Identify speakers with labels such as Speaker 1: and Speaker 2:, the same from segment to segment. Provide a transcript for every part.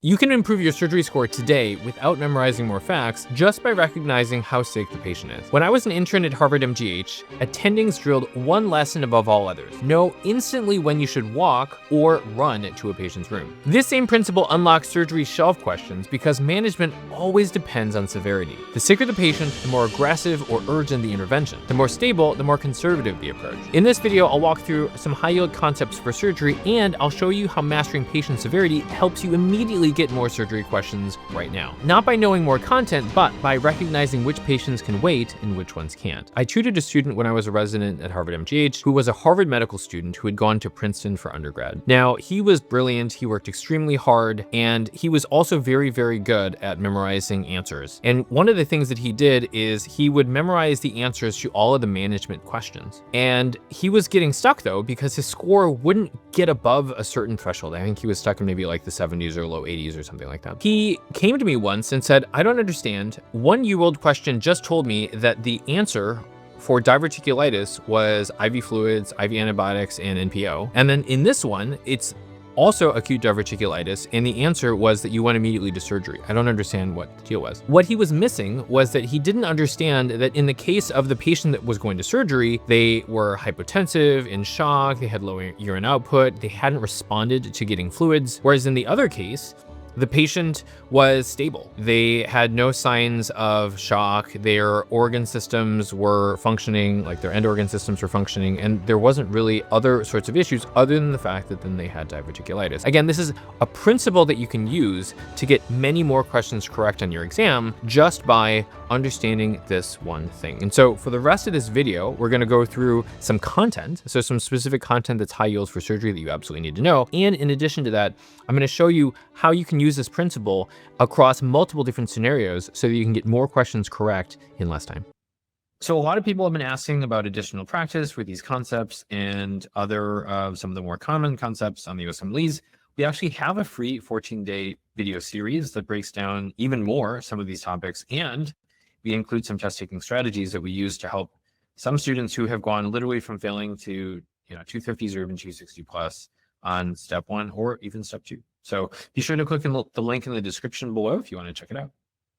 Speaker 1: You can improve your surgery score today without memorizing more facts just by recognizing how sick the patient is. When I was an intern at Harvard MGH, attendings drilled one lesson above all others: know instantly when you should walk or run to a patient's room. This same principle unlocks surgery shelf questions because management always depends on severity. The sicker the patient, the more aggressive or urgent the intervention. The more stable, the more conservative the approach. In this video, I'll walk through some high-yield concepts for surgery, and I'll show you how mastering patient severity helps you immediately get more surgery questions right now. Not by knowing more content, but by recognizing which patients can wait and which ones can't. I tutored a student when I was a resident at Harvard MGH who was a Harvard medical student who had gone to Princeton for undergrad. Now, he was brilliant, he worked extremely hard, and he was also very, very good at memorizing answers. And one of the things that he did is he would memorize the answers to all of the management questions. And he was getting stuck though, because his score wouldn't get above a certain threshold. I think he was stuck in maybe like the 70s or low 80s or something like that. He came to me once and said, "I don't understand. One UWorld question just told me that the answer for diverticulitis was IV fluids, IV antibiotics, and NPO. And then in this one, it's also acute diverticulitis, and the answer was that you went immediately to surgery. I don't understand what the deal was." What he was missing was that he didn't understand that in the case of the patient that was going to surgery, they were hypotensive, in shock, they had low urine output, they hadn't responded to getting fluids, whereas in the other case, the patient was stable. They had no signs of shock. Their organ systems were functioning, like their end organ systems were functioning, and there wasn't really other sorts of issues other than the fact that then they had diverticulitis. Again, this is a principle that you can use to get many more questions correct on your exam just by understanding this one thing. And so for the rest of this video, we're gonna go through some content, so some specific content that's high yield for surgery that you absolutely need to know. And in addition to that, I'm gonna show you how you can use this principle across multiple different scenarios so that you can get more questions correct in less time. So a lot of people have been asking about additional practice for these concepts and other some of the more common concepts on the USMLEs. We actually have a free 14-day video series that breaks down even more some of these topics, and we include some test-taking strategies that we use to help some students who have gone literally from failing to 250s or even 260 plus on step 1 or even step 2. So be sure to click on the link in the description below if you want to check it out.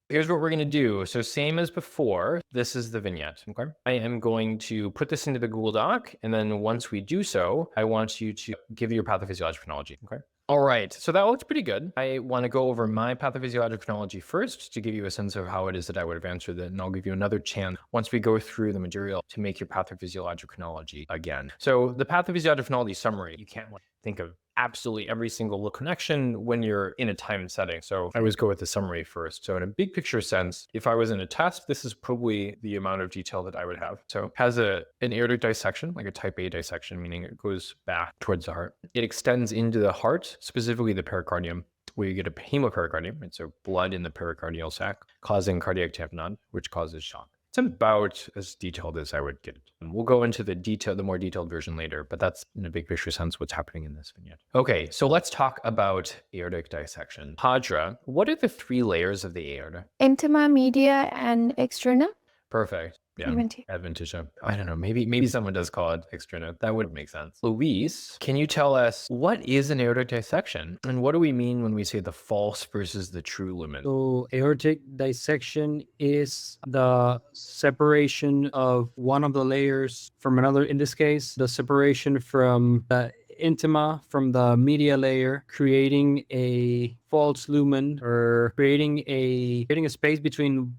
Speaker 1: Here's what we're going to do. So same as before, this is the vignette. Okay. I am going to put this into the Google Doc, and then once we do so, I want you to give your pathophysiologic chronology. Okay. All right, so that looks pretty good. I want to go over my pathophysiologic chronology first to give you a sense of how it is that I would have answered it, and I'll give you another chance once we go through the material to make your pathophysiologic chronology again. So the pathophysiologic chronology summary, you can't think of absolutely every single little connection when you're in a time setting. So I always go with the summary first. So in a big picture sense, if I was in a test, this is probably the amount of detail that I would have. So it has an aortic dissection, like a type A dissection, meaning it goes back towards the heart. It extends into the heart, specifically the pericardium, where you get a hemopericardium. It's so blood in the pericardial sac, causing cardiac tamponade, which causes shock. It's about as detailed as I would get it. And we'll go into the more detailed version later, but that's in a big picture sense what's happening in this vignette. Okay, so let's talk about aortic dissection. Hadra, what are the 3 layers of the aorta?
Speaker 2: Intima, media, and externa.
Speaker 1: Perfect. Yeah, adventitia. I don't know, maybe someone does call it externa. That would make sense. Luis, can you tell us what is an aortic dissection? And what do we mean when we say the false versus the true lumen?
Speaker 3: So aortic dissection is the separation of one of the layers from another. In this case, the separation from the intima from the media layer, creating a false lumen, or creating a space between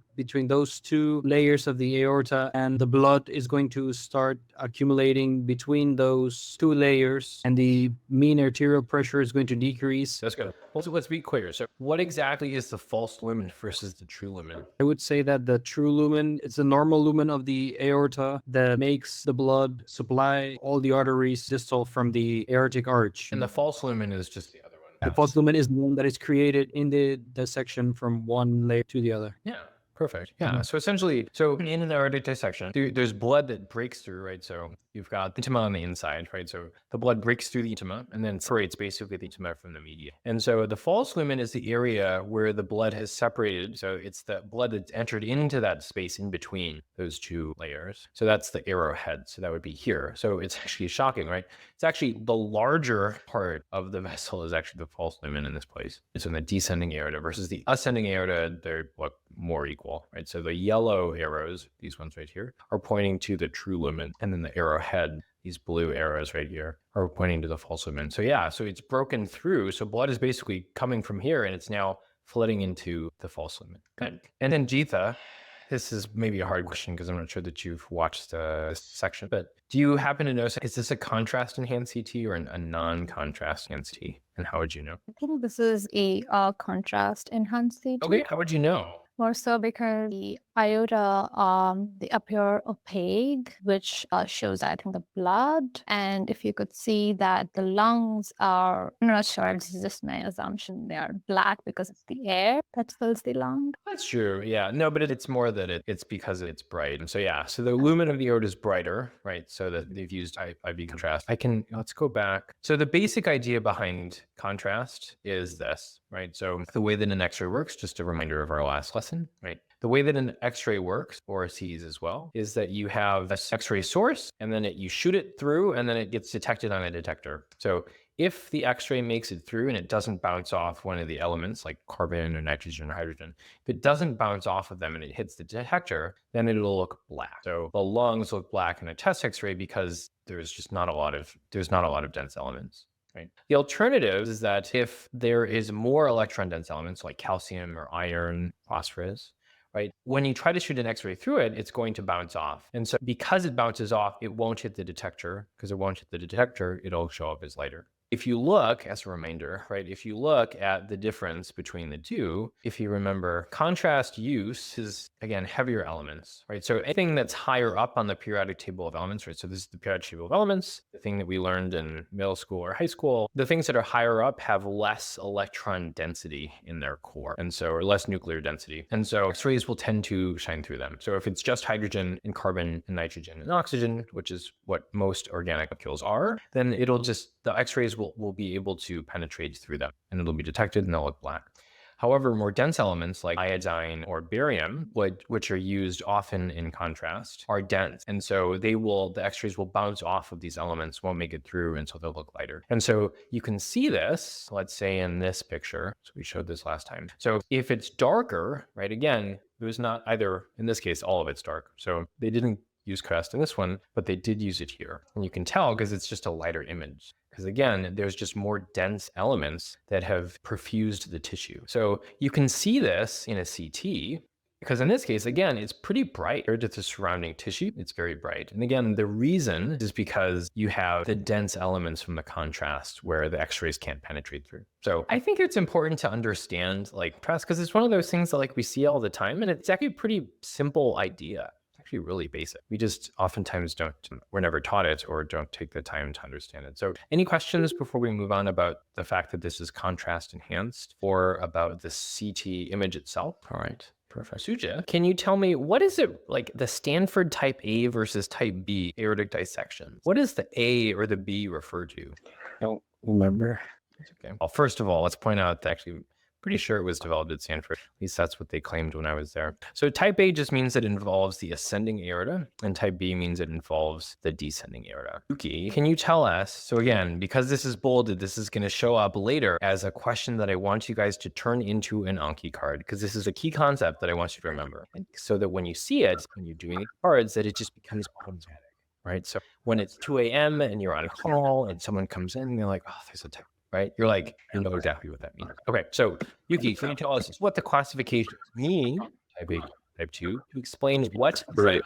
Speaker 3: those 2 layers of the aorta, and the blood is going to start accumulating between those 2 layers, and the mean arterial pressure is going to decrease.
Speaker 1: That's good. Also, let's be clear. So what exactly is the false lumen versus the true lumen?
Speaker 3: I would say that the true lumen is the normal lumen of the aorta that makes the blood supply all the arteries distal from the aortic arch.
Speaker 1: And the false lumen is just the other one.
Speaker 3: The false lumen is the one that is created in the dissection from one layer to the other.
Speaker 1: Yeah. Perfect. Yeah. So essentially, in an aortic dissection, there's blood that breaks through, right? So you've got the intima on the inside, right? So the blood breaks through the intima and then separates basically the intima from the media. And so the false lumen is the area where the blood has separated. So it's the blood that's entered into that space in between those two layers. So that's the arrowhead. So that would be here. So it's actually shocking, right? It's actually the larger part of the vessel is actually the false lumen in this place. It's in the descending aorta versus the ascending aorta. They're more equal, right? So the yellow arrows, these ones right here, are pointing to the true lumen. And then the arrowhead, these blue arrows right here, are pointing to the false lumen. So yeah, so it's broken through. So blood is basically coming from here and it's now flooding into the false lumen. Good. And then Geetha, this is maybe a hard question because I'm not sure that you've watched this section, but do you happen to know, is this a contrast enhanced CT or a non-contrast enhanced CT? And how would you know?
Speaker 2: I think this is a contrast enhanced CT.
Speaker 1: Okay, how would you know?
Speaker 2: More so because the aorta, they appear opaque, which shows, I think, the blood. And if you could see that the lungs are, I'm not sure, this is just my assumption, they are black because it's the air that fills the lung.
Speaker 1: That's true. Yeah. No, but it's more that it's because it's bright. And so, yeah. So the lumen of the aorta is brighter, right? So that they've used IV contrast. Let's go back. So the basic idea behind contrast is this, right? So the way that an X-ray works, just a reminder of our last lesson, right? The way that an X-ray works, or sees as well, is that you have an X-ray source and then you shoot it through and then it gets detected on a detector. So if the X-ray makes it through and it doesn't bounce off one of the elements like carbon or nitrogen or hydrogen, if it doesn't bounce off of them and it hits the detector, then it'll look black. So the lungs look black in a chest X-ray because there's not a lot of dense elements. Right. The alternative is that if there is more electron dense elements like calcium or iron, phosphorus, right? When you try to shoot an X-ray through it, it's going to bounce off. And so because it bounces off, it won't hit the detector. Because it won't hit the detector, it'll show up as lighter. If you look, as a reminder, right, if you look at the difference between the two, if you remember, contrast use is, again, heavier elements, right? So anything that's higher up on the periodic table of elements, right? So this is the periodic table of elements, the thing that we learned in middle school or high school. The things that are higher up have less electron density in their core, and so, or less nuclear density. And so X-rays will tend to shine through them. So if it's just hydrogen and carbon and nitrogen and oxygen, which is what most organic molecules are, then the X-rays will be able to penetrate through them and it'll be detected and they'll look black. However, more dense elements like iodine or barium, which are used often in contrast, are dense. And so the X-rays will bounce off of these elements, won't make it through, and so they'll look lighter. And so you can see this, let's say in this picture. So we showed this last time. So if it's darker, right, again, there's not either, in this case, all of it's dark. So they didn't use contrast in this one, but they did use it here. And you can tell because it's just a lighter image. Because again, there's just more dense elements that have perfused the tissue. So you can see this in a CT because in this case, again, it's pretty bright compared to the surrounding tissue. It's very bright. And again, the reason is because you have the dense elements from the contrast where the X-rays can't penetrate through. So I think it's important to understand contrast because it's one of those things that we see all the time. And it's actually a pretty simple idea. Really basic. We just oftentimes we're never taught it or don't take the time to understand it. So any questions before we move on about the fact that this is contrast enhanced or about the CT image itself? All right. Perfect. Suja, can you tell me what is it like the Stanford type A versus type B aortic dissection? What does the A or the B refer to?
Speaker 3: I don't remember.
Speaker 1: Okay. Well, first of all, let's point out that actually pretty sure it was developed at Stanford. At least that's what they claimed when I was there. So type A just means it involves the ascending aorta, and type B means it involves the descending aorta. Yuki, can you tell us, so again, because this is bolded, this is going to show up later as a question that I want you guys to turn into an Anki card, because this is a key concept that I want you to remember. So that when you see it, when you're doing the cards, that it just becomes automatic, right? So when it's 2 a.m. and you're on a call and someone comes in and they're like, oh, there's a type, right? You're like, you know exactly what that means. Okay, so Yuki, can you tell us what the classifications mean, type A, type 2, to explain what?
Speaker 4: Right.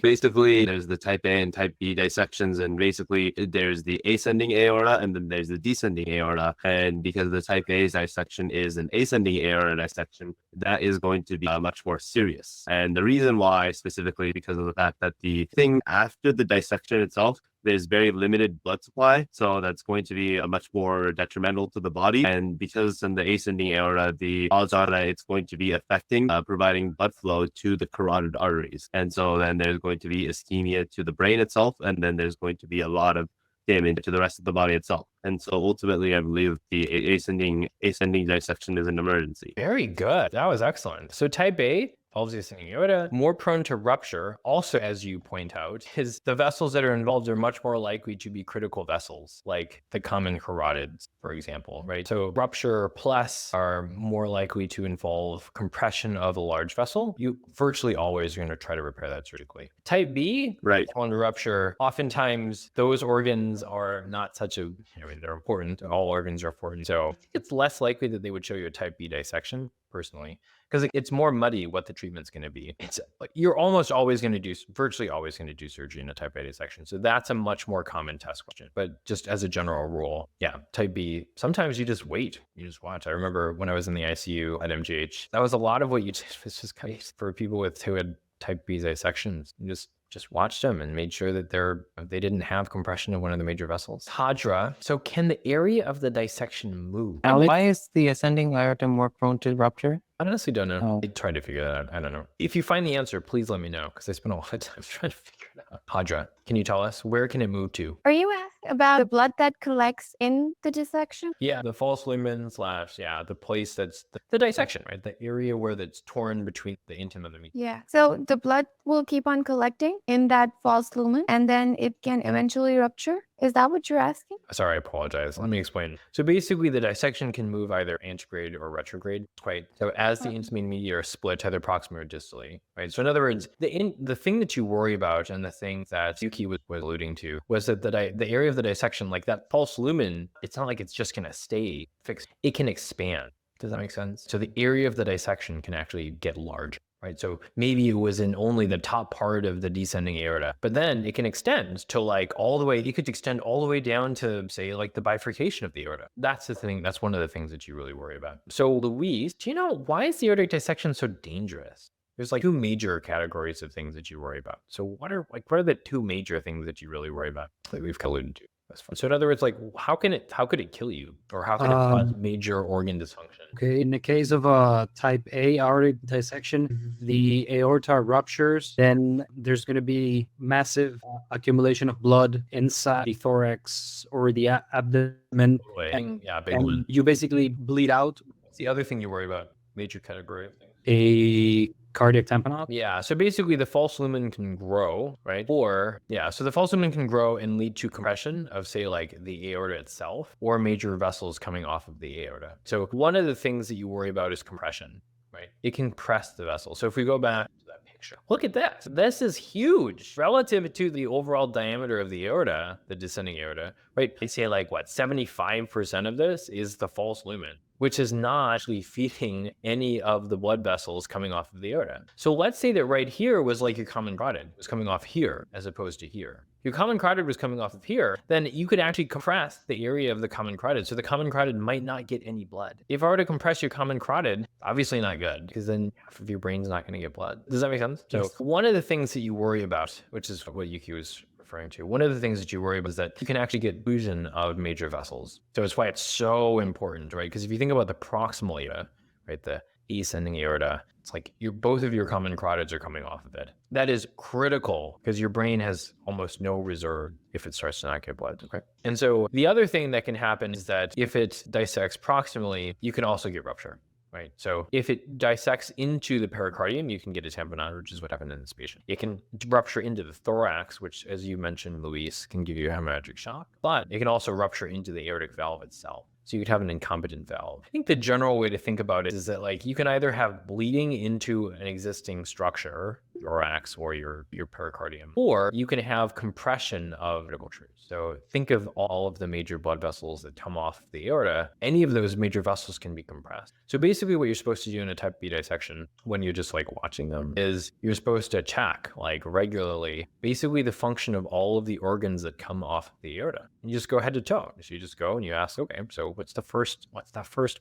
Speaker 4: Basically, there's the type A and type B dissections, and basically there's the ascending aorta and then there's the descending aorta. And because the type A dissection is an ascending aorta dissection, that is going to be much more serious. And the reason why specifically because of the fact that the thing after the dissection itself there's very limited blood supply. So that's going to be a much more detrimental to the body. And because in the ascending aorta, the odds are that it's going to be affecting, providing blood flow to the carotid arteries. And so then there's going to be ischemia to the brain itself. And then there's going to be a lot of damage to the rest of the body itself. And so ultimately, I believe the ascending dissection is an emergency.
Speaker 1: Very good. That was excellent. So type A, involves the ascending aorta, more prone to rupture. Also, as you point out, is the vessels that are involved are much more likely to be critical vessels, like the common carotids, for example, right? So rupture plus are more likely to involve compression of a large vessel. You virtually always are going to try to repair that surgically. Type B,
Speaker 4: Right.
Speaker 1: on rupture, oftentimes those organs are not such a, they're important. All organs are important. So it's less likely that they would show you a type B dissection, personally, because it's more muddy what the treatment's going to be. It's like you're almost always going to do, virtually always going to do surgery in a type A dissection. So that's a much more common test question. But just as a general rule, yeah, type B, sometimes you just wait, you just watch. I remember when I was in the ICU at MGH, that was a lot of what you did was just for people who had type B dissections. You just watched them and made sure that they didn't have compression of one of the major vessels. Hadra, so can the area of the dissection move?
Speaker 5: Alec, why is the ascending aorta more prone to rupture?
Speaker 1: I honestly don't know.
Speaker 5: Oh.
Speaker 1: I tried to figure that out. I don't know. If you find the answer, please let me know, because I spent a lot of time trying to figure it out. Hadra, can you tell us, where can it move to?
Speaker 2: Are you asking about the blood that collects in the dissection?
Speaker 1: Yeah, the false lumen / the place that's the dissection, right? The area where that's torn between the intima and the medium.
Speaker 2: Yeah. So the blood will keep on collecting in that false lumen, and then it can eventually rupture. Is that what you're asking?
Speaker 1: Sorry, I apologize. Let me explain. So basically, the dissection can move either antegrade or retrograde. So as the intima and media are split, either proximally or distally, right? So in other words, the thing that you worry about, and the thing that Yuki was alluding to, was that the area of the dissection, like that false lumen, it's not like it's just going to stay fixed. It can expand. Does that make sense? So the area of the dissection can actually get larger. Right. So maybe it was in only the top part of the descending aorta, but then it can extend to like all the way, it could extend all the way down to, say, like the bifurcation of the aorta. That's the thing. That's one of the things that you really worry about. So Luis, do you know, why is the aortic dissection so dangerous? There's like two major categories of things that you worry about. So what are the two major things that you really worry about that we've alluded to? So in other words, like how could it kill you, or how can it cause major organ dysfunction?
Speaker 3: Okay, in the case of a type A aortic dissection, the aorta ruptures, then there's going to be massive accumulation of blood inside the thorax or the abdomen. And you basically bleed out.
Speaker 1: What's the other thing you worry about? Major category of things.
Speaker 3: A cardiac tamponade.
Speaker 1: Yeah, so basically the false lumen can grow, right? So the false lumen can grow and lead to compression of, say, like the aorta itself, or major vessels coming off of the aorta. So one of the things that you worry about is compression, right? It can compress the vessel. So if we go back to that picture, look at this. This is huge relative to the overall diameter of the aorta, the descending aorta, right? They say like 75% of this is the false lumen, which is not actually feeding any of the blood vessels coming off of the aorta. So let's say that right here was like your common carotid was coming off here as opposed to here. Your common carotid was coming off of here, then you could actually compress the area of the common carotid. So the common carotid might not get any blood. If I were to compress your common carotid, obviously not good, because then half of your brain's not going to get blood. Does that make sense?
Speaker 3: Yes.
Speaker 1: So one of the things that you worry about, which is what Yuki was referring to, one of the things that you worry about is that you can actually get fusion of major vessels. So it's why it's so important, right? Because if you think about the proximal aorta, right, the ascending aorta, it's like both of your common carotids are coming off of it. That is critical because your brain has almost no reserve if it starts to not get blood. Okay. And so the other thing that can happen is that if it dissects proximally, you can also get rupture. Right. So if it dissects into the pericardium, you can get a tamponade, which is what happened in this patient. It can rupture into the thorax, which, as you mentioned, Luis, can give you a hemorrhagic shock, but it can also rupture into the aortic valve itself. So you could have an incompetent valve. I think the general way to think about it is that like you can either have bleeding into an existing structure, thorax or your pericardium, or you can have compression of vertebral trees. So think of all of the major blood vessels that come off the aorta. Any of those major vessels can be compressed. So basically what you're supposed to do in a type B dissection when you're just like watching them is you're supposed to check like regularly basically the function of all of the organs that come off the aorta. You just go head to toe. So you just go and you ask, okay, so what's the first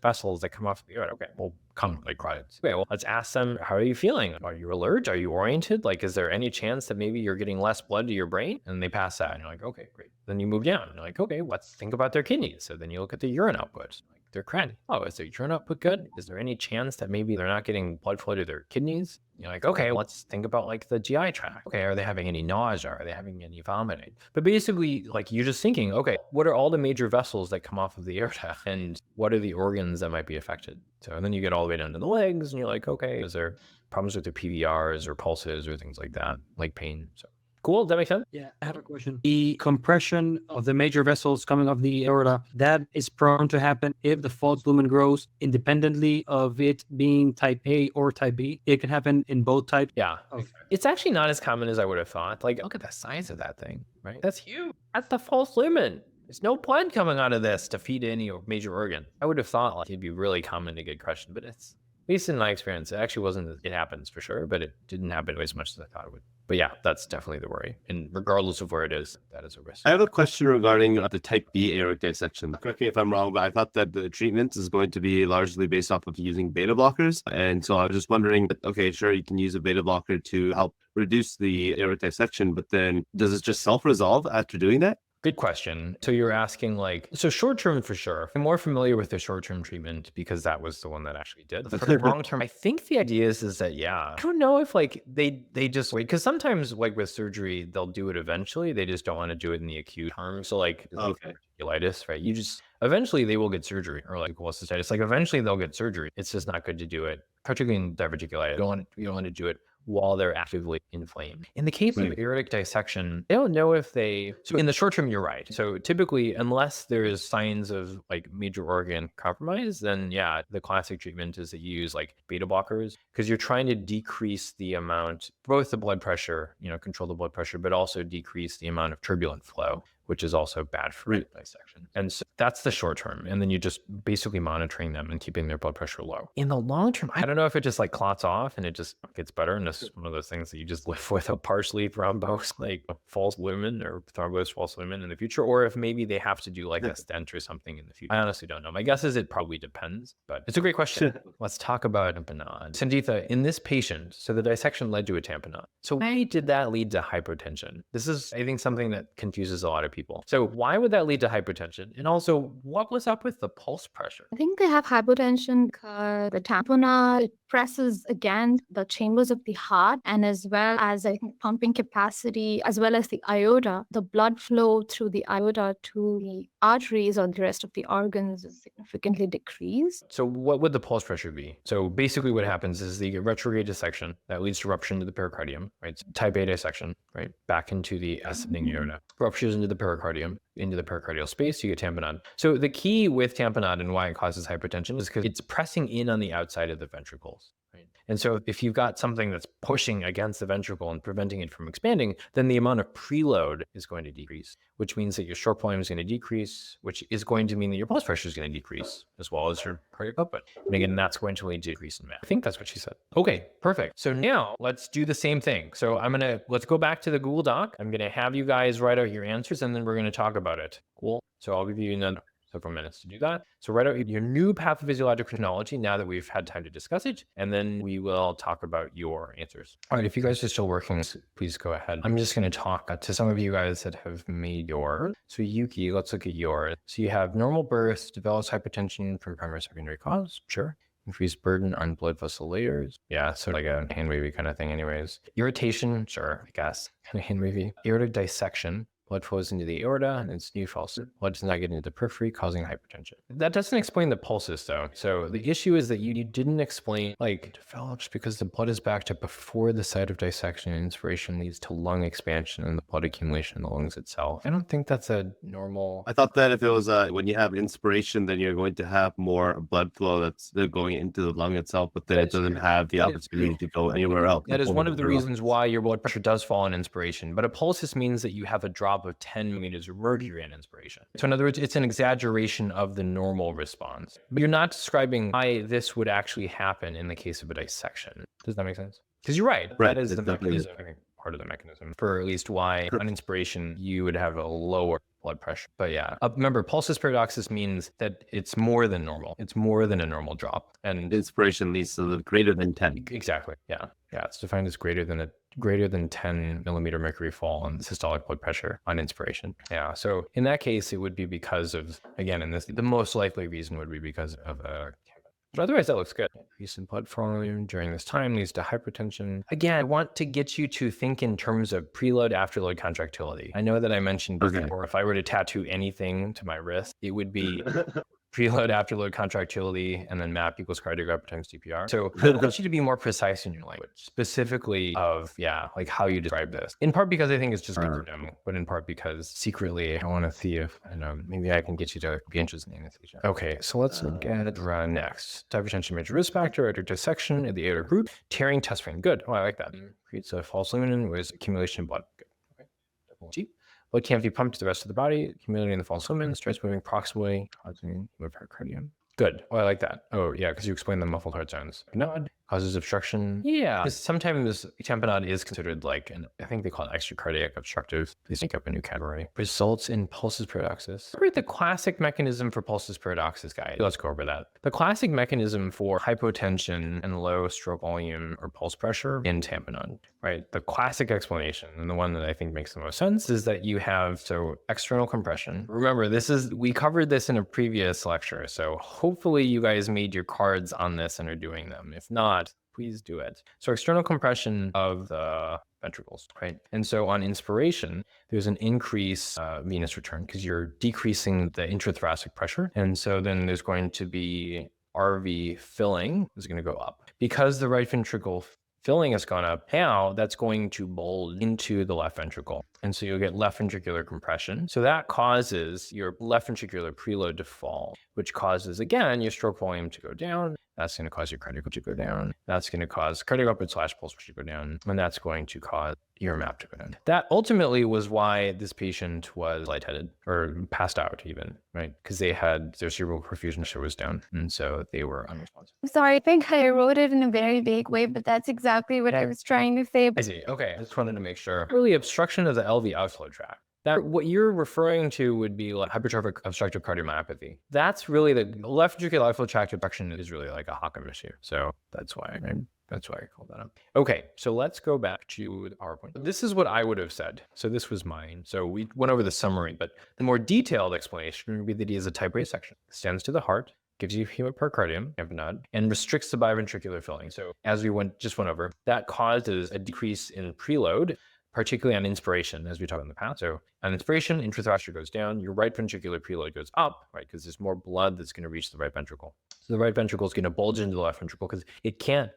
Speaker 1: vessels that come off the aorta? Okay, well, come like chronics. Okay, well, let's ask them, how are you feeling? Are you alert? Are you oriented? Like, is there any chance that maybe you're getting less blood to your brain? And they pass that, and you're like, okay, great. Then you move down, and you're like, okay, let's think about their kidneys. So then you look at the urine output. Like, their creatinine. Oh, is their urine output good? Is there any chance that maybe they're not getting blood flow to their kidneys? You're like, okay, let's think about like the GI tract. Okay, are they having any nausea? Are they having any vomiting? But basically, like you're just thinking, okay, what are all the major vessels that come off of the aorta? And what are the organs that might be affected? So and then you get all the way down to the legs and you're like, okay, is there problems with their PVRs or pulses or things like that, like pain? So cool, does that make sense?
Speaker 3: Yeah, I have a question. The compression of the major vessels coming off the aorta, that is prone to happen if the false lumen grows independently of it being type A or type B. It can happen in both types.
Speaker 1: Yeah. It's actually not as common as I would have thought. Like, look at the size of that thing, right? That's huge. That's the false lumen. There's no blood coming out of this to feed any major organ. I would have thought like it'd be really common to get crushed, but it's, at least in my experience, it actually wasn't. It happens for sure, but it didn't happen as much as I thought it would. But yeah, that's definitely the worry. And regardless of where it is, that is a risk.
Speaker 4: I have a question regarding the type B aortic dissection. Correct me if I'm wrong, but I thought that the treatment is going to be largely based off of using beta blockers. And so I was just wondering, okay, sure, you can use a beta blocker to help reduce the aortic dissection, but then does it just self-resolve after doing that?
Speaker 1: Good question. So you're asking like, so short-term for sure. I'm more familiar with the short-term treatment because that was the one that actually did. For the long-term, I think the idea is that, yeah, I don't know if like they just wait, because sometimes like with surgery, they'll do it eventually. They just don't want to do it in the acute term. So like,
Speaker 4: Okay.
Speaker 1: Vasculitis, right? You just, eventually they will get surgery, or like cholecystitis, like eventually they'll get surgery. It's just not good to do it, particularly in diverticulitis. You don't want to do it while they're actively inflamed. In the case of aortic dissection, I don't know if they, so in the short term, you're right. So typically, unless there is signs of like major organ compromise, then yeah, the classic treatment is that you use like beta blockers, because you're trying to decrease the amount, both the blood pressure, control the blood pressure, but also decrease the amount of turbulent flow, which is also bad for dissection. And so that's the short term. And then you're just basically monitoring them and keeping their blood pressure low. In the long term, I don't know if it just like clots off and it just gets better. And this is one of those things that you just live with, a partially thrombosed, like a false lumen or thrombosed false lumen in the future, or if maybe they have to do like a stent or something in the future. I honestly don't know. My guess is it probably depends, but it's a great question. Let's talk about tamponade. Sangeetha, in this patient, so the dissection led to a tamponade. So why did that lead to hypotension? This is, I think, something that confuses a lot of people. So why would that lead to hypotension? And also, what was up with the pulse pressure?
Speaker 2: I think they have hypotension because the tamponade presses against the chambers of the heart, and as well as I think pumping capacity, as well as the aorta, the blood flow through the aorta to the arteries or the rest of the organs is significantly decreased.
Speaker 1: So what would the pulse pressure be? So basically what happens is the retrograde dissection that leads to rupture into the pericardium, right? So type A dissection, right? Back into the ascending aorta. Ruptures into the pericardium, into the pericardial space, you get tamponade. So the key with tamponade and why it causes hypertension is because it's pressing in on the outside of the ventricles. Right? And so if you've got something that's pushing against the ventricle and preventing it from expanding, then the amount of preload is going to decrease, which means that your stroke volume is going to decrease, which is going to mean that your pulse pressure is going to decrease, as well as your cardiac output. And again, that's going to lead to a decrease in mass. I think that's what she said. Okay, perfect. So now let's do the same thing. So let's go back to the Google Doc. I'm going to have you guys write out your answers, and then we're going to talk about it. Cool. So I'll give you another several minutes to do that. So write out your new pathophysiological chronology now that we've had time to discuss it, and then we will talk about your answers. All right, if you guys are still working, please go ahead. I'm just going to talk to some of you guys that have made yours. So Yuki, let's look at yours. So you have normal birth, develops hypertension from primary secondary cause. Sure. Increased burden on blood vessel layers. Yeah, so like a hand wavy kind of thing anyways. Irritation, sure, I guess. Kind of hand wavy. Aortic dissection. Blood flows into the aorta and it's new false. Blood does not get into the periphery, causing hypertension. That doesn't explain the pulses though. So the issue is that you didn't explain, like, it develops because the blood is backed up before the site of dissection, and inspiration leads to lung expansion and the blood accumulation in the lungs itself. I don't think that's a normal.
Speaker 4: I thought that if it was when you have inspiration, then you're going to have more blood flow that's going into the lung itself, but then it doesn't have the opportunity to go anywhere else.
Speaker 1: That is one of the reasons why your blood pressure does fall in inspiration. But a pulsus means that you have a drop of 10 millimeters of mercury in inspiration. So in other words, it's an exaggeration of the normal response. But you're not describing why this would actually happen in the case of a dissection. Does that make sense? Because you're right. That is the mechanism, I think, part of the mechanism for at least why on inspiration you would have a lower
Speaker 6: blood pressure. But yeah, remember, pulsus paradoxus means that it's more than normal. It's more than a normal drop. And
Speaker 4: Inspiration leads to the greater than 10.
Speaker 6: exactly. Yeah. Yeah. It's defined as greater than 10 millimeter mercury fall on systolic blood pressure on inspiration. Yeah. So in that case, it would be because of, again, in this, the most likely reason would be because of a but otherwise, that looks good. Increase in blood volume during this time leads to hypertension. Again, I want to get you to think in terms of preload, afterload contractility. I know that I mentioned before, if I were to tattoo anything to my wrist, it would be preload, afterload contractility, and then MAP equals cardiograph times DPR. So I want you to be more precise in your language, specifically of, like how you describe this. In part because I think it's just good to know, but in part because secretly I want to see if, I know, maybe I can get you to be interested in anesthesia. Okay, so let's look at next. Hypertension major risk factor, aortic dissection in the aortic root, tearing test frame. Good. Oh, I like that. Creates a false lumen with accumulation of blood. Good. Okay. Deep. Blood can't be pumped to the rest of the body, accumulating in the false lumen, starts moving proximally, causing pericardium. Good. Oh, I like that. Oh, yeah, because you explained the muffled heart sounds. Nod causes obstruction. Yeah. Sometimes tamponade is considered like I think they call it extracardiac obstructive. They make up a new category. Results in pulsus paradoxus. Remember the classic mechanism for pulsus paradoxus, guys? Let's go over that. The classic mechanism for hypotension and low stroke volume or pulse pressure in tamponade, right? The classic explanation, and the one that I think makes the most sense, is that you have external compression. Remember, we covered this in a previous lecture, so hopefully you guys made your cards on this and are doing them. If not, please do it. So external compression of the ventricles, right? And so on inspiration, there's an increase venous return because you're decreasing the intrathoracic pressure. And so then there's going to be RV filling is going to go up. Because the right ventricle filling has gone up, now that's going to bulge into the left ventricle. And so you'll get left ventricular compression. So that causes your left ventricular preload to fall, which causes, again, your stroke volume to go down. That's going to cause your cardiac to go down. That's going to cause cardiac output / pulse to go down. And that's going to cause your MAP to go down. That ultimately was why this patient was lightheaded or passed out even, right? Because they had their cerebral perfusion was down. And so they were unresponsive.
Speaker 2: I'm sorry, I think I wrote it in a very vague way, but that's exactly what I was trying to say.
Speaker 6: I see. Okay. I just wanted to make sure. Really obstruction of the LV outflow tract. That what you're referring to would be like hypertrophic obstructive cardiomyopathy. That's really the left ventricular outflow tract obstruction is really like a Hockham issue. So that's why I called that up. Okay, so let's go back to the PowerPoint. This is what I would have said. So this was mine. So we went over the summary, but the more detailed explanation would be that he has a type A section. Extends to the heart, gives you hemopericardium, tamponade, and restricts the biventricular filling. So as we just went over, that causes a decrease in preload, particularly on inspiration, as we talked in the past. So on inspiration, intrathoracic goes down, your right ventricular preload goes up, right? Because there's more blood that's going to reach the right ventricle. So the right ventricle is going to bulge into the left ventricle because it can't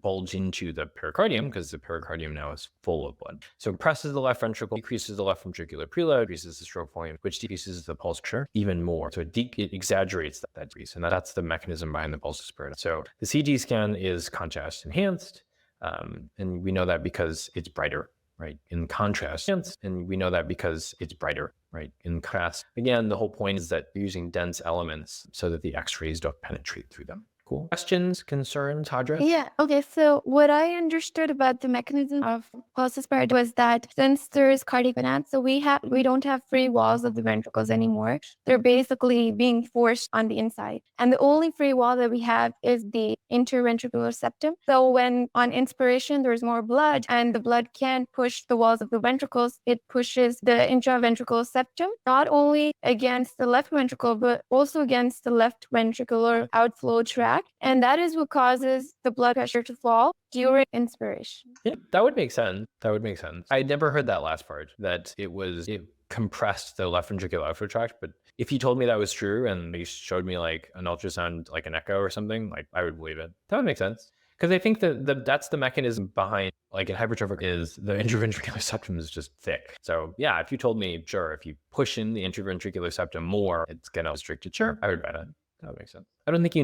Speaker 6: bulge into the pericardium because the pericardium now is full of blood. So it presses the left ventricle, decreases the left ventricular preload, decreases the stroke volume, which decreases the pulse pressure even more. So it exaggerates that decrease, and that's the mechanism behind the pulsus paradox. So the CT scan is contrast enhanced, and we know that because it's brighter. Right. In contrast, and we know that because it's brighter, right? In contrast, again, the whole point is that you're using dense elements so that the X-rays don't penetrate through them. Cool. Questions, concerns, Hadra?
Speaker 2: Yeah. Okay. So what I understood about the mechanism of pulsus paradox was that since there is cardiac vignettes, so we don't have free walls of the ventricles anymore. They're basically being forced on the inside, and the only free wall that we have is the interventricular septum. So when on inspiration there's more blood, and the blood can't push the walls of the ventricles, it pushes the intraventricular septum, not only against the left ventricle but also against the left ventricular outflow tract. And that is what causes the blood pressure to fall during inspiration.
Speaker 6: Yeah, that would make sense. I had never heard that last part, that it compressed the left ventricular outflow tract. But if you told me that was true and you showed me like an ultrasound, like an echo or something, like I would believe it. That would make sense. Because I think that that's the mechanism behind, like in hypertrophic, is the intraventricular septum is just thick. So yeah, if you told me, sure, if you push in the intraventricular septum more, it's going to restrict it. Sure, I would buy that. That would make sense. I don't think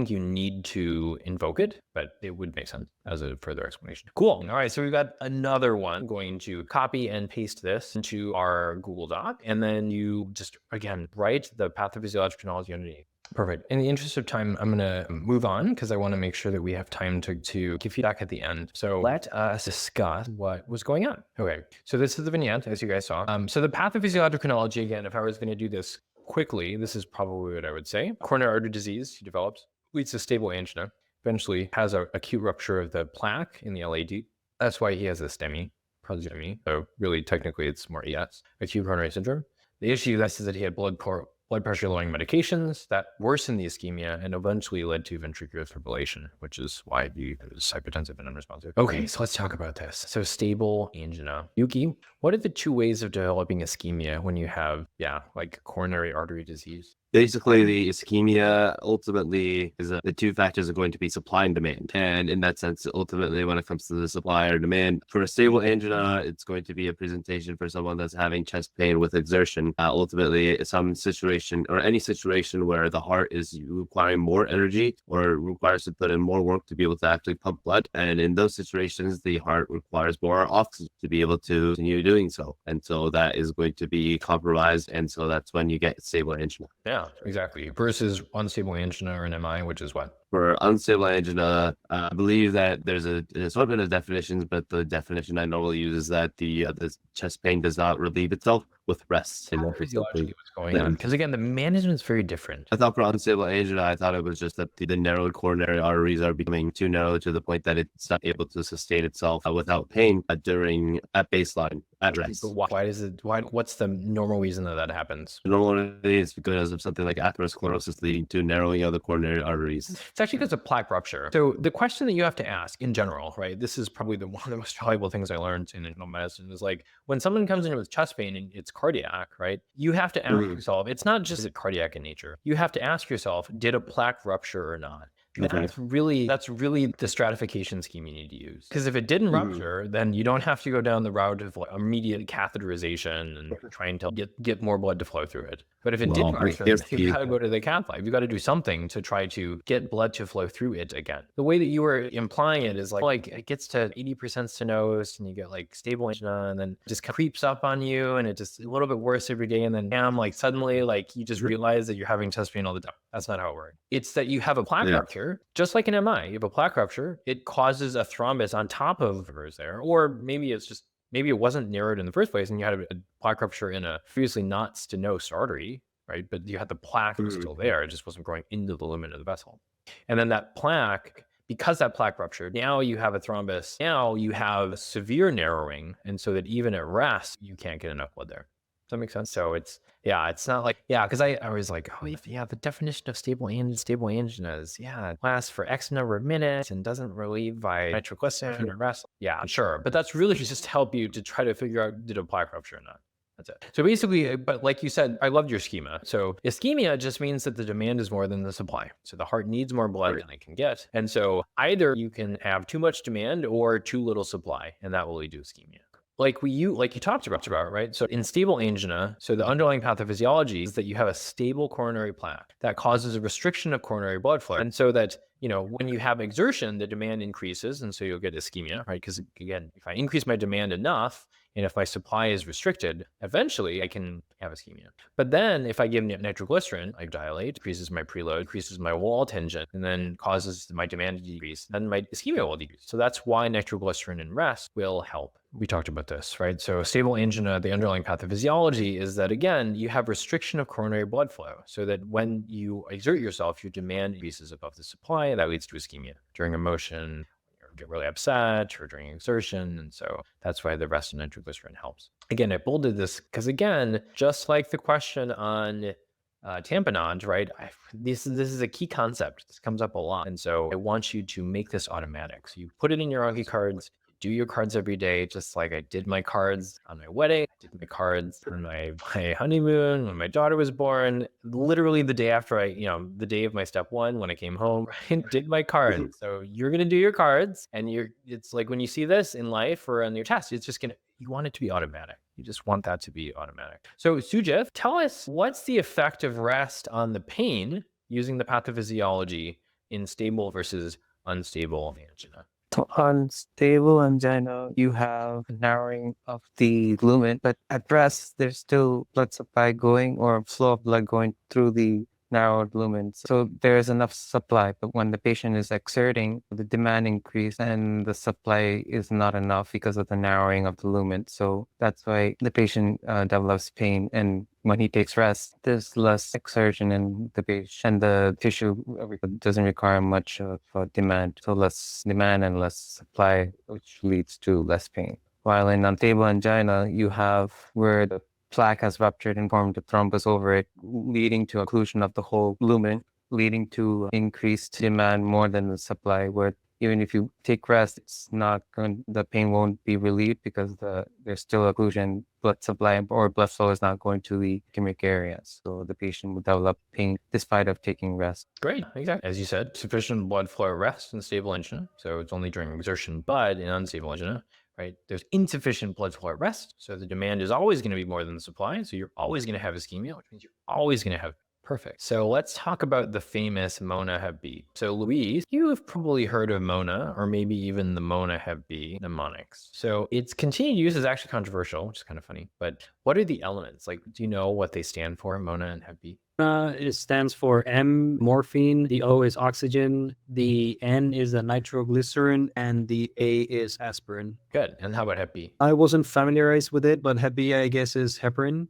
Speaker 6: you need to invoke it, but it would make sense as a further explanation. Cool. All right. So we've got another one. I'm going to copy and paste this into our Google Doc. And then you just, again, write the pathophysiological chronology underneath. Perfect. In the interest of time, I'm going to move on because I want to make sure that we have time to give feedback at the end. So let us discuss what was going on. Okay. So this is the vignette, as you guys saw. So the pathophysiological chronology, again, if I was going to do this quickly, this is probably what I would say. Coronary artery disease he develops, leads to stable angina, eventually has an acute rupture of the plaque in the LAD. That's why he has a STEMI, STEMI. So really, technically, it's more ES, acute coronary syndrome. The issue is that he had blood pressure lowering medications that worsened the ischemia and eventually led to ventricular fibrillation, which is why he was hypertensive and unresponsive. Okay, so let's talk about this. So stable angina. Yuki, what are the two ways of developing ischemia when you have, like coronary artery disease?
Speaker 4: Basically, the ischemia ultimately is the two factors are going to be supply and demand. And in that sense, ultimately, when it comes to the supply or demand, for a stable angina, it's going to be a presentation for someone that's having chest pain with exertion. Ultimately, some situation or any situation where the heart is requiring more energy or requires to put in more work to be able to actually pump blood. And in those situations, the heart requires more oxygen to be able to continue doing so. And so that is going to be compromised. And so that's when you get stable angina.
Speaker 6: Yeah. Exactly. Versus unstable angina or an MI, which is what?
Speaker 4: For unstable angina, I believe that there's a assortment of definitions, but the definition I normally use is that the chest pain does not relieve itself with rest.
Speaker 6: Physiologically, what's going on? Because again, the management is very different.
Speaker 4: I thought for unstable angina, I thought it was just that the narrowed coronary arteries are becoming too narrow to the point that it's not able to sustain itself without pain at baseline, at rest.
Speaker 6: But why does it? What's the normal reason that happens?
Speaker 4: Normally, it's because of something like atherosclerosis leading to narrowing of the coronary arteries.
Speaker 6: It's actually because of plaque rupture. So the question that you have to ask in general, right? This is probably one of the most valuable things I learned in internal medicine is like when someone comes in with chest pain and it's cardiac, right? You have to ask yourself, it's not just cardiac in nature. You have to ask yourself, did a plaque rupture or not? That's really the stratification scheme you need to use. Because if it didn't rupture, then you don't have to go down the route of like immediate catheterization and trying to get more blood to flow through it. But if it did rupture, you've got to go to the cath lab. You've got to do something to try to get blood to flow through it again. The way that you were implying it is like it gets to 80% stenosis and you get like stable angina and then it just creeps up on you and it just a little bit worse every day. And then like suddenly like you just realize that you're having chest pain all the time. That's not how it works. It's that you have a plaque rupture, just like an MI. You have a plaque rupture. It causes a thrombus on top of whatever's there. Or maybe it wasn't narrowed in the first place and you had a plaque rupture in a previously not stenosed artery, right? But you had the plaque was still there. It just wasn't growing into the lumen of the vessel. And then that plaque, because that plaque ruptured, now you have a thrombus. Now you have severe narrowing. And so that even at rest, you can't get enough blood there. Does that make sense? So it's not like, because I was like, the definition of stable angina is, it lasts for X number of minutes and doesn't relieve by nitroglycerin or rest. Yeah, sure. But that's really just to help you to try to figure out, did a plaque rupture or not? That's it. So basically, but like you said, I loved your schema. So ischemia just means that the demand is more than the supply. So the heart needs more blood than it can get. And so either you can have too much demand or too little supply, and that will lead to ischemia. Like you talked about, right? So in stable angina, so the underlying pathophysiology is that you have a stable coronary plaque that causes a restriction of coronary blood flow. And so that, when you have exertion, the demand increases. And so you'll get ischemia, right? Because again, if I increase my demand enough, and if my supply is restricted, eventually I can have ischemia. But then if I give nitroglycerin, I dilate, decreases my preload, increases my wall tension, and then causes my demand to decrease, then my ischemia will decrease. So that's why nitroglycerin in rest will help. We talked about this, right? So stable angina, the underlying pathophysiology is that, again, you have restriction of coronary blood flow so that when you exert yourself, your demand increases above the supply, and that leads to ischemia during a motion, get really upset or during exertion. And so that's why the rest of nitroglycerin helps. Again, I bolded this because, again, just like the question on tamponade, right? This is a key concept. This comes up a lot. And so I want you to make this automatic. So you put it in your Anki cards, do your cards every day, just like I did my cards on my wedding, I did my cards on my honeymoon, when my daughter was born, literally the day after the day of my step one, when I came home, right, did my cards. So you're going to do your cards and it's like when you see this in life or on your test, it's just you want it to be automatic. You just want that to be automatic. So Sujith, tell us what's the effect of rest on the pain using the pathophysiology in stable versus unstable angina?
Speaker 5: So on stable angina, you have narrowing of the lumen, but at rest, there's still blood supply going or flow of blood going through the narrowed lumens. So there's enough supply, but when the patient is exerting, the demand increase and the supply is not enough because of the narrowing of the lumen. So that's why the patient develops pain. And when he takes rest, there's less exertion in the patient, and the tissue doesn't require much of demand. So less demand and less supply, which leads to less pain. While in unstable angina, you have where the plaque has ruptured and formed a thrombus over it, leading to occlusion of the whole lumen, leading to increased demand more than the supply, where even if you take rest, the pain won't be relieved because there's still occlusion, blood supply or blood flow is not going to the ischemic areas. So the patient will develop pain despite of taking rest.
Speaker 6: Great, exactly. As you said, sufficient blood flow at rest in stable angina. So it's only during exertion, but in unstable angina, right, there's insufficient blood flow at rest. So the demand is always going to be more than the supply. So you're always going to have ischemia, which means you're always going to have perfect. So let's talk about the famous MONA HepB. So Louise, you have probably heard of MONA or maybe even the MONA HepB mnemonics. So its continued use is actually controversial, which is kind of funny. But what are the elements? Like, do you know what they stand for, MONA and HepB?
Speaker 3: It stands for M, morphine. The O is oxygen. The N is a nitroglycerin, and the A is aspirin.
Speaker 6: Good. And how about HepB?
Speaker 3: I wasn't familiarized with it, but Hep B, I guess, is heparin.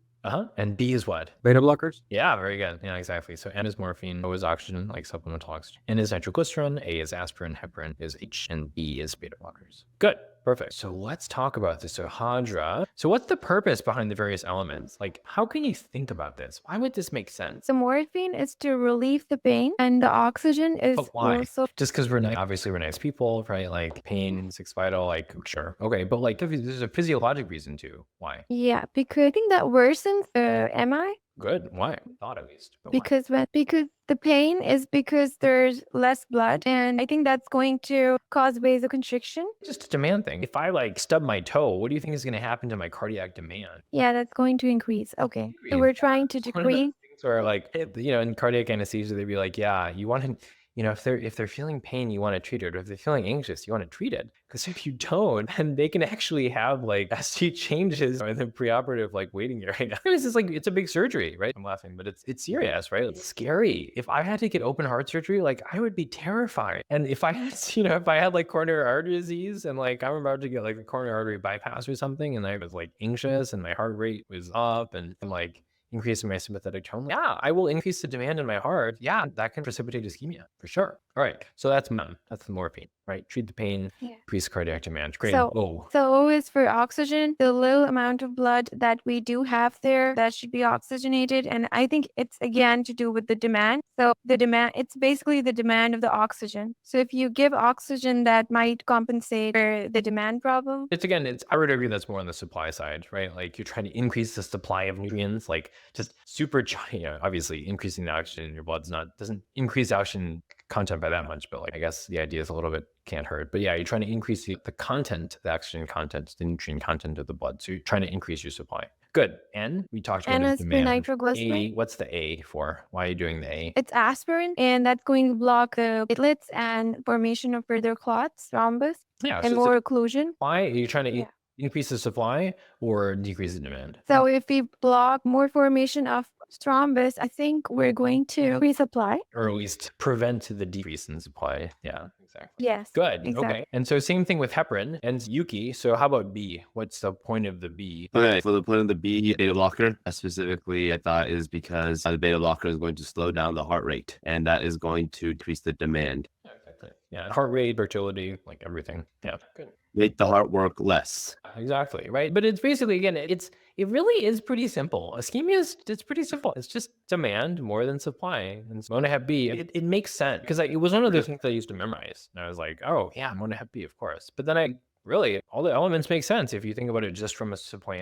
Speaker 6: And B is what?
Speaker 3: Beta blockers.
Speaker 6: Yeah, very good. Yeah, exactly. So N is morphine, O is oxygen, like supplemental oxygen. N is nitroglycerin, A is aspirin, heparin is H, and B is beta blockers. Good. Perfect. So let's talk about this. So Hadra, so what's the purpose behind the various elements? Like, how can you think about this? Why would this make sense?
Speaker 2: So morphine is to relieve the pain, and the oxygen is
Speaker 6: But why?
Speaker 2: also
Speaker 6: Just because we're nice, obviously we're nice people, right? Like pain, six vital, like sure. Okay, but like there's a physiologic reason too. Why?
Speaker 2: because I think that worsens the MI.
Speaker 6: Good. Why? Thought at least. But why?
Speaker 2: Because the pain is because there's less blood, and I think that's going to cause vasoconstriction.
Speaker 6: Just a demand thing. If I like stub my toe, what do you think is going to happen to my cardiac demand?
Speaker 2: Yeah, that's going to increase. Okay, so we're trying to
Speaker 6: One of the
Speaker 2: decrease.
Speaker 6: things where like, in cardiac anesthesia, they'd be like, yeah, you want to, if they're feeling pain, you want to treat it. Or if they're feeling anxious, you want to treat it. Because if you don't, then they can actually have like ST changes in the preoperative like waiting area. It's just like, it's a big surgery, right? I'm laughing, but it's serious, right? It's scary. If I had to get open heart surgery, like I would be terrified. And if I had, if I had like coronary artery disease and like I'm about to get like a coronary artery bypass or something, and I was like anxious and my heart rate was up and I'm like, increasing my sympathetic tone. Yeah, I will increase the demand in my heart. Yeah, that can precipitate ischemia for sure. All right, so that's the morphine, right? Treat the pain, increase cardiac demand. Great.
Speaker 2: So O is for oxygen. The little amount of blood that we do have there, that should be oxygenated. And I think it's again to do with the demand. So the demand, it's basically the demand of the oxygen. So if you give oxygen, that might compensate for the demand problem.
Speaker 6: I would argue that's more on the supply side, right? Like you're trying to increase the supply of nutrients, like just obviously increasing the oxygen in your blood doesn't increase oxygen content by that much, but like I guess the idea is a little bit can't hurt. But yeah, you're trying to increase the content, the oxygen content, the nutrient content of the blood. So you're trying to increase your supply. Good. N, we talked about
Speaker 2: N is for
Speaker 6: demand.
Speaker 2: nitroglycerin.
Speaker 6: A, what's the A for? Why are you doing the A?
Speaker 2: It's aspirin, and that's going to block the platelets and formation of further clots, thrombus, and more occlusion.
Speaker 6: Why are you trying to increase the supply or decrease the demand?
Speaker 2: So if we block more formation of thrombus, I think we're going to resupply.
Speaker 6: Or at least prevent the decrease in supply. Yeah, exactly.
Speaker 2: Yes.
Speaker 6: Good.
Speaker 2: Exactly.
Speaker 6: Okay. And so same thing with heparin and Yuki. So how about B? What's the point of the B?
Speaker 4: Okay, for the point of the B beta blocker, specifically, I thought is because the beta blocker is going to slow down the heart rate, and that is going to decrease the demand.
Speaker 6: Exactly. Yeah, heart rate, fertility, like everything. Yeah, good.
Speaker 4: Make the heart work less.
Speaker 6: Exactly, right? But it's basically, again, it really is pretty simple. Ischemia it's pretty simple. It's just demand more than supply. And MONA HepB, it makes sense because it was one of those things I used to memorize. And I was like, oh yeah, MONA HepB, of course. But then all the elements make sense if you think about it just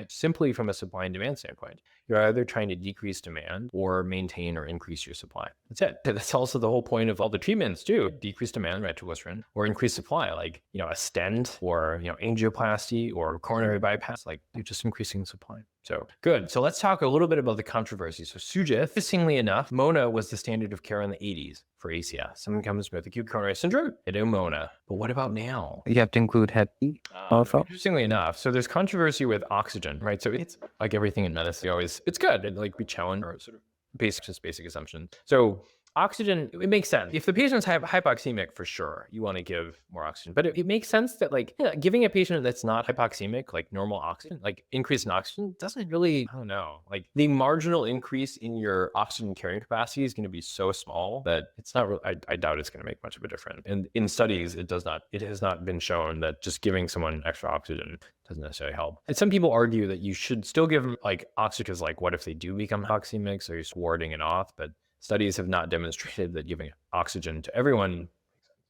Speaker 6: simply from a supply and demand standpoint. You're either trying to decrease demand or maintain or increase your supply. That's it. That's also the whole point of all the treatments too. Decrease demand, nitroglycerin, or increase supply, like, a stent or, angioplasty or coronary bypass, like you're just increasing supply. So good. So let's talk a little bit about the controversy. So Sujit, interestingly enough, MONA was the standard of care in the 80s for ACS. Someone comes with acute coronary syndrome, they do MONA. But what about now?
Speaker 5: You have to include HepB also.
Speaker 6: Interestingly enough, so there's controversy with oxygen, right? So it's like everything in medicine, it's good. And like we challenge or sort of basic assumption. So oxygen, it makes sense. If the patient's hypoxemic, for sure, you want to give more oxygen. But it makes sense that giving a patient that's not hypoxemic, like normal oxygen, like increase in oxygen, doesn't really, I don't know, like the marginal increase in your oxygen carrying capacity is going to be so small that it's not really, I doubt it's going to make much of a difference. And in studies, it has not been shown that just giving someone extra oxygen doesn't necessarily help. And some people argue that you should still give them oxygen, because what if they do become hypoxemic? So you're warding it off, but studies have not demonstrated that giving oxygen to everyone.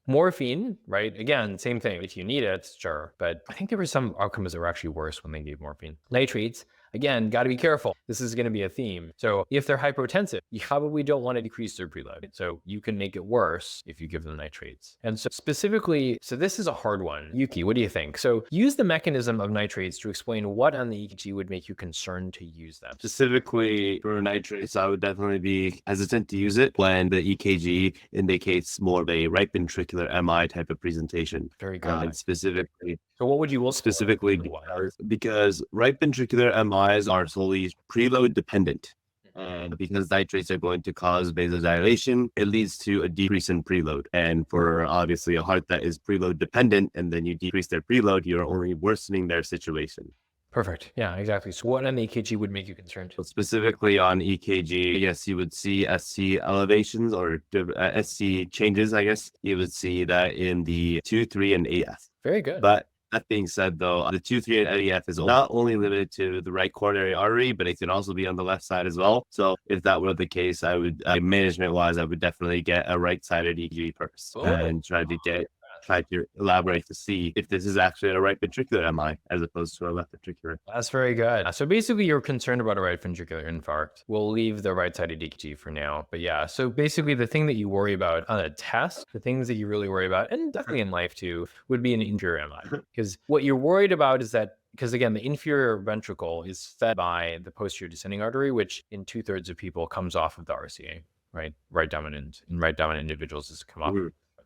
Speaker 6: Morphine, right? Again, same thing. If you need it, sure. But I think there were some outcomes that were actually worse when they gave morphine. Nitrates, again, got to be careful. This is going to be a theme. So if they're hypotensive, you probably don't want to decrease their preload. So you can make it worse if you give them nitrates. And so specifically, so this is a hard one. Yuki, what do you think? So use the mechanism of nitrates to explain what on the EKG would make you concerned to use them.
Speaker 4: Specifically for nitrates, I would definitely be hesitant to use it when the EKG indicates more of a right ventricular MI type of presentation.
Speaker 6: Very good.
Speaker 4: And specifically,
Speaker 6: so what would you look
Speaker 4: specifically because right ventricular MIs are solely preload dependent. And because nitrates are going to cause vasodilation, it leads to a decrease in preload. And for obviously a heart that is preload dependent, and then you decrease their preload, you're only worsening their situation.
Speaker 6: Perfect. Yeah, exactly. So what on the EKG would make you concerned?
Speaker 4: So specifically on EKG, yes, you would see SC elevations or SC changes, I guess. You would see that in the 2, 3, and AF.
Speaker 6: Very good.
Speaker 4: But that being said, though, the 2, 3, and AF is not only limited to the right coronary artery, but it can also be on the left side as well. So if that were the case, I would, management-wise, I would definitely get a right-sided EKG first and try to elaborate to see if this is actually a right ventricular MI as opposed to a left ventricular.
Speaker 6: That's very good. So basically you're concerned about a right ventricular infarct. We'll leave the right-sided EKG for now. But yeah, so basically the thing that you worry about on a test, the things that you really worry about, and definitely in life too, would be an inferior MI. Because what you're worried about is that, because again, the inferior ventricle is fed by the posterior descending artery, which in 2/3 of people comes off of the RCA, right? Right dominant individuals is come off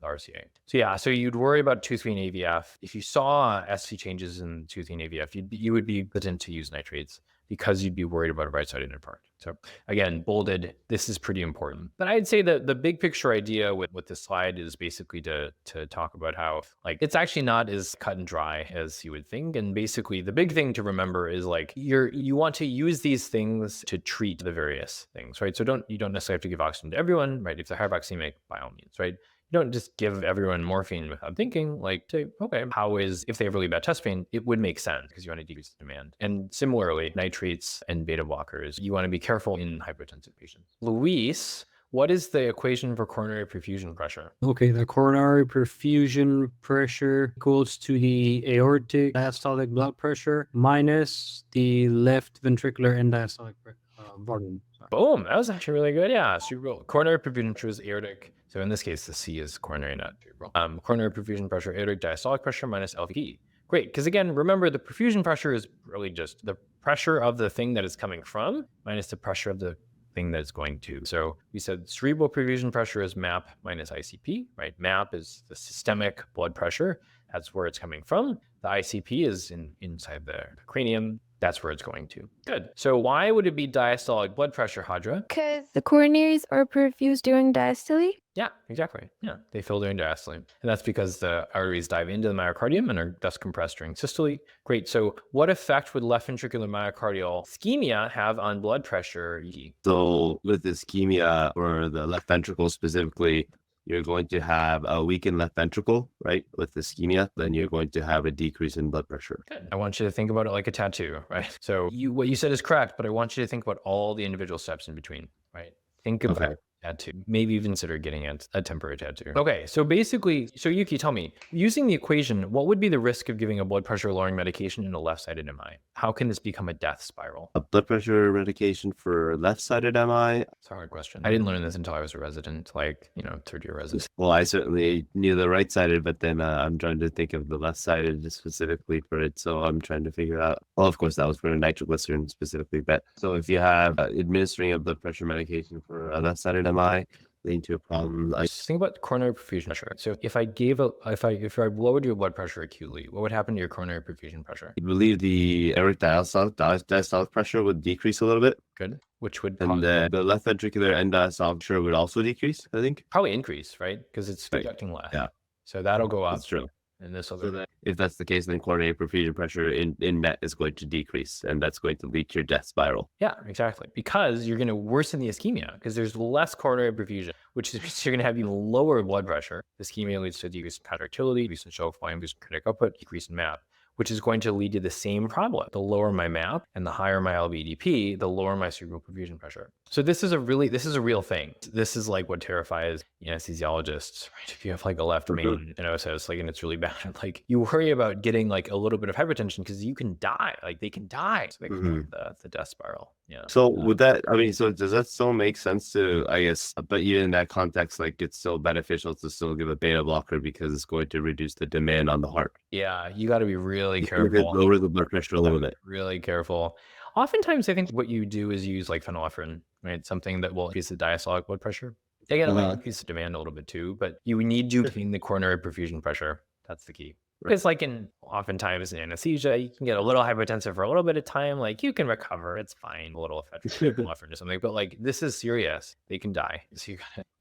Speaker 6: RCA. So yeah, so you'd worry about 2, 3, and AVF. If you saw SC changes in 2, 3, and AVF, you would be hesitant to use nitrates because you'd be worried about a right-sided infarct. So again, bolded, this is pretty important. But I'd say that the big picture idea with this slide is basically to talk about how it's actually not as cut and dry as you would think. And basically the big thing to remember is you want to use these things to treat the various things, right? So you don't necessarily have to give oxygen to everyone, right? If they're hypoxemic, by all means, right? You don't just give everyone morphine without thinking, if they have really bad chest pain, it would make sense because you want to decrease the demand. And similarly, nitrates and beta blockers, you want to be careful in hypertensive patients. Luis, what is the equation for coronary perfusion pressure?
Speaker 3: Okay, the coronary perfusion pressure equals to the aortic diastolic blood pressure minus the left ventricular end diastolic volume.
Speaker 6: Boom, that was actually really good. Yeah, cerebral coronary perfusion pressure is aortic. So in this case, the C is coronary, not cerebral. Coronary perfusion pressure, aortic diastolic pressure minus LVP. Great, because again, remember the perfusion pressure is really just the pressure of the thing that is coming from minus the pressure of the thing that it's going to. So we said cerebral perfusion pressure is MAP minus ICP, right? MAP is the systemic blood pressure. That's where it's coming from. The ICP is inside the cranium. That's where it's going to. Good. So why would it be diastolic blood pressure, Hadra?
Speaker 7: Because the coronaries are perfused during diastole.
Speaker 6: Yeah, exactly. Yeah, they fill during diastole. And that's because the arteries dive into the myocardium and are thus compressed during systole. Great. So what effect would left ventricular myocardial ischemia have on blood pressure?
Speaker 4: So with ischemia or the left ventricle specifically, you're going to have a weakened left ventricle, right? With ischemia, then you're going to have a decrease in blood pressure.
Speaker 6: Good. I want you to think about it like a tattoo, right? So what you said is correct, but I want you to think about all the individual steps in between, right? Think about tattoo. Maybe even consider getting a temporary tattoo. Okay, so basically, Yuki, tell me, using the equation, what would be the risk of giving a blood pressure lowering medication in a left-sided MI? How can this become a death spiral?
Speaker 4: A blood pressure medication for left-sided MI?
Speaker 6: It's a hard question. I didn't learn this until I was a resident, third-year resident.
Speaker 4: Well, I certainly knew the right-sided, but then I'm trying to think of the left-sided specifically for it. So I'm trying to figure out, well, of course, that was for nitroglycerin specifically. But so if you have administering a blood pressure medication for a left-sided MI, leading to a problem.
Speaker 6: Just think about coronary perfusion pressure. So if I lowered your blood pressure acutely, what would happen to your coronary perfusion pressure?
Speaker 4: I believe the aortic diastolic pressure would decrease a little bit,
Speaker 6: Good. Which would
Speaker 4: and the left ventricular end diastolic pressure would also decrease, I think.
Speaker 6: probably increase, right? Because it's conducting less.
Speaker 4: Yeah.
Speaker 6: So that'll go up.
Speaker 4: That's true.
Speaker 6: And this will
Speaker 4: So
Speaker 6: go.
Speaker 4: that if that's the case, then coronary perfusion pressure in MET is going to decrease, and that's going to lead to your death spiral.
Speaker 6: Yeah, exactly. Because you're going to worsen the ischemia because there's less coronary perfusion, which is you're going to have even lower blood pressure. Ischemia leads to decrease in contractility, decrease in stroke volume, decrease in cardiac output, decrease in MAP, which is going to lead to the same problem. The lower my MAP and the higher my LVEDP, the lower my cerebral perfusion pressure. So this is a real thing. This is like what terrifies anesthesiologists, right? If you have like a left main OSS, like, and it's really bad, like you worry about getting like a little bit of hypertension because you can die, like they can die. So they can the death spiral. Yeah.
Speaker 4: So would that, I mean, so does that still make sense to, I guess, but even in that context, like it's still beneficial to still give a beta blocker because it's going to reduce the demand on the heart.
Speaker 6: Yeah, you got to be really
Speaker 4: It
Speaker 6: careful.
Speaker 4: lower the blood pressure a little bit.
Speaker 6: Really careful. Oftentimes, I think what you do is use like phenylephrine, right? Something that will increase the diastolic blood pressure. Again, it might increase the demand a little bit too, but you need to clean the coronary perfusion pressure. That's the key. Because like oftentimes in anesthesia, you can get a little hypertensive for a little bit of time. Like you can recover. It's fine. A little effect or something. But like this is serious. They can die. So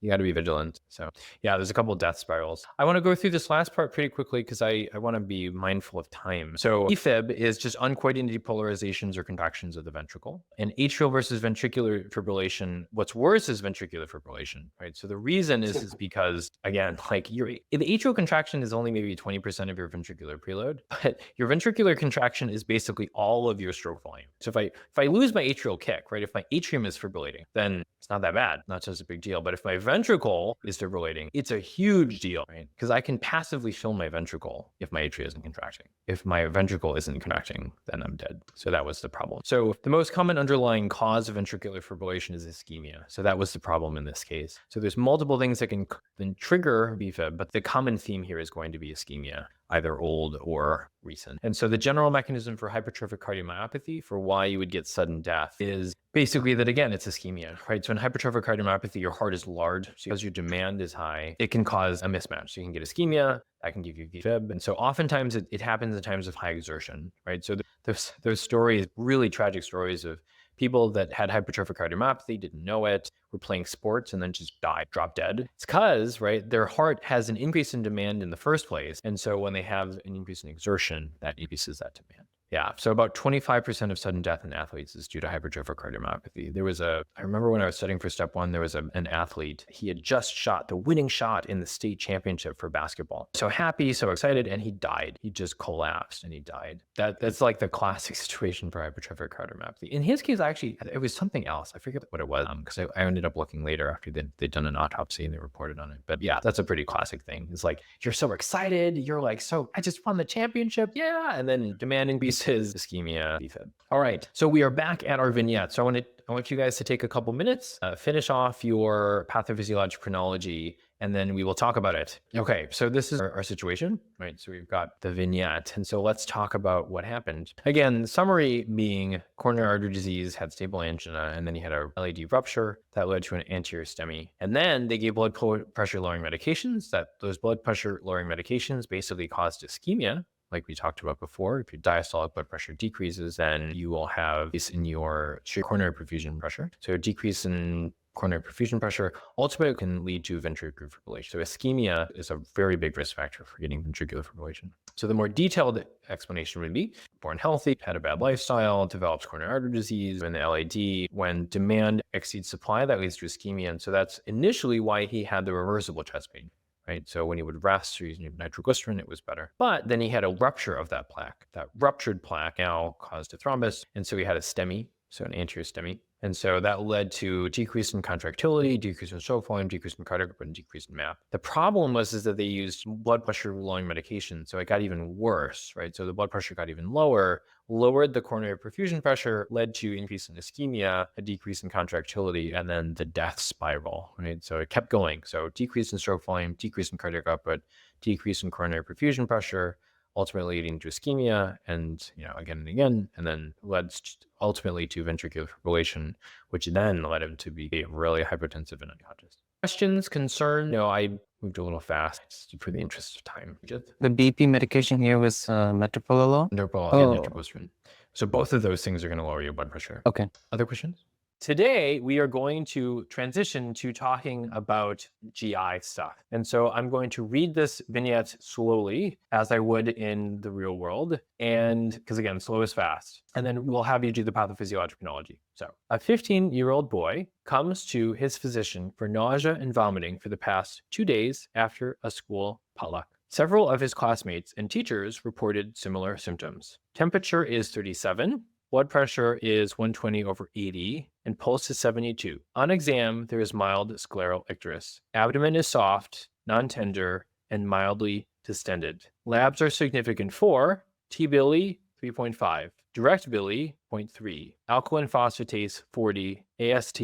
Speaker 6: you got to be vigilant. So yeah, there's a couple of death spirals. I want to go through this last part pretty quickly because I want to be mindful of time. So AFib is just uncoordinated depolarizations or contractions of the ventricle. And atrial versus ventricular fibrillation, what's worse is ventricular fibrillation, right? So the reason is because, again, like the atrial contraction is only maybe 20% of your ventricular preload, but your ventricular contraction is basically all of your stroke volume. So if I lose my atrial kick, right, if my atrium is fibrillating, then it's not that bad, not such a big deal. But if my ventricle is fibrillating, it's a huge deal, right? Because I can passively fill my ventricle if my atria isn't contracting. If my ventricle isn't contracting, then I'm dead. So that was the problem. So the most common underlying cause of ventricular fibrillation is ischemia. So that was the problem in this case. So there's multiple things that can then trigger VFib, but the common theme here is going to be ischemia, either old or recent. And so the general mechanism for hypertrophic cardiomyopathy, for why you would get sudden death, is basically that, again, it's ischemia, right? So in hypertrophic cardiomyopathy, your heart is large. So because your demand is high, it can cause a mismatch. So you can get ischemia, that can give you VFib. And so oftentimes it happens in times of high exertion, right? So there's stories, really tragic stories of people that had hypertrophic cardiomyopathy, didn't know it, were playing sports and then just died, dropped dead. It's because, right, their heart has an increase in demand in the first place. And so when they have an increase in exertion, that increases that demand. Yeah, so about 25% of sudden death in athletes is due to hypertrophic cardiomyopathy. I remember when I was studying for step 1, there was an athlete. He had just shot the winning shot in the state championship for basketball. So happy, so excited, and he died. He just collapsed and he died. That's like the classic situation for hypertrophic cardiomyopathy. In his case, actually, it was something else. I forget what it was because I ended up looking later after they'd done an autopsy and they reported on it. But yeah, that's a pretty classic thing. It's like, you're so excited. You're like, so I just won the championship. Yeah. And then demand increases, ischemia, VFib. All right. So we are back at our vignette. So I want you guys to take a couple minutes, finish off your pathophysiologic chronology, and then we will talk about it. Okay, so this is our situation, right? So we've got the vignette. And so let's talk about what happened. Again, summary being coronary artery disease, had stable angina, and then he had a LAD rupture that led to an anterior STEMI. And then they gave blood pressure lowering medications. Those blood pressure lowering medications basically caused ischemia. Like we talked about before, if your diastolic blood pressure decreases, then you will have this in your coronary perfusion pressure. So a decrease in coronary perfusion pressure ultimately can lead to ventricular fibrillation. So ischemia is a very big risk factor for getting ventricular fibrillation. So the more detailed explanation would be born healthy, had a bad lifestyle, develops coronary artery disease in the LAD. When demand exceeds supply, that leads to ischemia. And so that's initially why he had the reversible chest pain. Right. So when he would rest or using nitroglycerin, it was better. But then he had a rupture of that plaque. That ruptured plaque now caused a thrombus. And so he had a STEMI, so an anterior STEMI. And so that led to decrease in contractility, decrease in stroke volume, decrease in cardiac output, and decrease in MAP. The problem was that they used blood pressure lowering medication. So it got even worse, right? So the blood pressure got even lower, lowered the coronary perfusion pressure, led to increase in ischemia, a decrease in contractility, and then the death spiral, right? So it kept going. So decrease in stroke volume, decrease in cardiac output, decrease in coronary perfusion pressure, ultimately leading to ischemia and, again and again, and then led ultimately to ventricular fibrillation, which then led him to be really hypertensive and unconscious.
Speaker 1: Questions, concern? No, I moved a little fast just for the interest of time. Just
Speaker 5: The BP medication here was metoprolol.
Speaker 1: Interpol
Speaker 5: Oh.
Speaker 1: and nitroglycerin. So both of those things are going to lower your blood pressure.
Speaker 5: Okay.
Speaker 1: Other questions? Today, we are going to transition to talking about GI stuff. And so I'm going to read this vignette slowly, as I would in the real world. And because again, slow is fast. And then we'll have you do the pathophysiologic chronology. So a 15-year-old boy comes to his physician for nausea and vomiting for the past 2 days after a school potluck. Several of his classmates and teachers reported similar symptoms. Temperature is 37. Blood pressure is 120/80, and pulse is 72. On exam, there is mild scleral icterus. Abdomen is soft, non-tender, and mildly distended. Labs are significant for T-bili 3.5, direct bili 0.3, alkaline phosphatase 40, AST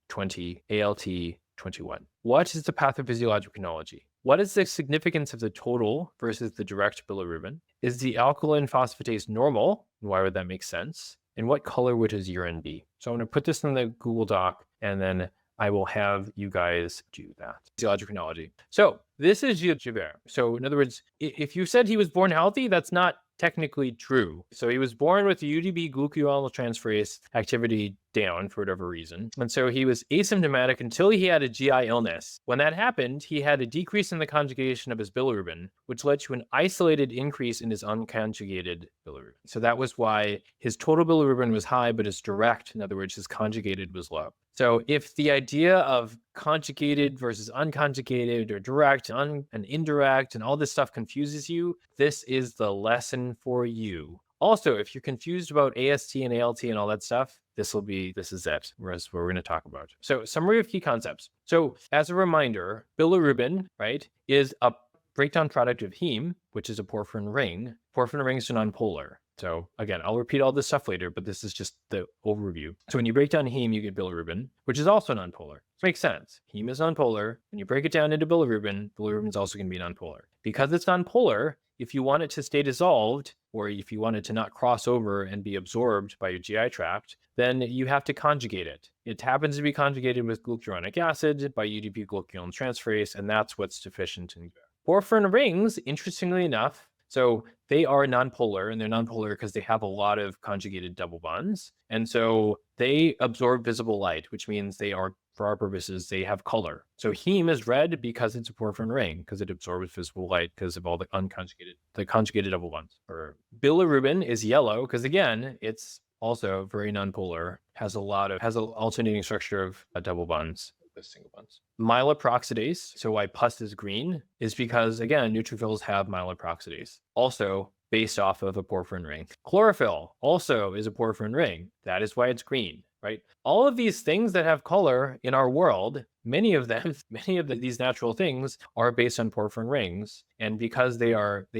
Speaker 1: 20, ALT 21. What is the pathophysiologic chronology? What is the significance of the total versus the direct bilirubin? Is the alkaline phosphatase normal? And why would that make sense? And what color would his urine be? So I'm going to put this in the Google Doc, and then I will have you guys do that. Physiologic chronology. So this is Gilbert. So in other words, if you said he was born healthy, that's not technically true. So he was born with the UDP glucuronidase activity down for whatever reason. And so he was asymptomatic until he had a GI illness. When that happened, he had a decrease in the conjugation of his bilirubin, which led to an isolated increase in his unconjugated bilirubin. So that was why his total bilirubin was high, but his direct, in other words, his conjugated was low. So if the idea of conjugated versus unconjugated or direct and indirect and all this stuff confuses you, this is the lesson for you. Also, if you're confused about AST and ALT and all that stuff, this is it. Whereas we're going to talk about. So summary of key concepts. So as a reminder, bilirubin, right, is a breakdown product of heme, which is a porphyrin ring. Porphyrin rings are nonpolar. So again, I'll repeat all this stuff later, but this is just the overview. So when you break down heme, you get bilirubin, which is also nonpolar. It makes sense. Heme is nonpolar. When you break it down into bilirubin, bilirubin is also going to be nonpolar. Because it's nonpolar, if you want it to stay dissolved, or if you want it to not cross over and be absorbed by your GI tract, then you have to conjugate it. It happens to be conjugated with glucuronic acid by UDP glucuronidase, and that's what's deficient in porphyrin rings. Interestingly enough, so they are nonpolar, and they're nonpolar because they have a lot of conjugated double bonds. And so they absorb visible light, which means they are, for our purposes, they have color. So heme is red because it's a porphyrin ring, because it absorbs visible light because of all the conjugated double bonds. Or bilirubin is yellow because, again, it's also very nonpolar, has an alternating structure of double bonds. With single bonds. Myeloperoxidase, so why pus is green, is because, again, neutrophils have myeloperoxidase, also based off of a porphyrin ring. Chlorophyll also is a porphyrin ring. That is why it's green, right? All of these things that have color in our world, many of these natural things are based on porphyrin rings. And because they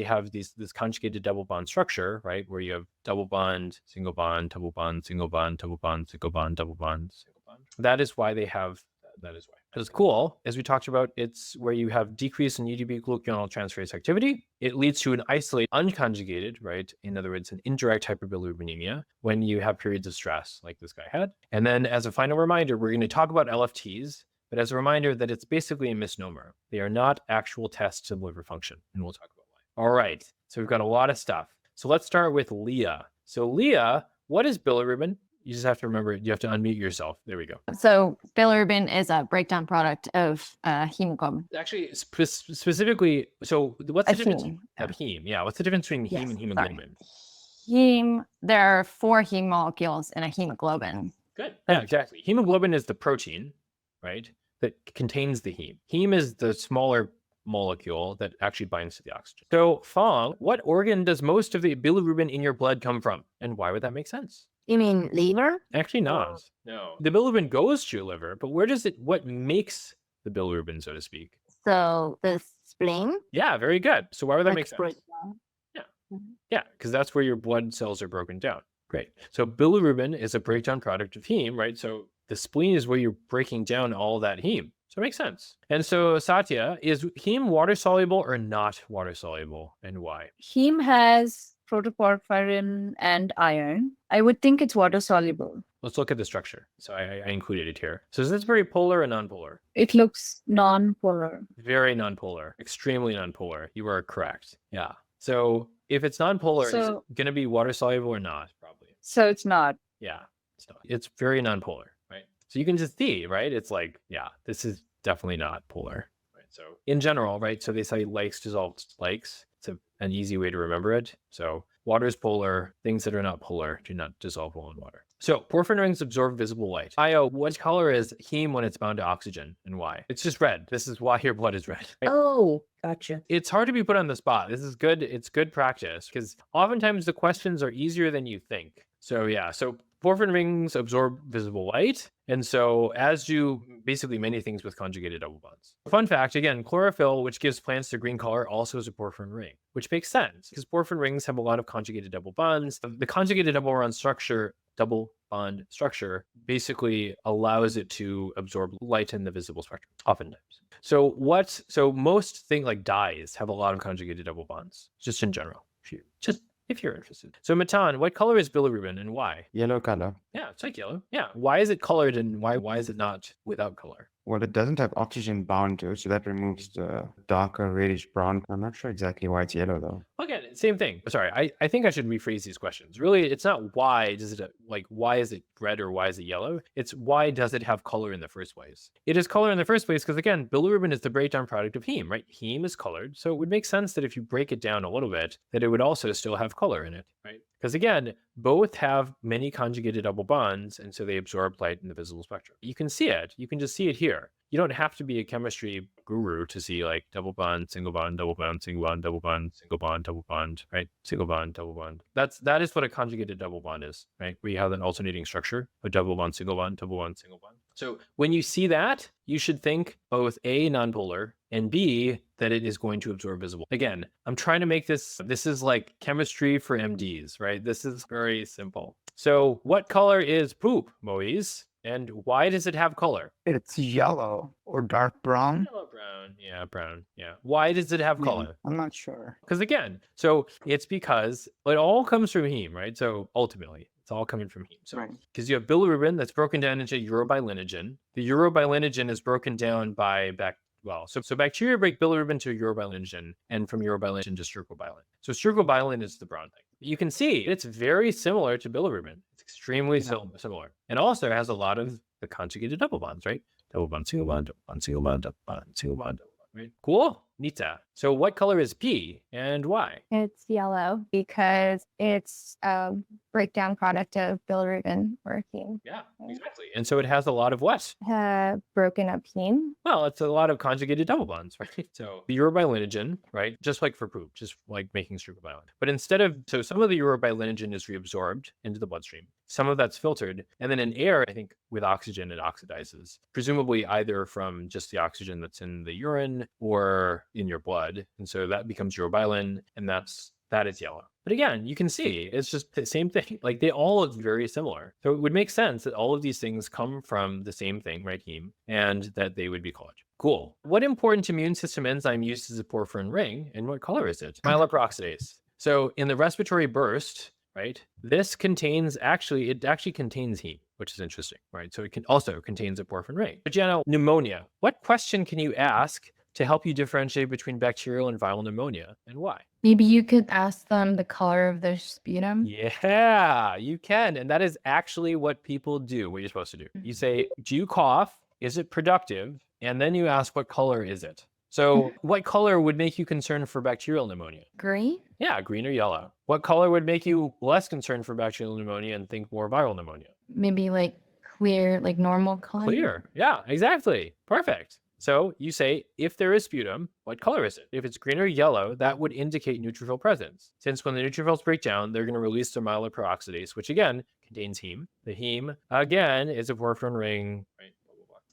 Speaker 1: have this conjugated double bond structure, right? Where you have double bond, single bond, double bond, single bond, double bond, single bond, double bond, single bond. That is why they have. That is why. It's cool. As we talked about, it's where you have decrease in UDP glucuronidase activity. It leads to an isolated, unconjugated, right? In other words, an indirect hyperbilirubinemia when you have periods of stress like this guy had. And then as a final reminder, we're going to talk about LFTs, but as a reminder that it's basically a misnomer. They are not actual tests of liver function, and we'll talk about why. All right. So we've got a lot of stuff. So let's start with Leah. So Leah, what is bilirubin? You just have to remember, you have to unmute yourself. There we go.
Speaker 8: So bilirubin is a breakdown product of hemoglobin.
Speaker 1: Actually, specifically, so what's the difference?
Speaker 8: Heme.
Speaker 1: Heme, yeah. What's the difference between heme and hemoglobin?
Speaker 8: Heme, there are 4 heme molecules in a hemoglobin.
Speaker 1: Good. Yeah, exactly. Hemoglobin is the protein, right, that contains the heme. Heme is the smaller molecule that actually binds to the oxygen. So, Fong, what organ does most of the bilirubin in your blood come from? And why would that make sense?
Speaker 7: You mean liver?
Speaker 1: Actually not. No. The bilirubin goes to your liver, but what makes the bilirubin, so to speak?
Speaker 7: So the spleen?
Speaker 1: Yeah, very good. So why would that make sense?
Speaker 7: breakdown.
Speaker 1: Yeah, because that's where your blood cells are broken down. Great. So bilirubin is a breakdown product of heme, right? So the spleen is where you're breaking down all that heme. So it makes sense. And so Satya, is heme water soluble or not water soluble, and why?
Speaker 9: Heme has protoporphyrin and iron. I would think it's water soluble.
Speaker 6: let's look at the structure. So I included it here. So is this very polar or non-polar?
Speaker 2: It looks non-polar.
Speaker 6: Very non-polar, extremely non-polar. You are correct. Yeah. So if it's non-polar, is it
Speaker 2: So-
Speaker 6: going to be water soluble or not? Probably.
Speaker 2: So it's not.
Speaker 6: Yeah. It's not. It's very non-polar, right? So you can just see, right? It's like, yeah, this is definitely not polar. Right. So in general, right? So they say likes dissolves likes. It's an easy way to remember it. So water is polar. Things that are not polar do not dissolve well in water. So porphyrin rings absorb visible light. Io, what color is heme when it's bound to oxygen and why? It's just red. This is why your blood is red. Right?
Speaker 7: Oh, gotcha.
Speaker 6: It's hard to be put on the spot. This is good. It's good practice because oftentimes the questions are easier than you think. So yeah, so porphyrin rings absorb visible light. And so as do basically many things with conjugated double bonds. Fun fact, again, chlorophyll, which gives plants their green color, also is a porphyrin ring, which makes sense because porphyrin rings have a lot of conjugated double bonds. The conjugated double bond structure basically allows it to absorb light in the visible spectrum, oftentimes. So most things like dyes have a lot of conjugated double bonds, just in general, if you're interested. So Matan, what color is bilirubin and why?
Speaker 9: Yellow color.
Speaker 6: Yeah, it's like yellow. Yeah. Why is it colored and why is it not without color?
Speaker 9: Well, it doesn't have oxygen bound to it, so that removes the darker reddish brown. I'm not sure exactly why it's yellow though.
Speaker 6: Again, same thing. Sorry, I think I should rephrase these questions. Really, it's not why is it red or why is it yellow? It's why does it have color in the first place? It is color in the first place because again, bilirubin is the breakdown product of heme, right? Heme is colored, so it would make sense that if you break it down a little bit, that it would also still have color in it, right? Because again, both have many conjugated double bonds, and so they absorb light in the visible spectrum. You can see it. You can just see it here. You don't have to be a chemistry guru to see like double bond, single bond, double bond, single bond, double bond, single bond, double bond, right? Single bond, double bond. That is what a conjugated double bond is, right? We have an alternating structure, a double bond, single bond, double bond, single bond. So when you see that, you should think both A, nonpolar, and B, that it is going to absorb visible. Again, I'm trying to make this is like chemistry for MDs, right? This is very simple. So what color is poop, Moise? And why does it have color?
Speaker 10: It's yellow or dark brown.
Speaker 6: Yellow, brown. Yeah, brown. Yeah. Why does it have color?
Speaker 10: I'm not sure.
Speaker 6: Because again, so it's because it all comes from heme, right? So ultimately, it's all coming from heme. So because you have bilirubin that's broken down into urobilinogen. The urobilinogen is broken down by so bacteria break bilirubin to urobilinogen, and from urobilinogen to strokobilin. So strokobilin is the brown thing. You can see it's very similar to bilirubin. It's extremely similar, and also has a lot of the conjugated double bonds, right? Double bond, single bond, double bond, single bond, double bond, single bond, double bond, right? Cool. Nita. So what color is P and why?
Speaker 2: It's yellow because it's a breakdown product of bilirubin or heme.
Speaker 6: Yeah, exactly. And so it has a lot of what?
Speaker 2: Broken up heme.
Speaker 6: Well, it's a lot of conjugated double bonds, right? So the urobilinogen, right? Just like for poop, just like making strokobilin. But instead of, so some of the urobilinogen is reabsorbed into the bloodstream. Some of that's filtered. And then in air, I think with oxygen, it oxidizes, presumably either from just the oxygen that's in the urine or in your blood. And so that becomes urobilin, and that is yellow. But again, you can see it's just the same thing. Like they all look very similar. So it would make sense that all of these things come from the same thing, right? Heme, and that they would be colored. Cool. What important immune system enzyme uses a porphyrin ring, and what color is it? Myeloperoxidase. So in the respiratory burst, right, this contains it actually contains heme, which is interesting, right? So it can also contains a porphyrin ring. But Jana, pneumonia. What question can you ask to help you differentiate between bacterial and viral pneumonia, and why?
Speaker 11: Maybe you could ask them the color of their sputum.
Speaker 6: Yeah, you can. And that is actually what people do, what you're supposed to do. You say, do you cough? Is it productive? And then you ask, what color is it? So what color would make you concerned for bacterial pneumonia?
Speaker 11: Green?
Speaker 6: Yeah, green or yellow. What color would make you less concerned for bacterial pneumonia and think more viral pneumonia?
Speaker 11: Maybe like clear, like normal color.
Speaker 6: Clear. Yeah, exactly. Perfect. So you say, if there is sputum, what color is it? If it's green or yellow, that would indicate neutrophil presence. Since when the neutrophils break down, they're going to release their myeloperoxidase, which again contains heme. The heme, again, is a porphyrin ring, right?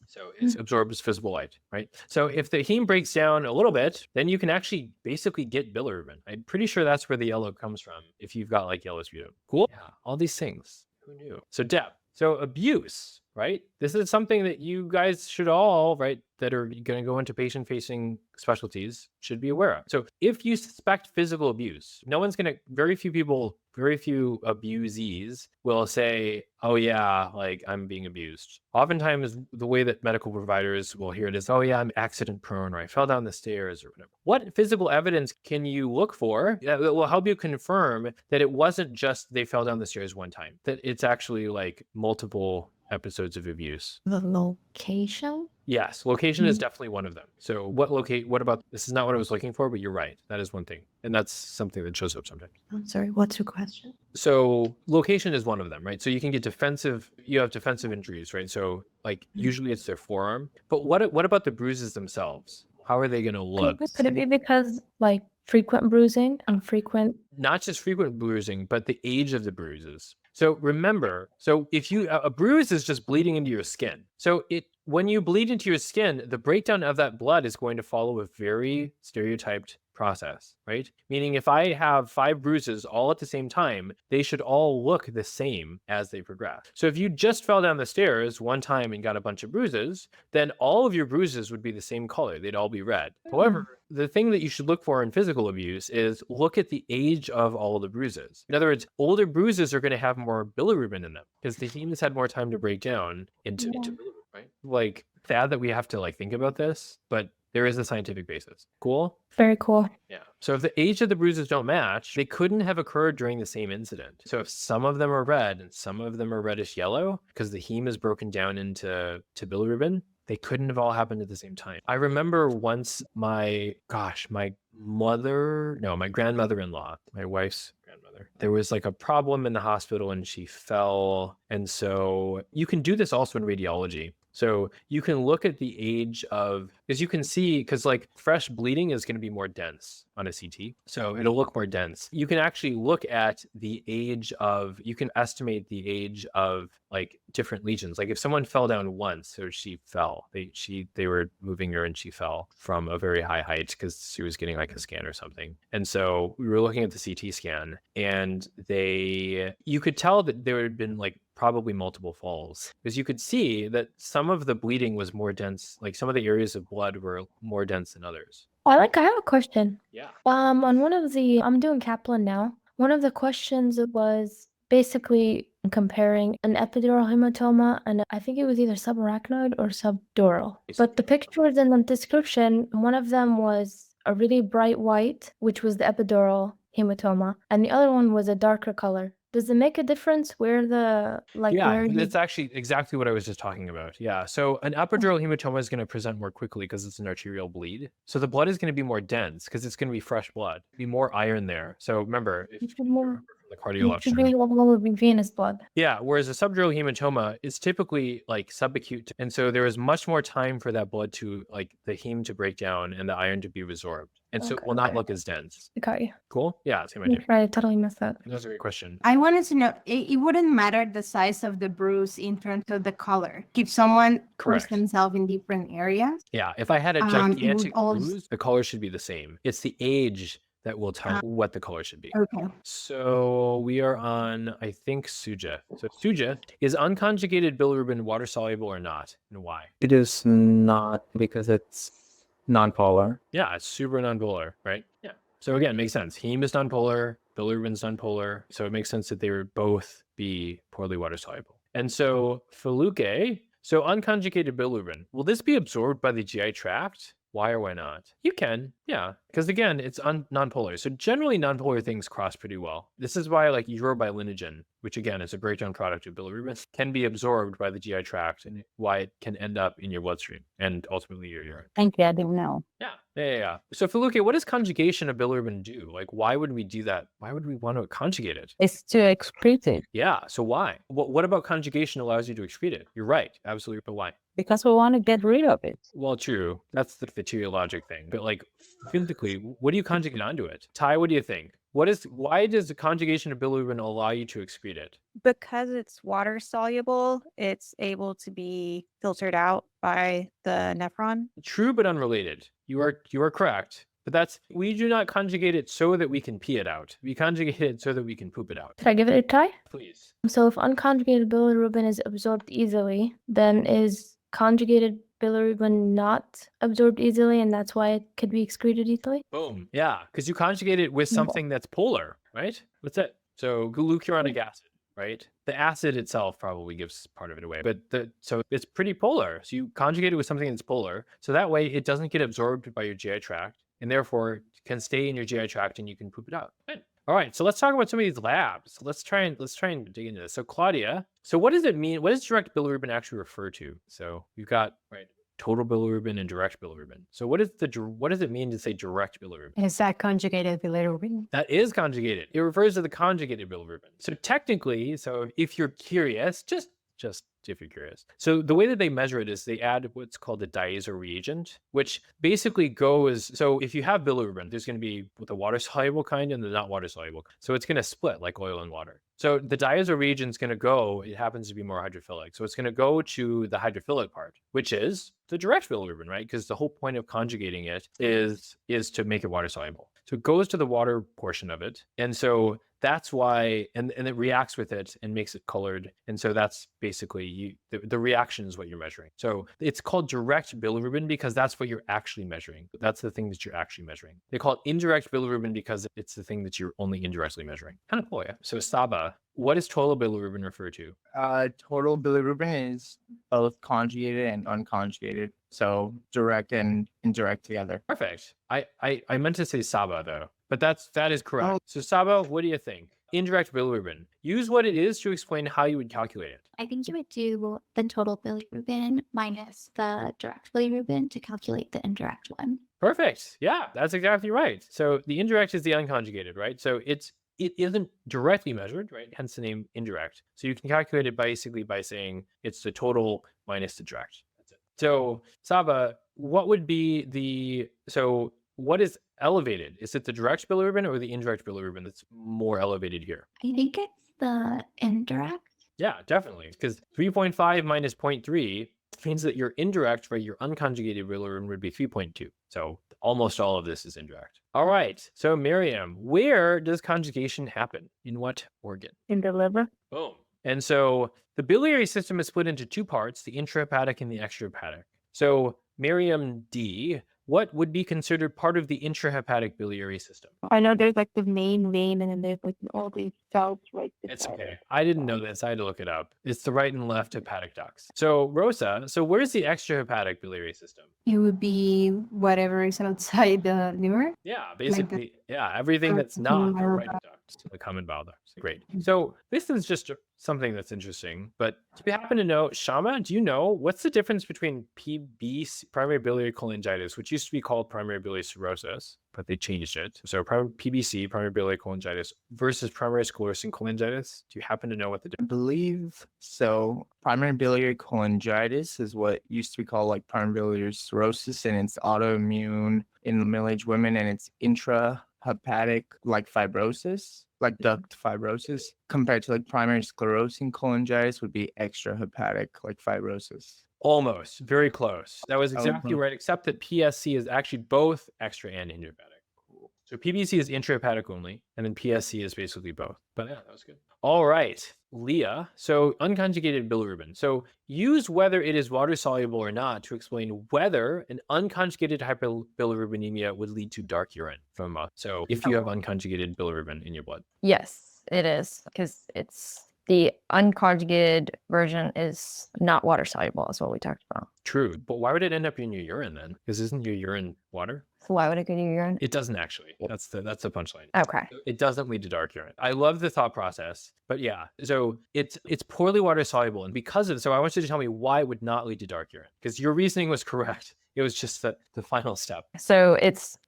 Speaker 6: So it absorbs visible light, right? So if the heme breaks down a little bit, then you can actually basically get bilirubin. I'm pretty sure that's where the yellow comes from if you've got like yellow sputum. Cool. Yeah, all these things. Who knew? So depth. So abuse.
Speaker 1: right? This is something that you guys should all, right, that are going to go into patient-facing specialties should be aware of. So if you suspect physical abuse, very few abusees will say, oh yeah, like I'm being abused. Oftentimes the way that medical providers will hear it is, oh yeah, I'm accident prone, or I fell down the stairs or whatever. What physical evidence can you look for that will help you confirm that it wasn't just they fell down the stairs one time, that it's actually like multiple episodes of abuse?
Speaker 2: The location?
Speaker 1: Yes, location is definitely one of them. So what about, this is not what I was looking for, but you're right. That is one thing. And that's something that shows up sometimes.
Speaker 2: I'm sorry, what's your question?
Speaker 1: So location is one of them, right? So you can get you have defensive injuries, right? So like usually it's their forearm. But what about the bruises themselves? How are they going to look?
Speaker 2: Could it be because like frequent bruising and frequent?
Speaker 1: Not just frequent bruising, but the age of the bruises. So remember, if a bruise is just bleeding into your skin. So when you bleed into your skin, the breakdown of that blood is going to follow a very stereotyped process, right? Meaning if I have 5 bruises all at the same time, they should all look the same as they progress. So if you just fell down the stairs one time and got a bunch of bruises, then all of your bruises would be the same color. They'd all be red. However, the thing that you should look for in physical abuse is look at the age of all of the bruises. In other words, older bruises are going to have more bilirubin in them because the heme has had more time to break down into bilirubin, right? Like, sad that we have to like think about this, but there is a scientific basis. Cool?
Speaker 2: Very cool.
Speaker 1: Yeah. So if the age of the bruises don't match, they couldn't have occurred during the same incident. So if some of them are red and some of them are reddish yellow because the heme is broken down into bilirubin, they couldn't have all happened at the same time. I remember once my grandmother-in-law, my wife's grandmother, there was like a problem in the hospital and she fell. And so you can do this also in radiology. So you can look at the age of, because you can see, because like fresh bleeding is going to be more dense on a CT. So it'll look more dense. You can actually look at the age of, you can estimate the age of like different lesions. Like if someone fell down once, or she fell, they were moving her and she fell from a very high height because she was getting like a scan or something. And so we were looking at the CT scan and you could tell that there had been like probably multiple falls because you could see that some of the bleeding was more dense, like some of the areas of blood were more dense than others.
Speaker 2: Alec, I have a question.
Speaker 1: Yeah.
Speaker 2: On one of I'm doing Kaplan now. One of the questions was basically comparing an epidural hematoma and I think it was either subarachnoid or subdural. But the pictures in the description, one of them was a really bright white, which was the epidural hematoma, and the other one was a darker color. Does it make a difference where
Speaker 1: that's actually exactly what I was just talking about. Yeah. So an epidural hematoma is going to present more quickly because it's an arterial bleed. So the blood is going to be more dense because it's going to be fresh blood, be more iron there. So remember, if you remember from the cardiology,
Speaker 2: be venous blood.
Speaker 1: Yeah. Whereas a subdural hematoma is typically like subacute. And so there is much more time for that blood to like the heme to break down and the iron to be resorbed. And so it will not look as dense.
Speaker 2: Okay.
Speaker 1: Cool? Yeah, same idea.
Speaker 2: I totally missed that.
Speaker 1: That's a great question.
Speaker 7: I wanted to know, it wouldn't matter the size of the bruise in terms of the color. If someone bruised themselves in different areas.
Speaker 1: Yeah, if I had a gigantic bruise, the color should be the same. It's the age that will tell what the color should be.
Speaker 7: Okay.
Speaker 1: So we are on, I think, Suja. So Suja, is unconjugated bilirubin water soluble or not? And why?
Speaker 5: It is not because it's nonpolar.
Speaker 1: Yeah, it's super nonpolar, right? Yeah. So again, it makes sense. Heme is nonpolar, bilirubin's nonpolar. So it makes sense that they would both be poorly water soluble. And so Feluke, so unconjugated bilirubin, will this be absorbed by the GI tract? Why or why not? You can, yeah. Because again, it's nonpolar. So generally nonpolar things cross pretty well. This is why like urobilinogen, which again is a breakdown product of bilirubin, can be absorbed by the GI tract and why it can end up in your bloodstream and ultimately your urine.
Speaker 7: Thank you, I didn't know.
Speaker 1: Yeah. So Feluke, what does conjugation of bilirubin do? Like, why would we do that? Why would we want to conjugate it?
Speaker 7: It's to excrete it.
Speaker 1: Yeah, so why? What about conjugation allows you to excrete it? You're right, absolutely, but why?
Speaker 7: Because we want to get rid of it.
Speaker 1: Well, true. That's the physiologic thing. But like physically, what do you conjugate onto it? Ty, what do you think? Why does the conjugation of bilirubin allow you to excrete it?
Speaker 12: Because it's water soluble, it's able to be filtered out by the nephron.
Speaker 1: True, but unrelated. You are correct.
Speaker 6: But we do not conjugate it so that we can pee it out. We conjugate it so that we can poop it out.
Speaker 11: Should I give it a try?
Speaker 6: Please.
Speaker 11: So if unconjugated bilirubin is absorbed easily, then is conjugated bilirubin not absorbed easily, and that's why it could be excreted easily?
Speaker 6: Boom. Yeah, because you conjugate it with something that's polar, right? What's that? So glucuronic acid, right? The acid itself probably gives part of it away, but so it's pretty polar. So you conjugate it with something that's polar, so that way it doesn't get absorbed by your GI tract, and therefore can stay in your GI tract and you can poop it out. Good. All right, so let's talk about some of these labs. Let's try and dig into this. So Claudia, so what does it mean? What does direct bilirubin actually refer to? So we've got total bilirubin and direct bilirubin. So what does it mean to say direct bilirubin?
Speaker 13: Is that conjugated bilirubin?
Speaker 6: That is conjugated. It refers to the conjugated bilirubin. So technically, if you're curious, just if you're curious. So the way that they measure it is they add what's called a diazo reagent, which basically goes, so if you have bilirubin, there's going to be the water-soluble kind and the not water-soluble. So it's going to split like oil and water. So the diazo reagent is going to go, it happens to be more hydrophilic. So it's going to go to the hydrophilic part, which is the direct bilirubin, right? Because the whole point of conjugating it is to make it water-soluble. So it goes to the water portion of it. And so that's why, and it reacts with it and makes it colored. And so that's basically the reaction is what you're measuring. So it's called direct bilirubin because that's what you're actually measuring. That's the thing that you're actually measuring. They call it indirect bilirubin because it's the thing that you're only indirectly measuring. Kind of cool, yeah. So Saba, what does total bilirubin refer to?
Speaker 10: Total bilirubin is both conjugated and unconjugated. So direct and indirect together.
Speaker 6: Perfect. I meant to say Saba though, but that is correct. So Saba, what do you think? Indirect bilirubin. Use what it is to explain how you would calculate it.
Speaker 14: I think you would do the total bilirubin minus the direct bilirubin to calculate the indirect one.
Speaker 6: Perfect. Yeah, that's exactly right. So the indirect is the unconjugated, right? So it isn't directly measured, right? Hence the name indirect. So you can calculate it basically by saying it's the total minus the direct. That's it. So Saba, what is elevated? Is it the direct bilirubin or the indirect bilirubin that's more elevated here?
Speaker 14: I think it's the indirect.
Speaker 6: Yeah, definitely. Because 3.5 minus 0.3 means that your indirect, right, your unconjugated bilirubin would be 3.2. So almost all of this is indirect. All right. So Miriam, where does conjugation happen? In what organ?
Speaker 11: In the liver.
Speaker 6: Boom. And so the biliary system is split into two parts, the intrahepatic and the extrahepatic. So Miriam D, what would be considered part of the intrahepatic biliary system?
Speaker 15: I know there's like the main vein and then there's like all these cells right beside
Speaker 6: It's okay. I didn't know this. I had to look it up. It's the right and left hepatic ducts. So Rosa, where's the extrahepatic biliary system?
Speaker 7: It would be whatever is outside the liver.
Speaker 6: Yeah, basically, everything that's not the right duct, the common bile duct. Great. So this is just something that's interesting, but do you happen to know, Shama, do you know what's the difference between PBC, primary biliary cholangitis, which used to be called primary biliary cirrhosis, but they changed it. So PBC, primary biliary cholangitis, versus primary sclerosing cholangitis. Do you happen to know what the
Speaker 10: I
Speaker 6: difference?
Speaker 10: believe so. Primary biliary cholangitis is what used to be called like primary biliary cirrhosis, and it's autoimmune in middle-aged women, and it's intrahepatic like fibrosis, like duct fibrosis, compared to like primary sclerosing cholangitis would be extrahepatic like fibrosis.
Speaker 6: Almost, very close. That was exactly right, except that PSC is actually both extra and intrahepatic. Cool. So PBC is intrahepatic only, and then PSC is basically both. But yeah, that was good. All right, Leah. So unconjugated bilirubin. So use whether it is water soluble or not to explain whether an unconjugated hyperbilirubinemia would lead to dark urine from so if you have unconjugated bilirubin in your blood.
Speaker 8: Yes, it is because it's the unconjugated version is not water soluble, is what we talked about.
Speaker 6: True, but why would it end up in your urine then? Because isn't your urine water?
Speaker 8: So why would it go to your urine?
Speaker 6: It doesn't actually. That's the punchline.
Speaker 8: Okay.
Speaker 6: It doesn't lead to dark urine. I love the thought process, but yeah. So it's poorly water soluble, and because of it, so I want you to tell me why it would not lead to dark urine, because your reasoning was correct. It was just the final step.
Speaker 8: So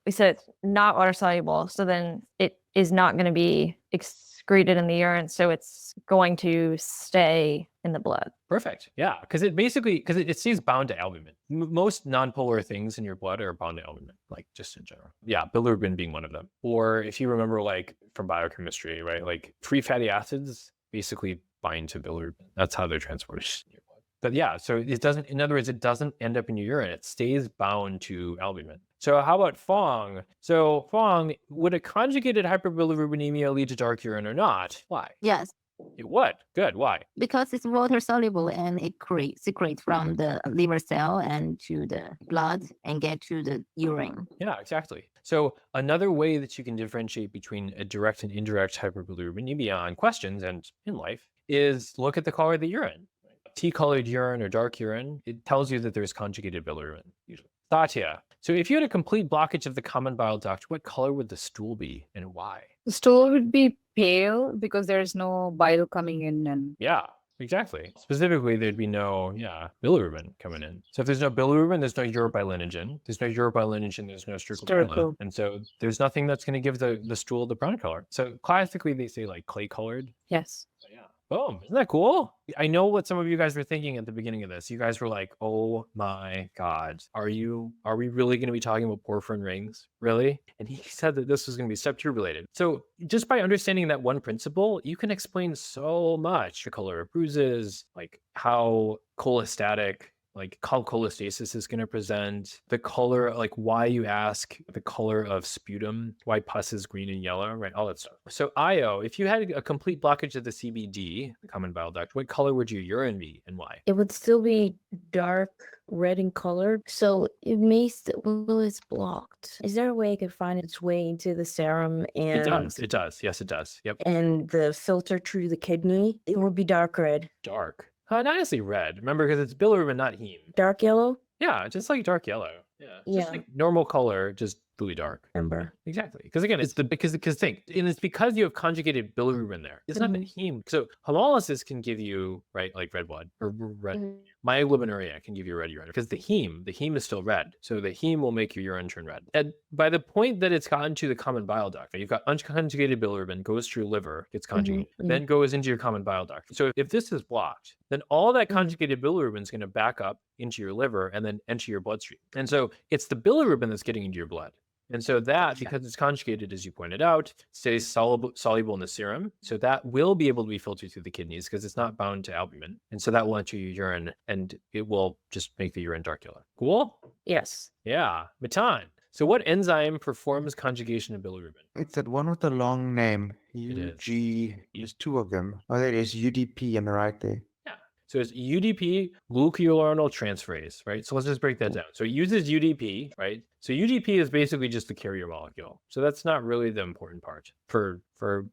Speaker 8: we said it's not water soluble, so then it is not going to be excreted in the urine, so it's going to stay in the blood.
Speaker 6: Perfect. Yeah, because it stays bound to albumin. Most nonpolar things in your blood are bound to albumin, like just in general. Yeah, bilirubin being one of them. Or if you remember, like from biochemistry, right? Like free fatty acids basically bind to bilirubin. That's how they're transported in your blood. But yeah, so it doesn't. In other words, it doesn't end up in your urine. It stays bound to albumin. So how about Fong? So Fong, would a conjugated hyperbilirubinemia lead to dark urine or not? Why?
Speaker 16: Yes,
Speaker 6: It would. Good. Why?
Speaker 16: because it's water soluble and it secretes from the liver cell and to the blood and get to the urine.
Speaker 6: Yeah, exactly. So another way that you can differentiate between a direct and indirect hyperbilirubinemia on questions and in life is look at the color of the urine. Tea-colored urine or dark urine, it tells you that there's conjugated bilirubin, usually. Satya. So if you had a complete blockage of the common bile duct, what color would the stool be and why?
Speaker 17: The stool would be pale because there's no bile coming in and
Speaker 6: Yeah, exactly. Specifically, there'd be no, bilirubin coming in. So if there's no bilirubin, there's no urobilinogen. There's no urobilinogen, there's no stercobilin. And so there's nothing that's going to give the stool the brown color. So classically, they say like clay colored.
Speaker 17: yes.
Speaker 6: Boom. Isn't that cool? I know what some of you guys were thinking at the beginning of this. You guys were like, oh my God, are we really going to be talking about porphyrin rings? Really? And he said that this was going to be step-2 related. So just by understanding that one principle, you can explain so much. The color of bruises, like how cholestatic, like how cholestasis is going to present, the color, like why you ask the color of sputum, why pus is green and yellow, right? All that stuff. So Io, if you had a complete blockage of the CBD, the common bile duct, what color would your urine be and why?
Speaker 11: It would still be dark red in color, so it may still, well, it's blocked. Is there a way it could find its way into the serum
Speaker 6: It
Speaker 11: and
Speaker 6: does. It does. Yes, it does. Yep.
Speaker 11: and the filter through the kidney? It would be dark red,
Speaker 6: Dark. Not honestly red. Remember, because it's bilirubin, not heme.
Speaker 11: dark yellow.
Speaker 6: Yeah, just like dark yellow. Yeah. Just
Speaker 11: Yeah.
Speaker 6: like normal color, just really dark.
Speaker 11: Amber.
Speaker 6: Exactly. Because again, it's because think, and it's because you have conjugated bilirubin there. It's not a heme. So hemolysis can give you, right, like red blood or red. Myeloperinuria can give you red urine because the heme is still red. So the heme will make your urine turn red. And by the point that it's gotten to the common bile duct, you've got unconjugated bilirubin, goes to your liver, gets conjugated, then goes into your common bile duct. So if this is blocked, then all that conjugated bilirubin is going to back up into your liver and then enter your bloodstream. And so it's the bilirubin that's getting into your blood. And so that, because it's conjugated, as you pointed out, stays soluble in the serum. So that will be able to be filtered through the kidneys because it's not bound to albumin. And so that will enter your urine and it will just make the urine dark yellow. Cool?
Speaker 17: Yes.
Speaker 6: Yeah. Matan. So what enzyme performs conjugation of bilirubin?
Speaker 9: It's that one with the long name.
Speaker 6: It is.
Speaker 9: UG. There's two of them. Oh, there is UDP. Am I right there?
Speaker 6: So it's UDP, glucuronal transferase, right? So let's just break that down. So it uses UDP, right? So UDP is basically just the carrier molecule. So that's not really the important part for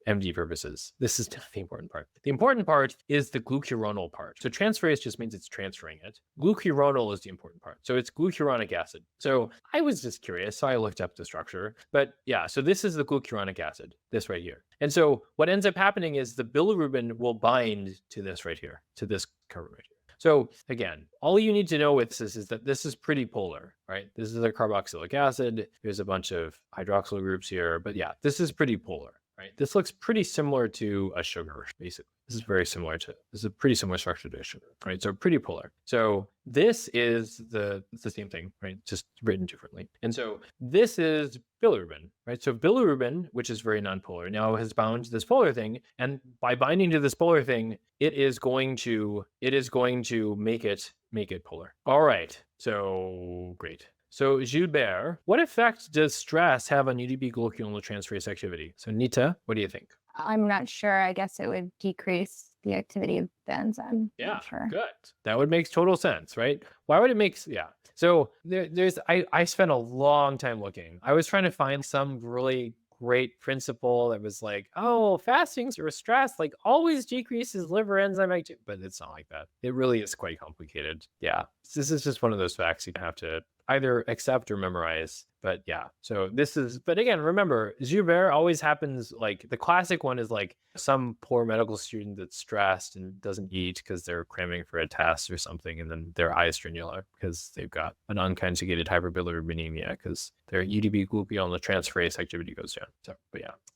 Speaker 6: MD purposes. This is not the important part. The important part is the glucuronal part. So transferase just means it's transferring it. Glucuronal is the important part. So it's glucuronic acid. So I was just curious, so I looked up the structure. But yeah, so this is the glucuronic acid, this right here. And so what ends up happening is the bilirubin will bind to this right here, to this cover right here. So again, all you need to know with this is that this is pretty polar, right? This is a carboxylic acid. There's a bunch of hydroxyl groups here, but yeah, this is pretty polar, right? This looks pretty similar to a sugar, basically. This is a pretty similar structure to a sugar, right? So pretty polar. So this is it's the same thing, right? Just written differently. And so this is bilirubin, right? So bilirubin, which is very nonpolar, now has bound to this polar thing. And by binding to this polar thing, it is going to make it polar. All right. So great. So Gilbert, what effect does stress have on UDP glucuronal transferase activity? So Nita, what do you think?
Speaker 12: I'm not sure. I guess it would decrease the activity of the enzyme.
Speaker 6: Yeah,
Speaker 12: Not sure.
Speaker 6: good. That would make total sense, right? Why would it make, So I spent a long time looking. I was trying to find some really great principle that was like, oh, fasting or stress like always decreases liver enzyme activity, but it's not like that. It really is quite complicated. Yeah, this is just one of those facts you have to either accept or memorize. But yeah, but again, remember, Gilbert always happens, like the classic one is like some poor medical student that's stressed and doesn't eat because they're cramming for a test or something, and then their eyes turn yellow because they've got an unconjugated hyperbilirubinemia because their UDP glucuronal transferase activity goes down.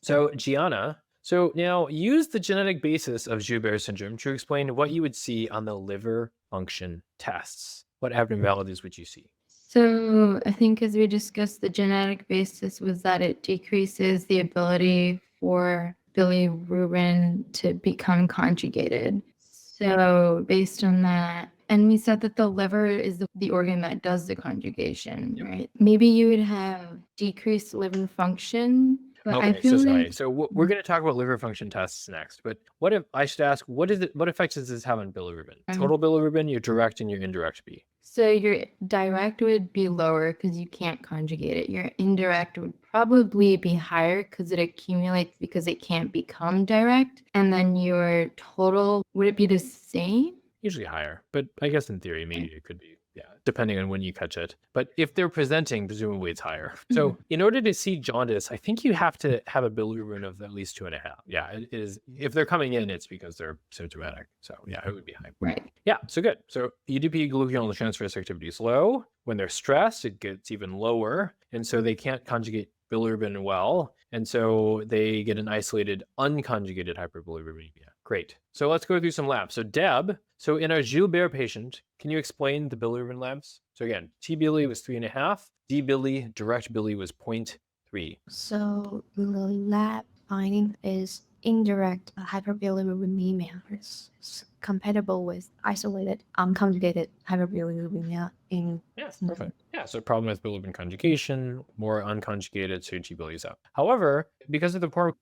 Speaker 6: So Gianna, so now use the genetic basis of Gilbert syndrome to explain what you would see on the liver function tests. What abnormalities would you see?
Speaker 18: So I think as we discussed, the genetic basis was that it decreases the ability for bilirubin to become conjugated. So based on that, And we said that the liver is the organ that does the conjugation, right? Maybe you would have decreased liver function, but I
Speaker 6: Okay,
Speaker 18: feel
Speaker 6: so sorry.
Speaker 18: like
Speaker 6: So we're going to talk about liver function tests next. But what if I should ask, what effects does this have on bilirubin? Total bilirubin, your direct and your indirect B.
Speaker 18: so your direct would be lower because you can't conjugate it. Your indirect would probably be higher because it accumulates because it can't become direct. And then your total, would it be the same?
Speaker 6: Usually higher, but I guess in theory, maybe it could be, yeah, depending on when you catch it. But if they're presenting, presumably it's higher. So in order to see jaundice, I think you have to have a bilirubin of at least 2.5. Yeah, it is. If they're coming in, it's because they're symptomatic. So yeah, it would be high.
Speaker 18: Right.
Speaker 6: Yeah, so good. So UDP glucuronal transferase activity is low. When they're stressed, it gets even lower. And so they can't conjugate bilirubin well. And so they get an isolated unconjugated hyperbilirubinemia. Great. So let's go through some labs. So Deb, so in our Gilbert patient, can you explain the bilirubin labs? So again, T-bili was 3.5, D-bili, direct bili was 0.3.
Speaker 14: So the lab finding is indirect hyperbilirubinemia is compatible with isolated unconjugated hyperbilirubinemia in
Speaker 6: Yes, perfect. Yeah, so problem with bilirubin conjugation, more unconjugated, so T-bili is up. However, because of the poor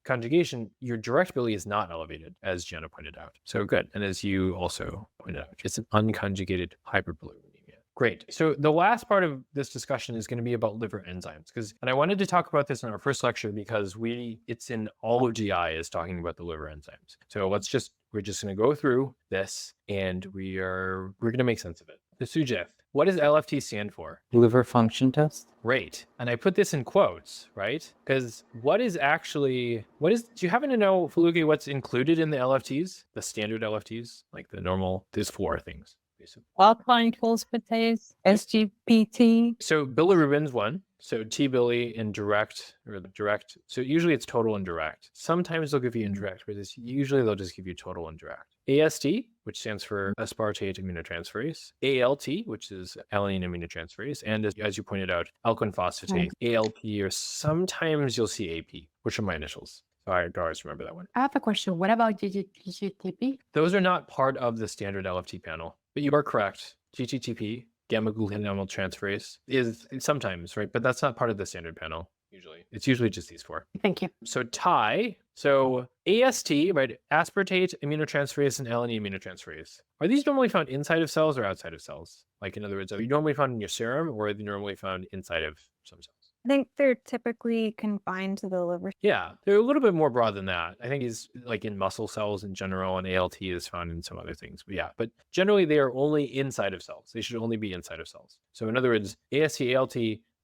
Speaker 6: conjugation, your direct bili is not elevated, as Jenna pointed out. So good. And as you also pointed out, it's an unconjugated hyperbilirubinemia. Great. So the last part of this discussion is going to be about liver enzymes, and I wanted to talk about this in our first lecture because it's in all of GI is talking about the liver enzymes. So we're just going to go through this and we're going to make sense of it. The Sujith, what does LFT stand for?
Speaker 5: Liver function test.
Speaker 6: Great. And I put this in quotes, right? Because do you happen to know, Faluki, what's included in the LFTs? The standard LFTs? Like the normal, there's 4 things.
Speaker 8: Alkaline phosphatase, SGPT.
Speaker 6: So bilirubin's one. So T-bili and direct, or the direct. So usually it's total and direct. Sometimes they'll give you indirect, but usually they'll just give you total and direct. AST, which stands for aspartate aminotransferase. ALT, which is alanine aminotransferase. And as you pointed out, alkaline phosphatase, ALP, or sometimes you'll see AP, which are my initials. So I always remember that one.
Speaker 13: I have a question. What about GGTP?
Speaker 6: Those are not part of the standard LFT panel, but you are correct. GGTP, gamma glutamyl transferase, is sometimes, right? But that's not part of the standard panel, usually. It's usually just these 4.
Speaker 13: Thank you.
Speaker 6: So TI, so AST, right? Aspartate aminotransferase and alanine aminotransferase. Are these normally found inside of cells or outside of cells? Like, in other words, are you normally found in your serum or are they normally found inside of some cells?
Speaker 12: I think they're typically confined to the liver.
Speaker 6: Yeah, they're a little bit more broad than that. I think it's like in muscle cells in general, and ALT is found in some other things. But yeah, but generally they are only inside of cells. They should only be inside of cells. So in other words, AST, ALT,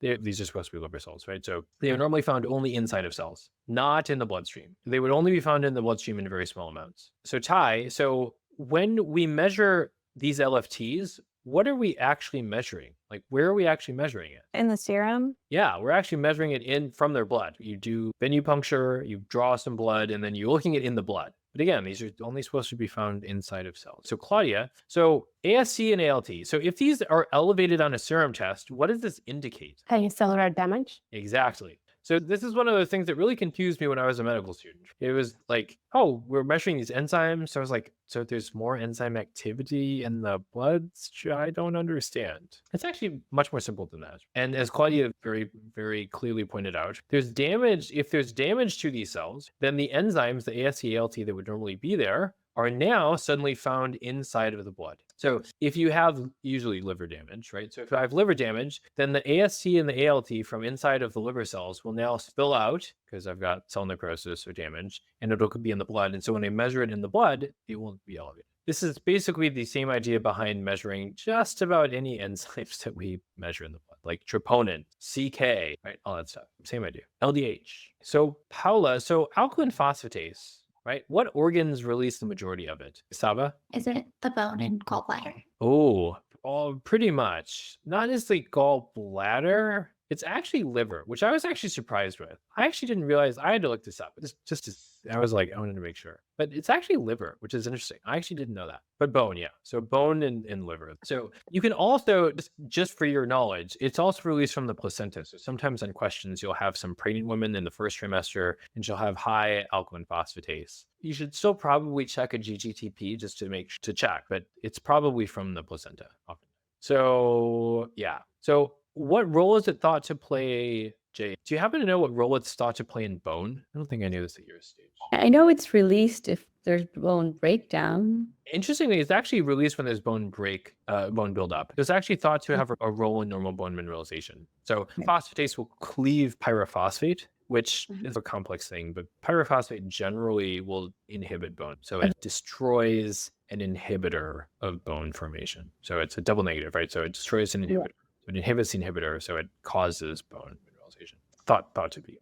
Speaker 6: these are supposed to be liver cells, right? So they are normally found only inside of cells, not in the bloodstream. They would only be found in the bloodstream in very small amounts. So TI, so when we measure these LFTs, what are we actually measuring? Like, where are we actually measuring it?
Speaker 12: In the serum?
Speaker 6: Yeah, we're actually measuring it from their blood. You do venipuncture, you draw some blood, and then you're looking at it in the blood. But again, these are only supposed to be found inside of cells. So Claudia, so AST and ALT. So if these are elevated on a serum test, what does this indicate?
Speaker 13: Cellular damage.
Speaker 6: Exactly. So this is one of the things that really confused me when I was a medical student. It was like, oh, we're measuring these enzymes. So I was like, so there's more enzyme activity in the blood? I don't understand. It's actually much more simple than that. And as Claudia very, very clearly pointed out, there's damage. If there's damage to these cells, then the enzymes, the AST, ALT that would normally be there, are now suddenly found inside of the blood. So if you have usually liver damage, right? So if I have liver damage, then the AST and the ALT from inside of the liver cells will now spill out because I've got cell necrosis or damage, and it'll be in the blood. And so when I measure it in the blood, it won't be elevated. This is basically the same idea behind measuring just about any enzymes that we measure in the blood, like troponin, CK, right? All that stuff. Same idea. LDH. So Paula, so alkaline phosphatase, right? What organs release the majority of it? Saba?
Speaker 14: Is it the bone and gallbladder?
Speaker 6: Oh, pretty much. Not as the gallbladder. It's actually liver, which I was actually surprised with. I actually didn't realize. I had to look this up. I was like, I wanted to make sure. But it's actually liver, which is interesting. I actually didn't know that. But bone, yeah. So bone and liver. So you can also, just for your knowledge, it's also released from the placenta. So sometimes on questions, you'll have some pregnant women in the first trimester, and she'll have high alkaline phosphatase. You should still probably check a GGTP just to check, but it's probably from the placenta often. So yeah. So what role is it thought to play, Jay? Do you happen to know what role it's thought to play in bone? I don't think I knew this at your stage.
Speaker 19: I know it's released if there's bone breakdown.
Speaker 6: Interestingly, it's actually released when there's bone buildup. It's actually thought to have a role in normal bone mineralization. So phosphatase will cleave pyrophosphate, which is a complex thing, but pyrophosphate generally will inhibit bone. So it destroys an inhibitor of bone formation. So it's a double negative, right? So it destroys an inhibitor. It inhibits the inhibitor, so it causes bone mineralization. Thought to be.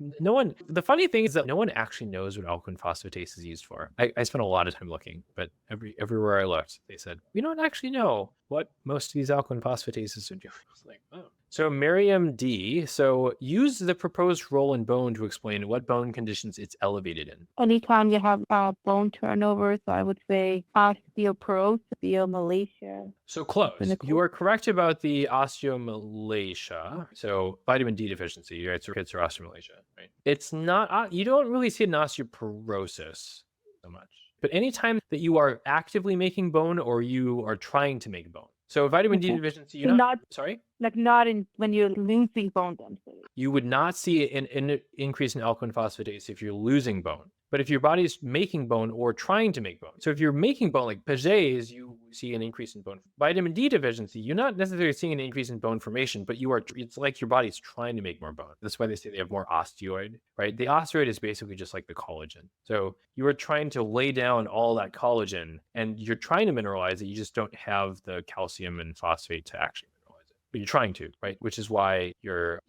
Speaker 6: The funny thing is that no one actually knows what alkaline phosphatase is used for. I spent a lot of time looking, but everywhere I looked, they said, we don't actually know what most of these alkaline phosphatases are doing. I was like, oh. So Miriam D. So use the proposed role in bone to explain what bone conditions it's elevated in.
Speaker 15: Anytime you have bone turnover, so I would say osteoporosis, osteomalacia.
Speaker 6: So close. You are correct about the osteomalacia. So vitamin D deficiency, right? So kids are osteomalacia, right? It's not, you don't really see an osteoporosis so much. But anytime that you are actively making bone or you are trying to make bone. So vitamin D deficiency, you're not sorry?
Speaker 15: Like not in when you're losing bone density.
Speaker 6: You would not see an increase in alkaline phosphatase if you're losing bone. But if your body is making bone or trying to make bone, so if you're making bone like Paget's, you see an increase in bone. Vitamin D deficiency, you're not necessarily seeing an increase in bone formation, but it's like your body's trying to make more bone. That's why they say they have more osteoid, right? The osteoid is basically just like the collagen. So you are trying to lay down all that collagen and you're trying to mineralize it. You just don't have the calcium and phosphate to actually mineralize it. But you're trying to, right? Which is why your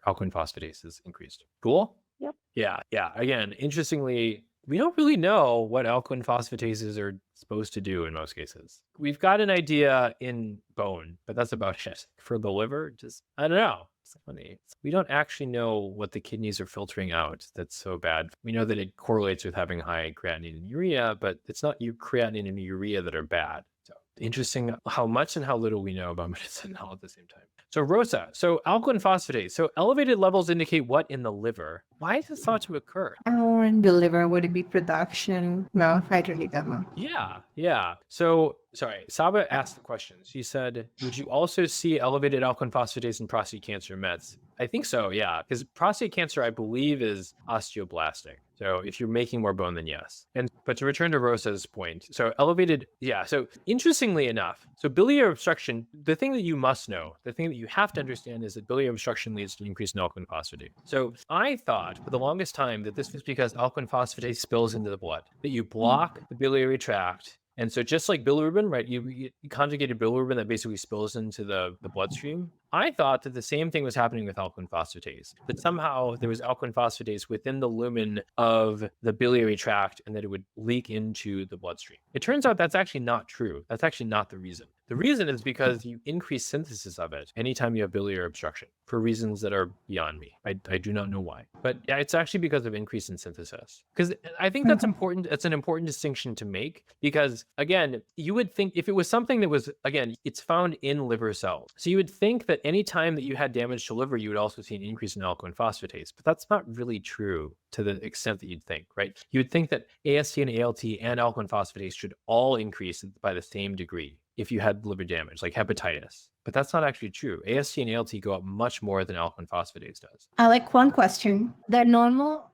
Speaker 6: alkaline phosphatase is increased. Cool?
Speaker 15: Yep.
Speaker 6: Yeah. Again, interestingly, we don't really know what alkaline phosphatases are supposed to do in most cases. We've got an idea in bone, but that's about it. For the liver, I don't know. It's funny. We don't actually know what the kidneys are filtering out that's so bad. We know that it correlates with having high creatinine and urea, but it's not your creatinine and urea that are bad. So interesting how much and how little we know about medicine all at the same time. So Rosa, so alkaline phosphatase. So elevated levels indicate what in the liver? Why is this thought to occur?
Speaker 7: In the liver, would it be production? No, I don't need that one.
Speaker 6: Yeah. So, sorry, Saba asked the question. She said, would you also see elevated alkaline phosphatase in prostate cancer mets? I think so, yeah, because prostate cancer, I believe, is osteoblastic. So if you're making more bone, then yes. But to return to Rosa's point, so elevated, yeah. So interestingly enough, so biliary obstruction, the thing that you must know, the thing that you have to understand is that biliary obstruction leads to an increase in alkaline phosphatase. So I thought for the longest time that this was because alkaline phosphatase spills into the blood, that you block the biliary tract. And so just like bilirubin, right, you conjugated bilirubin that basically spills into the bloodstream. I thought that the same thing was happening with alkaline phosphatase, that somehow there was alkaline phosphatase within the lumen of the biliary tract and that it would leak into the bloodstream. It turns out that's actually not true. That's actually not the reason. The reason is because you increase synthesis of it anytime you have biliary obstruction for reasons that are beyond me. I do not know why. But yeah, it's actually because of increase in synthesis. Because I think that's important. It's an important distinction to make because, again, you would think if it was something that was, again, it's found in liver cells. So you would think that any time that you had damage to liver, you would also see an increase in alkaline phosphatase. But that's not really true to the extent that you'd think, right? You would think that AST and ALT and alkaline phosphatase should all increase by the same degree if you had liver damage, like hepatitis. But that's not actually true. AST and ALT go up much more than alkaline phosphatase does.
Speaker 7: Alec, one question. The normal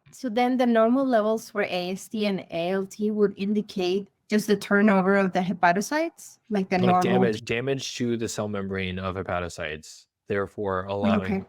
Speaker 7: levels for AST and ALT would indicate just the turnover of the hepatocytes, like the normal
Speaker 6: damage to the cell membrane of hepatocytes, therefore allowing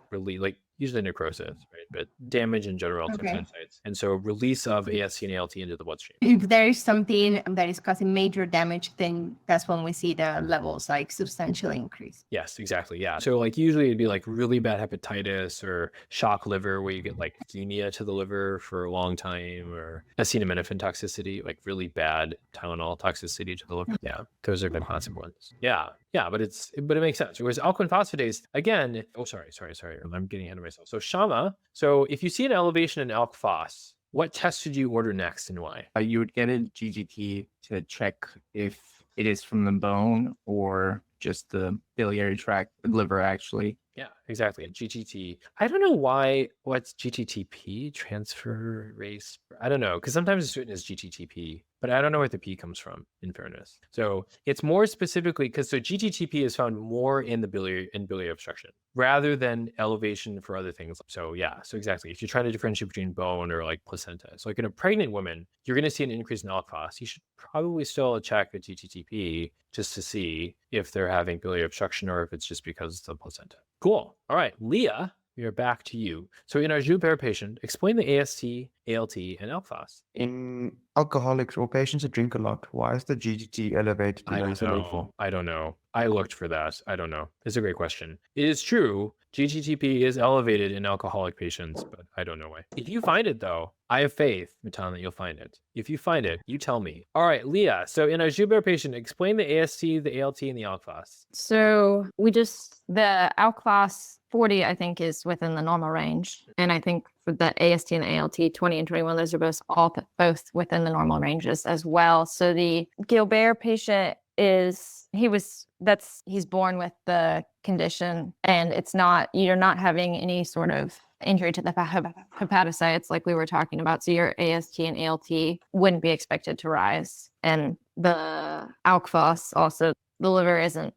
Speaker 6: usually necrosis, right? But damage in general to hepatocytes. And so release of AST and ALT into the bloodstream.
Speaker 7: If there is something that is causing major damage, then that's when we see the levels like substantially increase.
Speaker 6: Yes, exactly. Yeah. So like usually it'd be like really bad hepatitis or shock liver where you get like ischemia to the liver for a long time or acetaminophen toxicity, like really bad Tylenol toxicity to the liver. Yeah. Those are the classic ones. Yeah. Yeah, but it makes sense. Whereas alkaline phosphatase, again, sorry. I'm getting ahead of myself. So Shama, so if you see an elevation in alk phos, what test should you order next and why?
Speaker 10: You would get a GGT to check if it is from the bone or just the biliary tract, the liver actually.
Speaker 6: Yeah, exactly. GTT. I don't know what's GTTP, transfer race. I don't know, because sometimes it's written as GTTP, but I don't know where the P comes from, in fairness. So it's more specifically, because so GTTP is found more in the biliary obstruction rather than elevation for other things. So yeah, so exactly. If you're trying to differentiate between bone or like placenta, so like in a pregnant woman, you're going to see an increase in alk phos. You should probably still check a GTTP just to see if they're having biliary obstruction or if it's just because of the placenta. Cool. All right, Leah, we are back to you. So in our Gilbert patient, explain the AST, ALT, and alk phos.
Speaker 9: In alcoholics or patients that drink a lot, why is the GGT elevated?
Speaker 6: I don't know. I looked for that. I don't know. It's a great question. It is true, GGTP is elevated in alcoholic patients, but I don't know why. If you find it though, I have faith, Matan, that you'll find it. If you find it, you tell me. All right, Leah. So in our Gilbert patient, explain the AST, the ALT, and the alk phos.
Speaker 8: So the alk phos 40, I think, is within the normal range. And I think for the AST and the ALT 20 and 21, those are both within the normal ranges as well. So the Gilbert patient he's born with the condition, and you're not having any sort of injury to the hepatocytes like we were talking about. So your AST and ALT wouldn't be expected to rise. And the alk phos also, the liver isn't,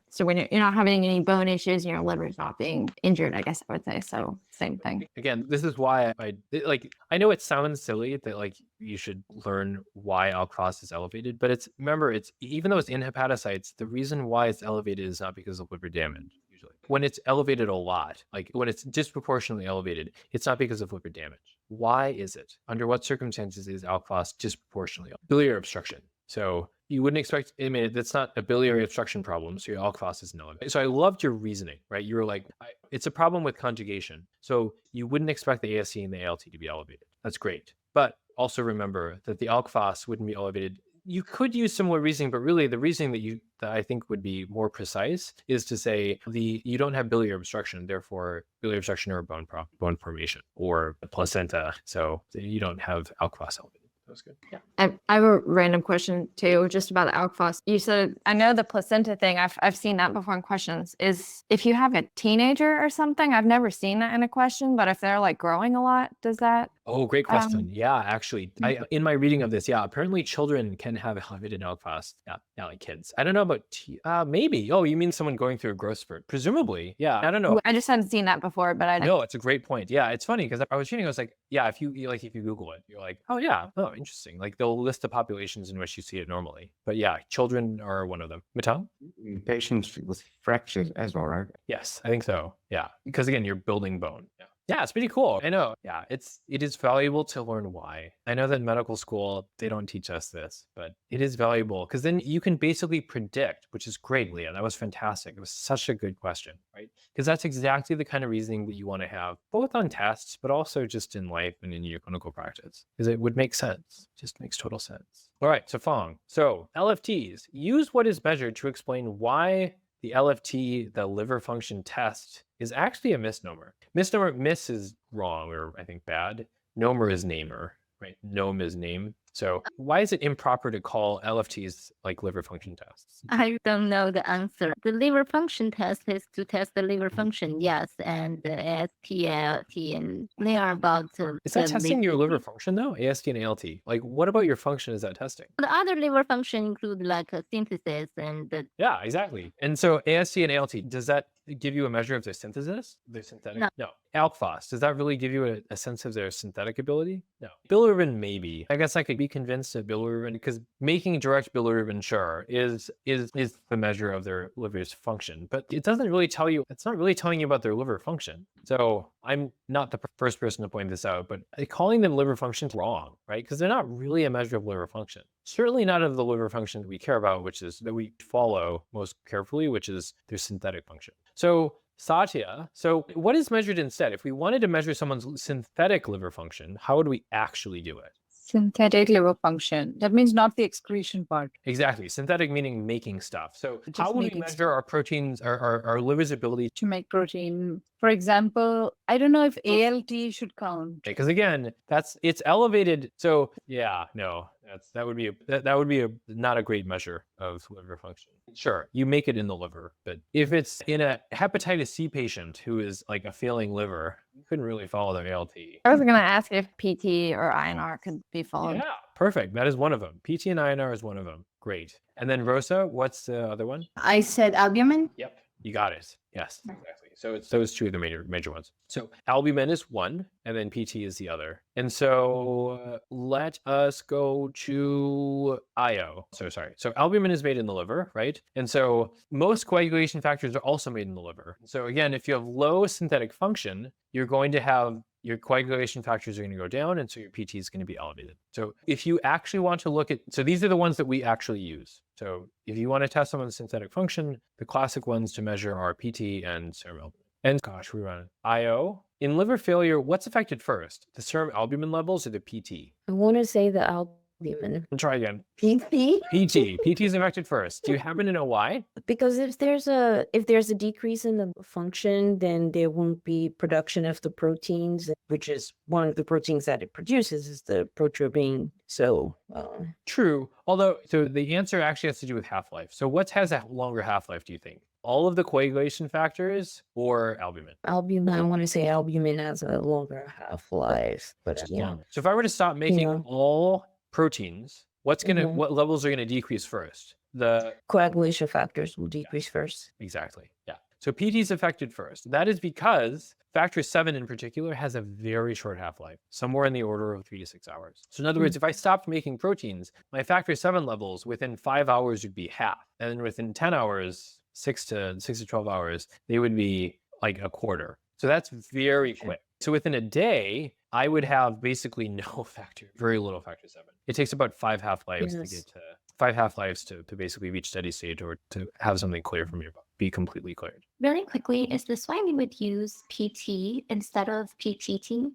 Speaker 8: so when you're not having any bone issues and your liver is not being injured, I guess I would say. So same thing.
Speaker 6: Again, this is why I know it sounds silly that like you should learn why alk phos is elevated, but remember, even though it's in hepatocytes, the reason why it's elevated is not because of liver damage. Usually when it's elevated a lot, like when it's disproportionately elevated, it's not because of liver damage. Why is it? Under what circumstances is alk phos disproportionately? Biliary obstruction. So you wouldn't expect, that's not a biliary obstruction problem, so your alk phos isn't elevated. So I loved your reasoning, right? You were like, it's a problem with conjugation. So you wouldn't expect the AST and the ALT to be elevated. That's great. But also remember that the alk phos wouldn't be elevated. You could use similar reasoning, but really the reasoning that I think would be more precise is to say you don't have biliary obstruction, therefore biliary obstruction or bone formation or a placenta. So you don't have alk phos elevated. That's good. Yeah.
Speaker 8: I have a random question too, just about the alk phos. You said, I know the placenta thing, I've seen that before in questions, is if you have a teenager or something, I've never seen that in a question, but if they're like growing a lot, does that?
Speaker 6: Oh, great question. Yeah, actually, in my reading of this, apparently children can have elevated alk phos. Yeah, like kids. I don't know about maybe. Oh, you mean someone going through a growth spurt? Presumably. Yeah, I don't know.
Speaker 8: I just hadn't seen that before, but
Speaker 6: No, it's a great point. Yeah, it's funny because I was reading, I was like, yeah, if you Google it, you're like, oh yeah, oh interesting. Like they'll list the populations in which you see it normally. But yeah, children are one of them. Matan?
Speaker 9: Patients with fractures as well, right?
Speaker 6: Yes, I think so. Yeah, because again, you're building bone. Yeah. Yeah, it's pretty cool. I know. Yeah, it is valuable to learn why. I know that in medical school, they don't teach us this, but it is valuable because then you can basically predict, which is great, Leah. That was fantastic. It was such a good question, right? Because that's exactly the kind of reasoning that you want to have, both on tests, but also just in life and in your clinical practice, because it would make sense. It just makes total sense. All right, so Fong. So LFTs, use what is measured to explain why the LFT, the liver function test, is actually a misnomer. Miss is wrong, or I think bad. Nomer is namer, right? Nome is name. So why is it improper to call LFTs like liver function tests?
Speaker 16: I don't know the answer. The liver function test is to test the liver function, yes, and the AST, ALT, and they are about
Speaker 6: Is that testing your liver function though? AST and ALT. Like what about your function is that testing?
Speaker 16: The other liver function include like a synthesis and the...
Speaker 6: Yeah, exactly. And so AST and ALT, does that give you a measure of their synthesis? Their synthetic? No. Alk phos, does that really give you a sense of their synthetic ability? No. Bilirubin, maybe. I guess I could be convinced of bilirubin because making direct bilirubin, sure, is the measure of their liver's function, but it doesn't really tell you, it's not really telling you about their liver function. So I'm not the first person to point this out, but calling them liver function is wrong, right? Because they're not really a measure of liver function. Certainly not of the liver function that we care about, which is that we follow most carefully, which is their synthetic function. So Satya, so what is measured instead? If we wanted to measure someone's synthetic liver function, how would we actually do it?
Speaker 17: Synthetic liver function. That means not the excretion part.
Speaker 6: Exactly. Synthetic meaning making stuff. So
Speaker 17: Just
Speaker 6: how would we
Speaker 17: making
Speaker 6: measure our proteins, our liver's ability
Speaker 17: to make protein. For example, I don't know if ALT should count.
Speaker 6: because again, it's elevated. So yeah, no, that would be not a great measure of liver function. Sure, you make it in the liver, but if it's in a hepatitis C patient who is like a failing liver, you couldn't really follow their ALT.
Speaker 8: I was going to ask if PT or INR could be followed.
Speaker 6: Yeah, perfect. That is one of them. PT and INR is one of them. Great. And then Rosa, what's the other one?
Speaker 7: I said albumin.
Speaker 6: Yep, you got it. Yes, exactly. So it's those two are the major ones. So albumin is one, and then PT is the other. And so let us go to IO. So albumin is made in the liver, right? And so most coagulation factors are also made in the liver. So again, if you have low synthetic function, you're going to have your coagulation factors are going to go down, and so your PT is going to be elevated. So if you actually want to look at, so these are the ones that we actually use. So if you want to test someone's synthetic function, the classic ones to measure are PT and serum albumin. And gosh, we run IO. In liver failure, what's affected first? The serum albumin levels or the PT?
Speaker 19: I want to say the albumin.
Speaker 6: Try again.
Speaker 7: PT?
Speaker 6: PT is affected first. Do you happen to know why?
Speaker 19: Because if there's a decrease in the function, then there won't be production of the proteins, which is one of the proteins that it produces is the protein. So
Speaker 6: true. Although, so the answer actually has to do with half-life. So what has a longer half-life, do you think? All of the coagulation factors or albumin?
Speaker 19: Albumin, I want to say albumin has a longer half-life, but yeah.
Speaker 6: So if I were to stop making all proteins, what levels are going to decrease first? The
Speaker 19: coagulation factors will decrease first.
Speaker 6: Exactly. Yeah. So PT is affected first. That is because factor 7 in particular has a very short half-life, somewhere in the order of 3 to 6 hours. So in other words, if I stopped making proteins, my factor 7 levels within 5 hours would be half. And then within 10 hours, 6 to 12 hours, they would be like a quarter. So that's very quick. So within a day, I would have basically very little factor 7. It takes about 5 half-lives to get to 5 half-lives to basically reach steady state or to have something clear from your body, be completely cleared.
Speaker 14: Really quickly, is this why we would use PT instead of PTT?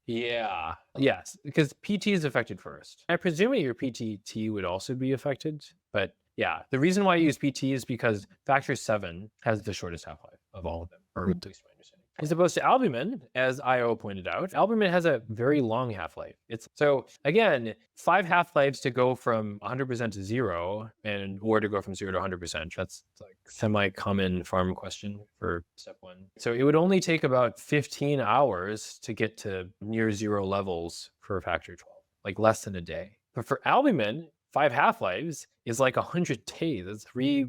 Speaker 6: Yeah. Yes, because PT is affected first. I presume your PTT would also be affected, but yeah, the reason why I use PT is because factor 7 has the shortest half-life of all of them, or at least my understanding. As opposed to albumin, as IO pointed out, albumin has a very long half-life. So again, 5 half-lives to go from 100% to 0, or to go from 0 to 100%. That's like semi-common pharm question for step 1. So it would only take about 15 hours to get to near 0 levels for factor 12, like less than a day. But for albumin, 5 half-lives is like 100 days. That's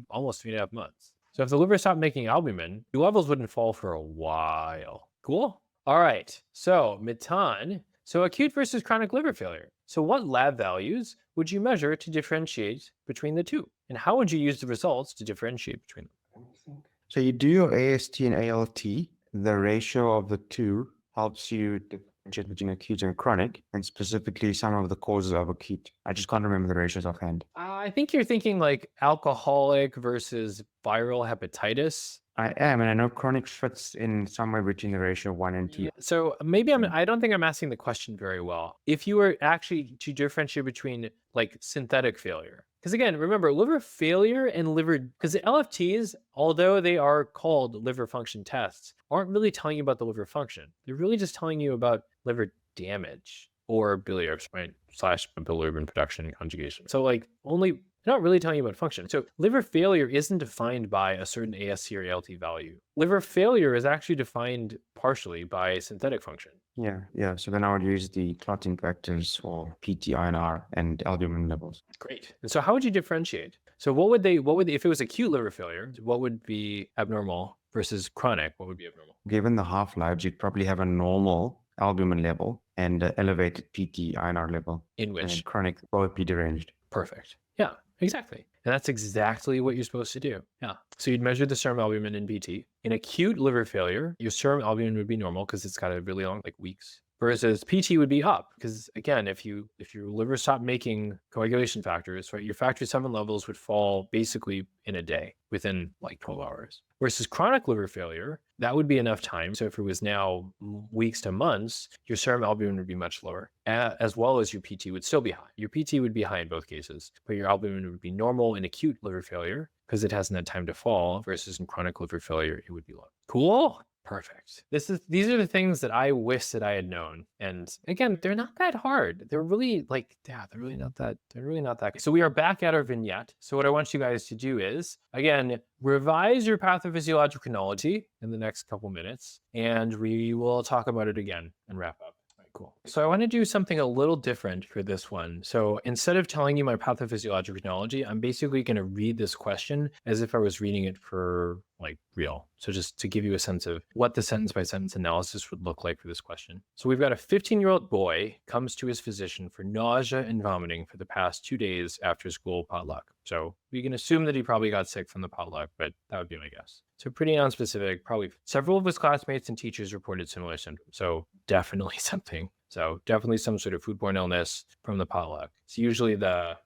Speaker 6: almost 3.5 months. So if the liver stopped making albumin, the levels wouldn't fall for a while. Cool? All right. So Matan, acute versus chronic liver failure. So what lab values would you measure to differentiate between the two? And how would you use the results to differentiate between them?
Speaker 9: So you do your AST and ALT. The ratio of the two helps you differentiate between acute and chronic, and specifically some of the causes of acute. I just can't remember the ratios offhand.
Speaker 6: I think you're thinking like alcoholic versus viral hepatitis.
Speaker 9: I am, and I know chronic fits in somewhere between the ratio 1 and 2.
Speaker 6: So maybe I don't think I'm asking the question very well. If you were actually to differentiate between like synthetic failure, because again, remember liver failure and because the LFTs, although they are called liver function tests, aren't really telling you about the liver function. They're really just telling you about liver damage or biliary, right? / bilirubin production and conjugation. So like they're not really telling you about function. So liver failure isn't defined by a certain AST or ALT value. Liver failure is actually defined partially by synthetic function.
Speaker 9: Yeah. So then I would use the clotting factors for PT, INR, and albumin levels.
Speaker 6: Great. And so how would you differentiate? So what would if it was acute liver failure, what would be abnormal versus chronic? What would be abnormal?
Speaker 9: Given the half-lives, you'd probably have a normal albumin level and elevated PT, INR level.
Speaker 6: In which?
Speaker 9: And chronic would be deranged.
Speaker 6: Perfect. Yeah. Exactly. And that's exactly what you're supposed to do. Yeah. So you'd measure the serum albumin in PT. In acute liver failure, your serum albumin would be normal because it's got a really long, like weeks. versus PT would be up. Because again, if your liver stopped making coagulation factors, right, your factor 7 levels would fall basically in a day, within like 12 hours. Versus chronic liver failure, that would be enough time. So if it was now weeks to months, your serum albumin would be much lower, as well as your PT would still be high. Your PT would be high in both cases, but your albumin would be normal in acute liver failure because it hasn't had time to fall, versus in chronic liver failure, it would be low. Cool. Perfect. These are the things that I wish that I had known. And again, they're not that hard. They're really they're really not that. So we are back at our vignette. So what I want you guys to do is, again, revise your pathophysiological chronology in the next couple minutes, and we will talk about it again and wrap up. Cool. So I want to do something a little different for this one. So instead of telling you my pathophysiological chronology, I'm basically going to read this question as if I was reading it for like real. So just to give you a sense of what the sentence by sentence analysis would look like for this question. So we've got a 15-year-old boy comes to his physician for nausea and vomiting for the past 2 days after school potluck. So we can assume that he probably got sick from the potluck, but that would be my guess. So pretty nonspecific. Probably several of his classmates and teachers reported similar symptoms. So definitely something. So definitely some sort of foodborne illness from the potluck. It's usually the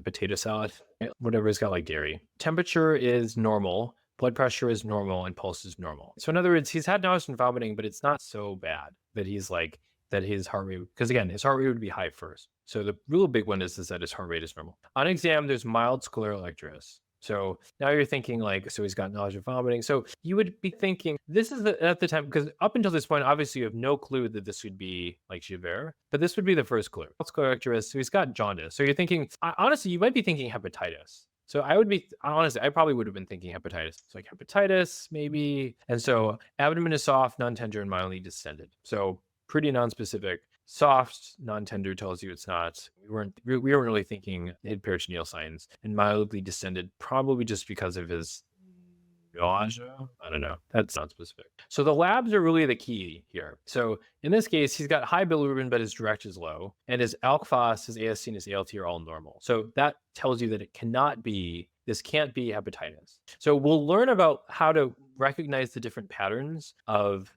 Speaker 6: potato salad, whatever has got like dairy. Temperature is normal. Blood pressure is normal and pulse is normal. So in other words, he's had nausea and vomiting, but it's not so bad that he's like, that his heart rate, because again, his heart rate would be high first. So the real big one is that his heart rate is normal. On exam, there's mild sclerolectrus. So now you're thinking like, so he's got nausea, vomiting. So you would be thinking, this is at the time, because up until this point, obviously you have no clue that this would be like Gilbert, but this would be the first clue. Sclerolectrus, so he's got jaundice. So you're thinking, honestly, you might be thinking hepatitis. So I probably would have been thinking hepatitis. It's like hepatitis, maybe. And so abdomen is soft, non-tender, and mildly distended. So pretty non-specific. Soft, non-tender tells you it's not. We weren't really thinking he had peritoneal signs. And mildly distended, probably just because of his nausea. I don't know. That's not specific. So the labs are really the key here. So in this case, he's got high bilirubin, but his direct is low. And his alk phos, his AST, and his ALT are all normal. So that tells you that this can't be hepatitis. So we'll learn about how to recognize the different patterns of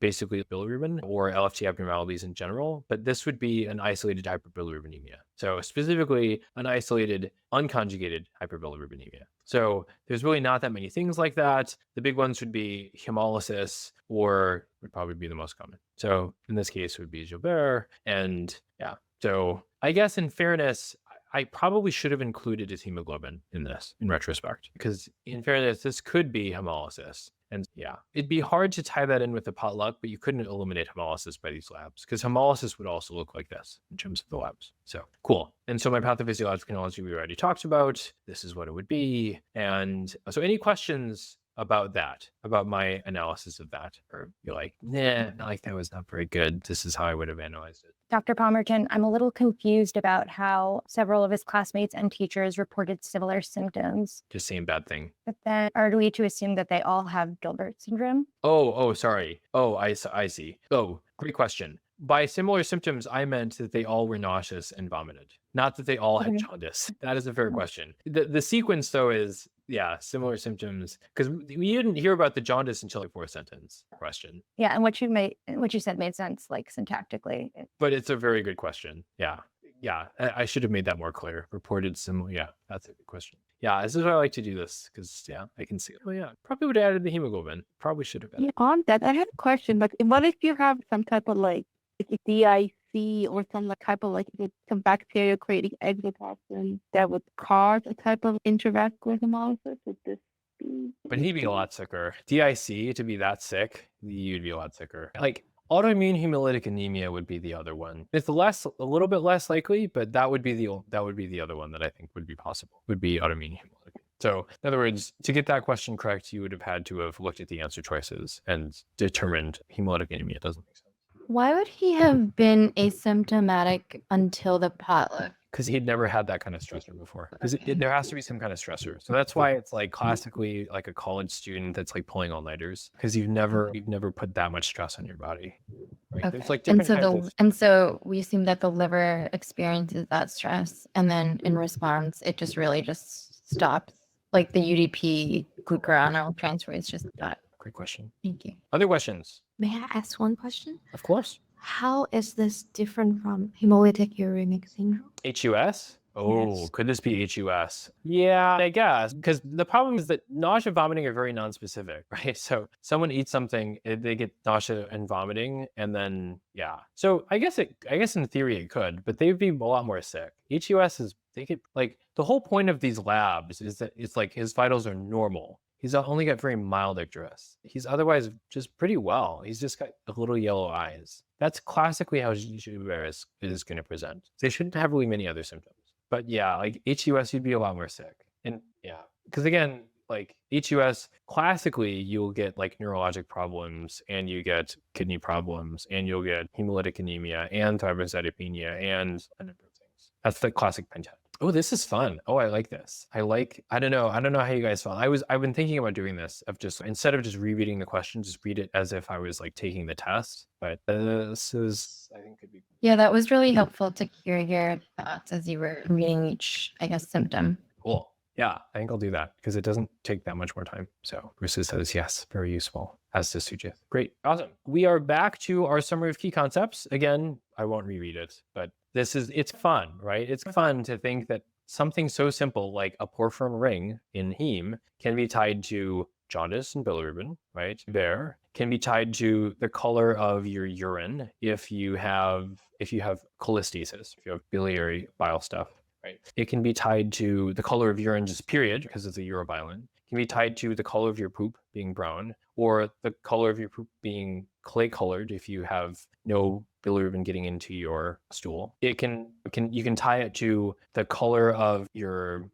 Speaker 6: basically bilirubin or LFT abnormalities in general, but this would be an isolated hyperbilirubinemia. So specifically an isolated unconjugated hyperbilirubinemia. So there's really not that many things like that. The big ones would be hemolysis, or would probably be the most common. So in this case it would be Gilbert. And yeah, so I guess in fairness, I probably should have included his hemoglobin in this in retrospect, because in fairness, this could be hemolysis. And yeah, it'd be hard to tie that in with the potluck, but you couldn't eliminate hemolysis by these labs, because hemolysis would also look like this in terms of the labs. So cool. And so my pathophysiological chronology we already talked about. This is what it would be. And so any questions about that, about my analysis of that? Or you're like, nah, like that was not very good. This is how I would have analyzed it.
Speaker 8: Dr. Palmerton, I'm a little confused about how several of his classmates and teachers reported similar symptoms.
Speaker 6: Just saying bad thing.
Speaker 8: But then are we to assume that they all have Gilbert syndrome?
Speaker 6: Oh, sorry. Oh, I see. Oh, great question. By similar symptoms, I meant that they all were nauseous and vomited, not that they all had jaundice. That is a fair question. The sequence, though, is, yeah, similar symptoms, because we didn't hear about the jaundice until the fourth sentence question.
Speaker 8: Yeah, and what you said made sense, like syntactically.
Speaker 6: But it's a very good question. Yeah, I should have made that more clear. Reported similar. Yeah, that's a good question. Yeah, this is why I like to do this, because yeah, I can see it. Oh yeah, probably would have added the hemoglobin. Probably should have added.
Speaker 15: Yeah, on that, I had a question. Like, what if you have some type of like DIC or some type of some bacteria creating exotoxin that would cause a type of intravascular hemolysis? Would this be?
Speaker 6: But he'd be a lot sicker. DIC, to be that sick, you'd be a lot sicker. Like autoimmune hemolytic anemia would be the other one. It's a little bit less likely, but that would be the other one that I think would be possible. Would be autoimmune hemolytic. So in other words, to get that question correct, you would have had to have looked at the answer choices and determined hemolytic anemia. It doesn't make sense.
Speaker 18: Why would he have been asymptomatic until the potluck?
Speaker 6: Because he'd never had that kind of stressor before. Because there has to be some kind of stressor. So that's why it's like classically like a college student that's like pulling all-nighters, because you've never put that much stress on your body. Right?
Speaker 18: Okay.
Speaker 6: There's like
Speaker 18: and so we assume that the liver experiences that stress, and then in response, it just really just stops. Like the UDP glucuronidase transferase just stopped.
Speaker 6: Great question.
Speaker 18: Thank you.
Speaker 6: Other questions?
Speaker 14: May I ask one question?
Speaker 6: Of course.
Speaker 14: How is this different from hemolytic uremic syndrome?
Speaker 6: HUS? Oh, could this be HUS? Yeah, I guess, because the problem is that nausea, vomiting are very nonspecific, right? So someone eats something, they get nausea and vomiting, and then yeah. So I guess in theory it could, but they'd be a lot more sick. HUS is they get like the whole point of these labs is that it's like his vitals are normal. He's only got very mild icterus. He's otherwise just pretty well. He's just got little yellow eyes. That's classically how Gilbert is going to present. They shouldn't have really many other symptoms. But yeah, like HUS, you'd be a lot more sick. And yeah, because again, like HUS, classically, you'll get like neurologic problems and you get kidney problems and you'll get hemolytic anemia and thrombocytopenia and a number of things. That's the classic pentat. Oh, this is fun. Oh, I like this. I don't know how you guys felt. I've been thinking about doing this of just, instead of just rereading the question, just read it as if I was like taking the test. But this is, I think could be.
Speaker 8: Yeah, that was really helpful to hear your thoughts as you were reading each, I guess, symptom.
Speaker 6: Cool. Yeah, I think I'll do that because it doesn't take that much more time. So Bruce says, yes, very useful, as does Sujith. Great. Awesome. We are back to our summary of key concepts. Again, I won't reread it, but it's fun, right? It's fun to think that something so simple like a porphyrin ring in heme can be tied to jaundice and bilirubin, right? There can be tied to the color of your urine if you have cholestasis, if you have biliary bile stuff, right? It can be tied to the color of urine just period because it's a urobilin. It can be tied to the color of your poop being brown or the color of your poop being clay colored if you have no bilirubin getting into your stool. You can tie it to the color of your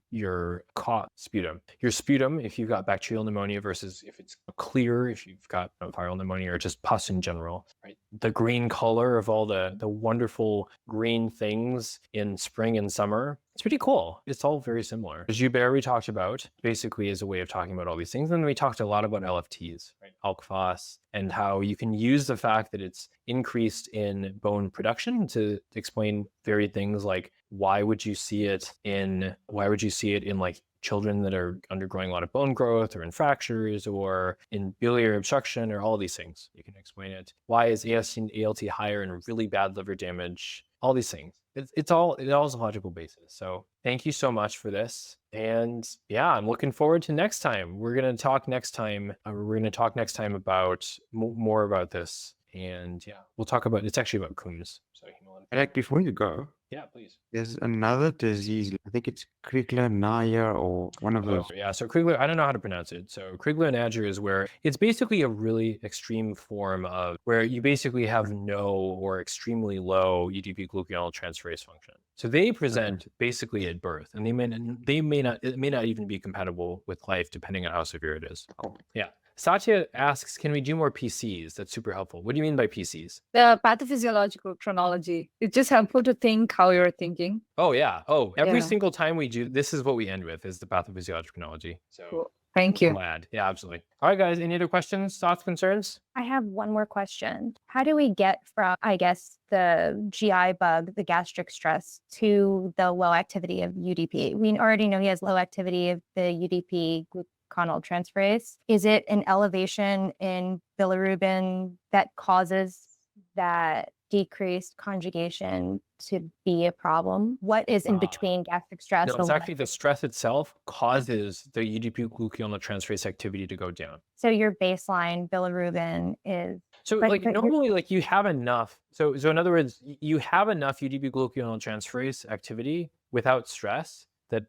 Speaker 6: sputum. Your sputum, if you've got bacterial pneumonia versus if it's clear, if you've got viral pneumonia or just pus in general, right? The green color of all the wonderful green things in spring and summer. It's pretty cool. It's all very similar. Gilbert we talked about basically is a way of talking about all these things. And we talked a lot about LFTs, right? Alk phos, and how you can use the fact that it's increased in bone production to explain varied things like why would you see it in like children that are undergoing a lot of bone growth or in fractures or in biliary obstruction or all these things. You can explain it. Why is AST and ALT higher in really bad liver damage? All these things. It all has a logical basis. So thank you so much for this. And yeah, I'm looking forward to next time. We're going to talk next time. About more about this. And yeah, we'll talk about, it's actually about Coombs. So
Speaker 9: Alec, before you go,
Speaker 6: yeah, please.
Speaker 9: There's another disease. I think it's Crigler-Najjar or one of those.
Speaker 6: Yeah, so Crigler, I don't know how to pronounce it. So Crigler-Najjar is where it's basically a really extreme form of where you basically have no or extremely low UDP glucagonol transferase function. So they present basically at birth, and it may not even be compatible with life depending on how severe it is.
Speaker 9: Cool.
Speaker 6: Yeah. Satya asks, can we do more PCs? That's super helpful. What do you mean by PCs?
Speaker 17: The pathophysiological chronology. It's just helpful to think how you're thinking.
Speaker 6: Oh, yeah. Oh, every single time we do, this is what we end with, is the pathophysiological chronology. So
Speaker 17: cool. Thank you.
Speaker 6: Glad. Yeah, absolutely. All right, guys. Any other questions, thoughts, concerns?
Speaker 12: I have one more question. How do we get from, I guess, the GI bug, the gastric stress, to the low activity of UDP? We already know he has low activity of the UDP glucagonol transferase. Is it an elevation in bilirubin that causes that decreased conjugation to be a problem? What is in between gastric stress?
Speaker 6: No, it's actually the stress itself causes the UDP glucagonol transferase activity to go down.
Speaker 12: So your baseline bilirubin is...
Speaker 6: So normally like you have enough. So in other words, you have enough UDP glucagonol transferase activity without stress that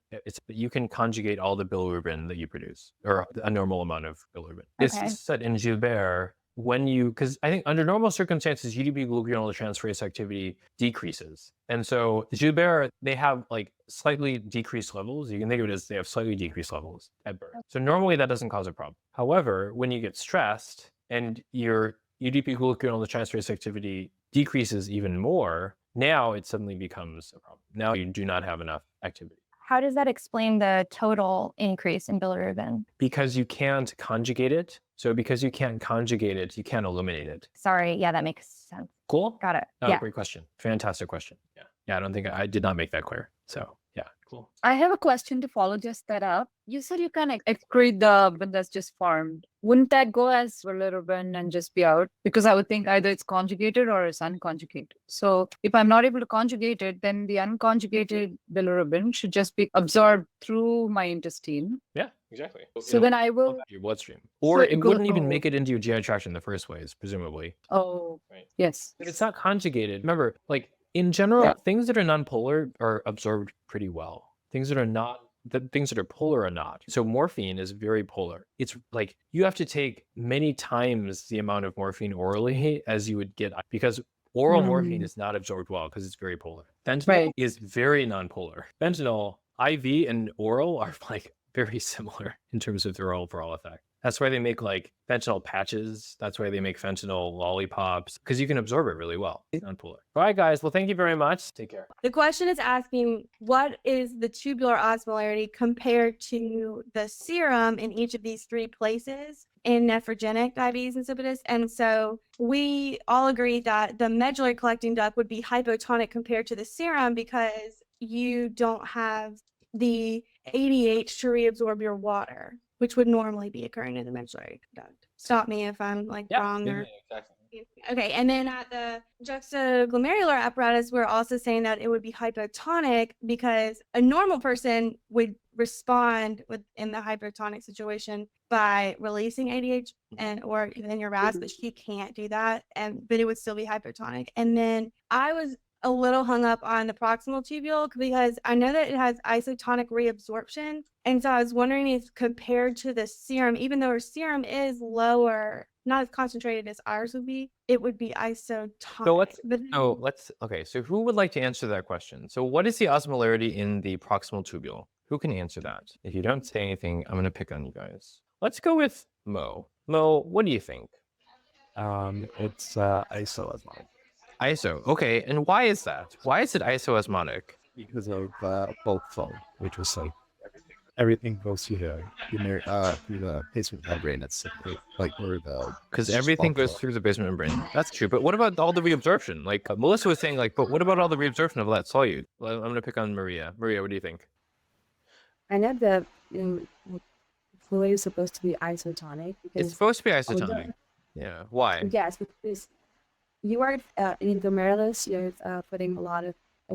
Speaker 6: you can conjugate all the bilirubin that you produce, or a normal amount of bilirubin. It's just that in Gilbert, because I think under normal circumstances, UDP glucagonol transferase activity decreases. And so Gilbert, they have like slightly decreased levels. You can think of it as they have slightly decreased levels at birth. So normally that doesn't cause a problem. However, when you get stressed and your UDP glucagonol transferase activity decreases even more, now it suddenly becomes a problem. Now you do not have enough activity.
Speaker 12: How does that explain the total increase in bilirubin?
Speaker 6: Because you can't conjugate it. So because you can't conjugate it, you can't eliminate it.
Speaker 12: Sorry. Yeah, that makes sense.
Speaker 6: Cool.
Speaker 12: Got it.
Speaker 6: Oh,
Speaker 12: yeah.
Speaker 6: Great question. Fantastic question. Yeah. I don't think I did not make that clear. So yeah, Cool.
Speaker 17: I have a question to follow just that up. You said you can excrete the bin that's just farmed. Wouldn't that go as bilirubin and just be out? Because I would think either it's conjugated or it's unconjugated. So if I'm not able to conjugate it, then the unconjugated bilirubin should just be absorbed through my intestine.
Speaker 6: Yeah, exactly.
Speaker 17: So then I will.
Speaker 6: Your bloodstream. Or
Speaker 17: So
Speaker 6: it
Speaker 17: go-
Speaker 6: wouldn't even
Speaker 17: oh.
Speaker 6: make it into your GI tract in the first place, presumably.
Speaker 17: Oh,
Speaker 6: Right.
Speaker 17: yes.
Speaker 6: But it's not conjugated. Remember, like in general, things that are non-polar are absorbed pretty well. Things that are not, the things that are polar are not. So morphine is very polar. It's like you have to take many times the amount of morphine orally as you would get, because oral morphine is not absorbed well because it's very polar. Fentanyl is very non-polar. Fentanyl, IV and oral are like very similar in terms of their overall effect. That's why they make like fentanyl patches. That's why they make fentanyl lollipops, because you can absorb it really well. It's non-polar. All right, guys. Well, thank you very much. Take care.
Speaker 20: The question is asking what is the tubular osmolarity compared to the serum in each of these three places in nephrogenic diabetes insipidus. And so we all agree that the medullary collecting duct would be hypotonic compared to the serum because you don't have the ADH to reabsorb your water, which would normally be occurring in the medullary duct. Stop me if I'm like wrong or.
Speaker 6: Exactly.
Speaker 20: Okay, and then at the juxtaglomerular apparatus, we're also saying that it would be hypotonic because a normal person would respond in the hypotonic situation by releasing ADH or even your RAS, but she can't do that, but it would still be hypotonic. And then I was a little hung up on the proximal tubule because I know that it has isotonic reabsorption. And so I was wondering if compared to the serum, even though our serum is lower, not as concentrated as ours would be, it would be isotonic.
Speaker 6: So who would like to answer that question? So what is the osmolarity in the proximal tubule? Who can answer that? If you don't say anything, I'm going to pick on you guys. Let's go with Mo. Mo, what do you think?
Speaker 21: It's isoosmotic.
Speaker 6: ISO. Okay, and why is that? Why is it isoosmotic?
Speaker 21: Because of bulk flow, which was like everything goes through the basement membrane. That's like where the
Speaker 6: because everything goes through the basement membrane. That's true. But what about all the reabsorption? Like Melissa was saying, but what about all the reabsorption of that solute? Well, I'm going to pick on Maria. Maria, what do you think?
Speaker 22: I know that fluid is supposed to be isotonic.
Speaker 6: It's supposed to be isotonic. Yeah. Why?
Speaker 22: Yes, because you are in the glomerulus, you're putting a lot of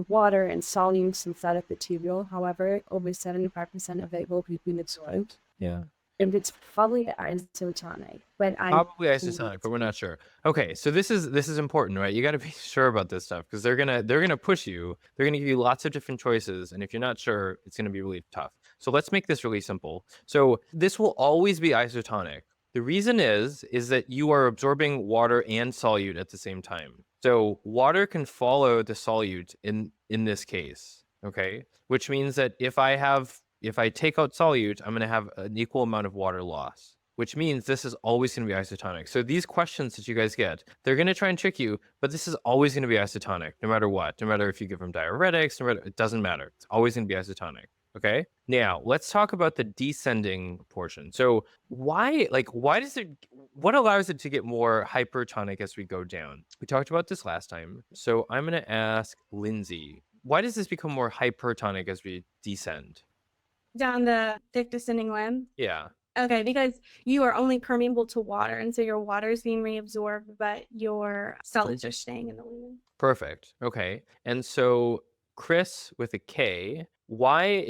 Speaker 22: water and solutes inside of the tubule. However, over 75% of it will be absorbed.
Speaker 6: Yeah.
Speaker 22: And it's probably isotonic, but
Speaker 6: probably isotonic, but we're not sure. Okay, so this is important, right? You got to be sure about this stuff because they're gonna push you. They're gonna give you lots of different choices, and if you're not sure, it's gonna be really tough. So let's make this really simple. So this will always be isotonic. The reason is that you are absorbing water and solute at the same time. So water can follow the solute in this case, okay? Which means that if I take out solute, I'm going to have an equal amount of water loss, which means this is always going to be isotonic. So these questions that you guys get, they're going to try and trick you, but this is always going to be isotonic, no matter what. No matter if you give them diuretics, it doesn't matter. It's always going to be isotonic. Okay. Now let's talk about the descending portion. So what allows it to get more hypertonic as we go down? We talked about this last time. So I'm going to ask Lindsay, why does this become more hypertonic as we descend?
Speaker 20: Down the thick descending limb?
Speaker 6: Yeah.
Speaker 20: Okay, because you are only permeable to water, and so your water is being reabsorbed, but your solids are staying in the lumen.
Speaker 6: Perfect. Okay. And so Chris with a K, why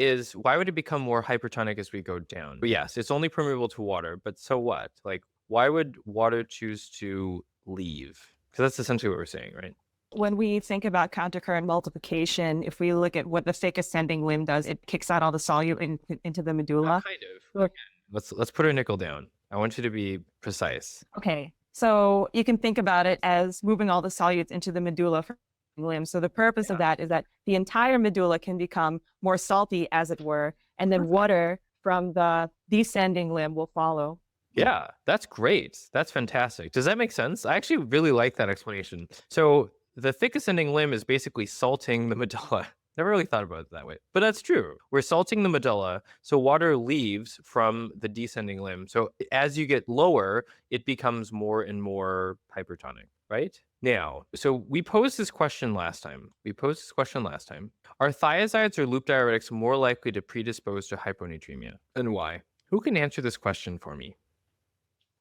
Speaker 6: would it become more hypertonic as we go down? But yes, it's only permeable to water, but so what? Like, why would water choose to leave? Because that's essentially what we're saying, right?
Speaker 23: When we think about countercurrent multiplication, if we look at what the thick ascending limb does, it kicks out all the solute into the medulla.
Speaker 6: Kind of. Let's put a nickel down. I want you to be precise.
Speaker 23: Okay, so you can think about it as moving all the solutes into the medulla from the limb. So the purpose of that is that the entire medulla can become more salty, as it were, and then water from the descending limb will follow.
Speaker 6: Yeah, that's great. That's fantastic. Does that make sense? I actually really like that explanation. So the thick ascending limb is basically salting the medulla. Never really thought about it that way, but that's true. We're salting the medulla, so water leaves from the descending limb. So as you get lower, it becomes more and more hypertonic.
Speaker 1: right? Now, so we posed this question last time. Are thiazides or loop diuretics more likely to predispose to hyponatremia, and why? Who can answer this question for me?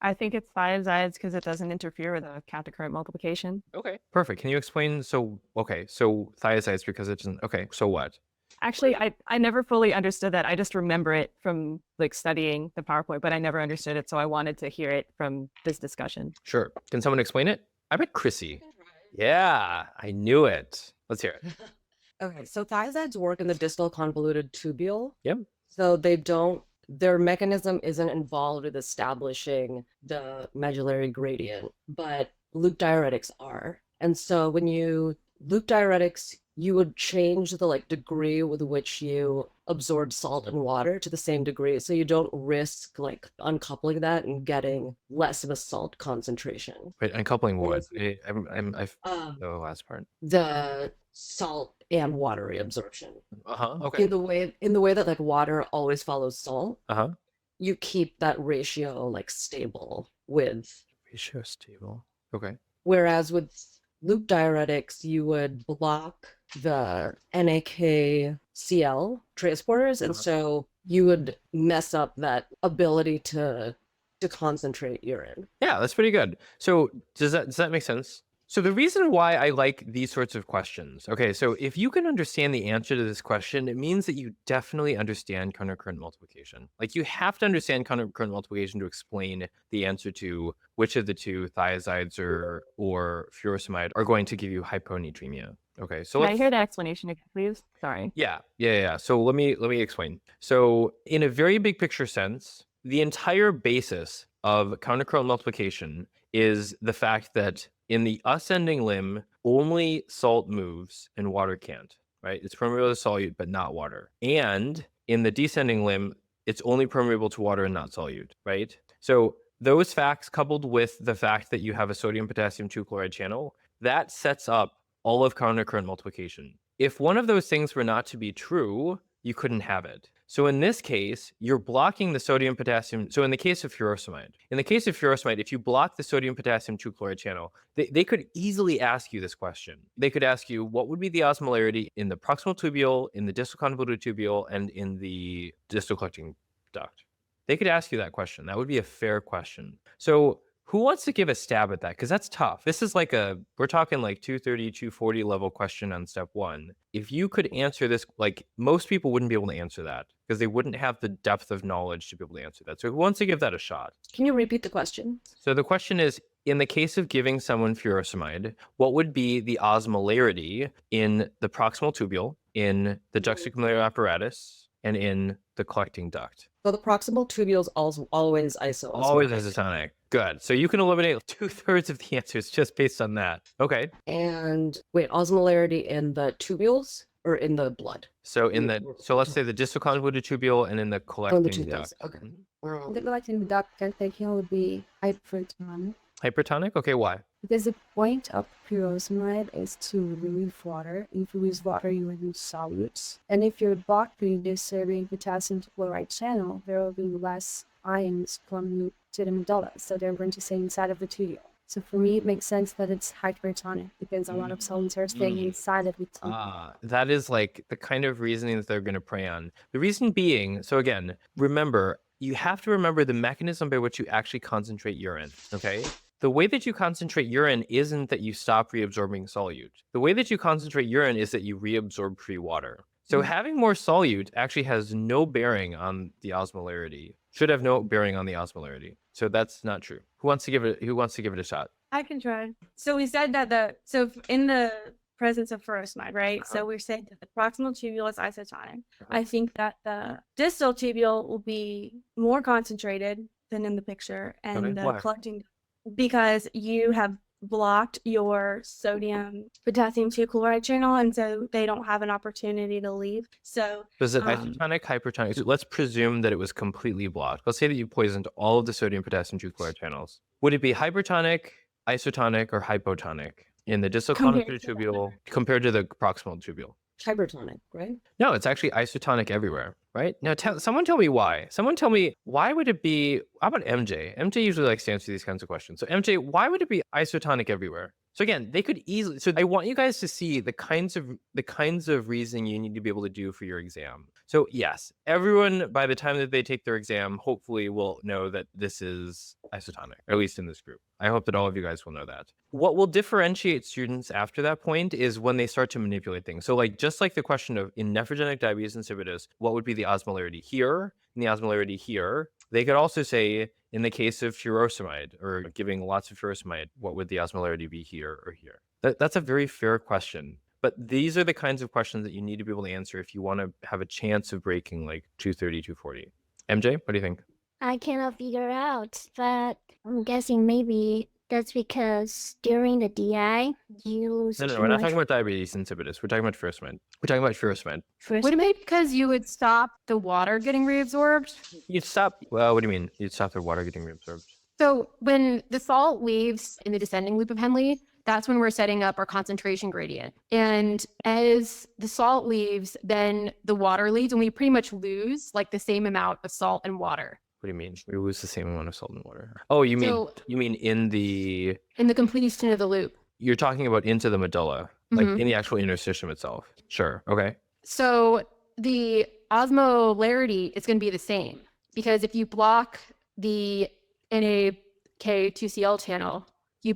Speaker 23: I think it's thiazides because it doesn't interfere with the countercurrent multiplication.
Speaker 1: Okay, perfect. Can you explain? So thiazides because it doesn't. Okay, so what?
Speaker 23: Actually, I never fully understood that. I just remember it from like studying the PowerPoint, but I never understood it. So I wanted to hear it from this discussion.
Speaker 1: Sure. Can someone explain it? I bet Chrissy. Yeah, I knew it. Let's hear it.
Speaker 2: Okay, so thiazides work in the distal convoluted tubule.
Speaker 1: Yep.
Speaker 2: So their mechanism isn't involved with establishing the medullary gradient, but loop diuretics are. And so when you loop diuretics, you would change the degree with which you absorb salt and water to the same degree, so you don't risk uncoupling that and getting less of a salt concentration.
Speaker 1: Wait, uncoupling what? The last part.
Speaker 2: The salt and water reabsorption.
Speaker 1: Okay.
Speaker 2: In the way that water always follows salt. You keep that ratio stable with.
Speaker 1: Ratio stable. Okay.
Speaker 2: Whereas with loop diuretics, you would block the NAKCl transporters, and so you would mess up that ability to concentrate urine.
Speaker 1: Yeah, that's pretty good. So does that make sense? So the reason why I like these sorts of questions, okay, so if you can understand the answer to this question, it means that you definitely understand countercurrent multiplication. Like you have to understand countercurrent multiplication to explain the answer to which of the two thiazides or furosemide are going to give you hyponatremia. Okay, so
Speaker 23: Can I hear that explanation again, please? Sorry.
Speaker 1: Yeah. So let me explain. So in a very big picture sense, the entire basis of countercurrent multiplication is the fact that in the ascending limb, only salt moves and water can't, right? It's permeable to solute, but not water. And in the descending limb, it's only permeable to water and not solute, right? So those facts coupled with the fact that you have a sodium-potassium 2-chloride channel, that sets up all of countercurrent multiplication. If one of those things were not to be true, you couldn't have it. So in this case, you're blocking the sodium potassium. So in the case of furosemide, if you block the sodium potassium 2-chloride channel, they could easily ask you this question. They could ask you, what would be the osmolarity in the proximal tubule, in the distal convoluted tubule, and in the distal collecting duct? They could ask you that question. That would be a fair question. So who wants to give a stab at that? Because that's tough. This is we're talking 230, 240 level question on step 1. If you could answer this, most people wouldn't be able to answer that because they wouldn't have the depth of knowledge to be able to answer that. So who wants to give that a shot?
Speaker 2: Can you repeat the question?
Speaker 1: So the question is, in the case of giving someone furosemide, what would be the osmolarity in the proximal tubule, in the juxtaglomeralar apparatus, and in the collecting duct?
Speaker 2: So the proximal tubule is always isosmotic.
Speaker 1: Always isotonic. Good. So you can eliminate 2/3 of the answers just based on that. Okay.
Speaker 2: And wait, osmolarity in the tubules or in the blood?
Speaker 1: So let's say the distal convoluted tubule and in the collecting duct.
Speaker 2: Okay.
Speaker 22: The collecting duct contagion would be hypertonic.
Speaker 1: Hypertonic? Okay, why?
Speaker 22: Because the point of furosemide is to remove water. If you lose water, you remove solutes. And if you're blocking the sodium potassium chloride channel, there will be less ions coming to the medulla. So they're going to stay inside of the tubule. So for me, it makes sense that it's hypertonic because a lot of solutes are staying inside of the tubule.
Speaker 1: That is the kind of reasoning that they're going to prey on. The reason being, so again, remember, you have to remember the mechanism by which you actually concentrate urine, okay? The way that you concentrate urine isn't that you stop reabsorbing solute. The way that you concentrate urine is that you reabsorb free water. So having more solute actually has no bearing on the osmolarity. Should have no bearing on the osmolarity. So that's not true. Who wants to give it a shot?
Speaker 20: I can try. So we said that in the presence of furosemide, right? So we're saying that the proximal tubule is isotonic. I think that the distal tubule will be more concentrated than in the picture, and the collecting, because you have blocked your sodium potassium 2-chloride channel, and so they don't have an opportunity to leave. So
Speaker 1: is it isotonic, hypertonic? So let's presume that it was completely blocked. Let's say that you poisoned all of the sodium potassium 2-chloride channels. Would it be hypertonic, isotonic, or hypotonic in the distal convoluted tubule compared to the proximal tubule?
Speaker 2: hypertonic, right?
Speaker 1: No, it's actually isotonic everywhere, right? Now, someone tell me why. Someone tell me, why would it be, how about MJ? MJ usually likes to answer these kinds of questions. So MJ, why would it be isotonic everywhere? So again, they could easily, so I want you guys to see the kinds of reasoning you need to be able to do for your exam. So yes, everyone, by the time that they take their exam, hopefully will know that this is isotonic, or at least in this group. I hope that all of you guys will know that. What will differentiate students after that point is when they start to manipulate things. So like, just like the question of in nephrogenic diabetes insipidus, what would be the osmolarity here and the osmolarity here? They could also say, in the case of furosemide or giving lots of furosemide, what would the osmolarity be here or here? That's a very fair question. But these are the kinds of questions that you need to be able to answer if you want to have a chance of breaking like 230, 240. MJ, what do you think?
Speaker 14: I cannot figure out, but I'm guessing maybe that's because during the DI, you lose
Speaker 1: No,
Speaker 14: too
Speaker 1: we're not
Speaker 14: much.
Speaker 1: talking about diabetes insipidus. We're talking about furosemide. We're talking about furosemide.
Speaker 18: Would it be because you would stop the water getting reabsorbed?
Speaker 1: You'd stop, well, what do you mean? You'd stop the water getting reabsorbed.
Speaker 18: So when the salt leaves in the descending loop of Henle, that's when we're setting up our concentration gradient. And as the salt leaves, then the water leaves, and we pretty much lose like the same amount of salt and water.
Speaker 1: What do you mean? We lose the same amount of salt and water. Oh, you mean in the
Speaker 18: completion of the loop.
Speaker 1: You're talking about into the medulla, like in the actual interstitium itself. Sure. Okay.
Speaker 18: So the osmolarity is going to be the same, because if you block the NAK2Cl channel, you're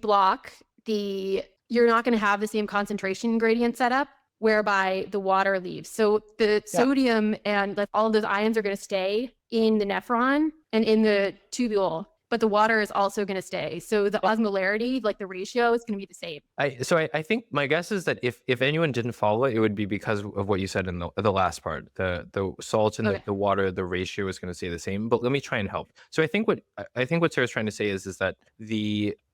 Speaker 18: not going to have the same concentration gradient set up whereby the water leaves. So the sodium and all of those ions are going to stay in the nephron and in the tubule, but the water is also going to stay. So the osmolarity, like the ratio, is going to be the same.
Speaker 1: I think my guess is that if anyone didn't follow it, it would be because of what you said in the last part. The salt and the water, the ratio is going to stay the same. But let me try and help. So I think what Sarah's trying to say is that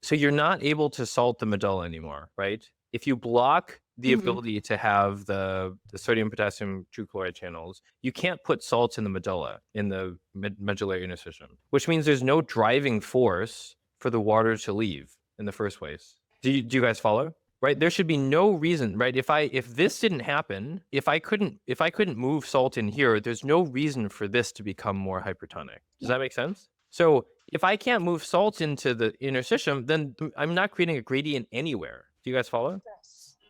Speaker 1: so you're not able to salt the medulla anymore, right? If you block the ability to have the sodium potassium true chloride channels, you can't put salts in the medulla, in the medullary interstitium, which means there's no driving force for the water to leave in the first place. Do you guys follow? Right? There should be no reason, right? If this didn't happen, if I couldn't move salt in here, there's no reason for this to become more hypertonic. Does that make sense? So if I can't move salt into the interstitium, then I'm not creating a gradient anywhere. Do you guys follow?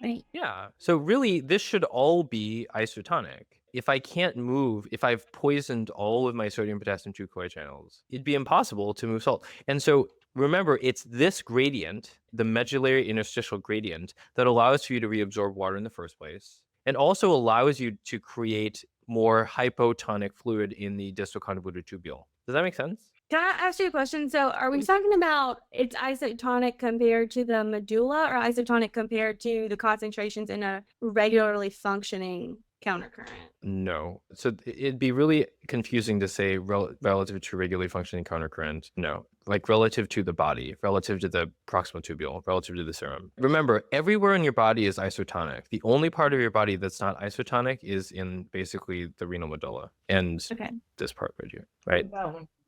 Speaker 14: Right.
Speaker 1: Yeah. So really, this should all be isotonic. If I can't move, if I've poisoned all of my sodium potassium true chloride channels, it'd be impossible to move salt. And so remember, it's this gradient, the medullary interstitial gradient, that allows for you to reabsorb water in the first place, and also allows you to create more hypotonic fluid in the distal convoluted tubule. Does that make sense?
Speaker 20: Can I ask you a question? So are we talking about it's isotonic compared to the medulla or isotonic compared to the concentrations in a regularly functioning countercurrent?
Speaker 1: No. So it'd be really confusing to say relative to regularly functioning countercurrent. No. Like relative to the body, relative to the proximal tubule, relative to the serum. Remember, everywhere in your body is isotonic. The only part of your body that's not isotonic is in basically the renal medulla and this part right here, right?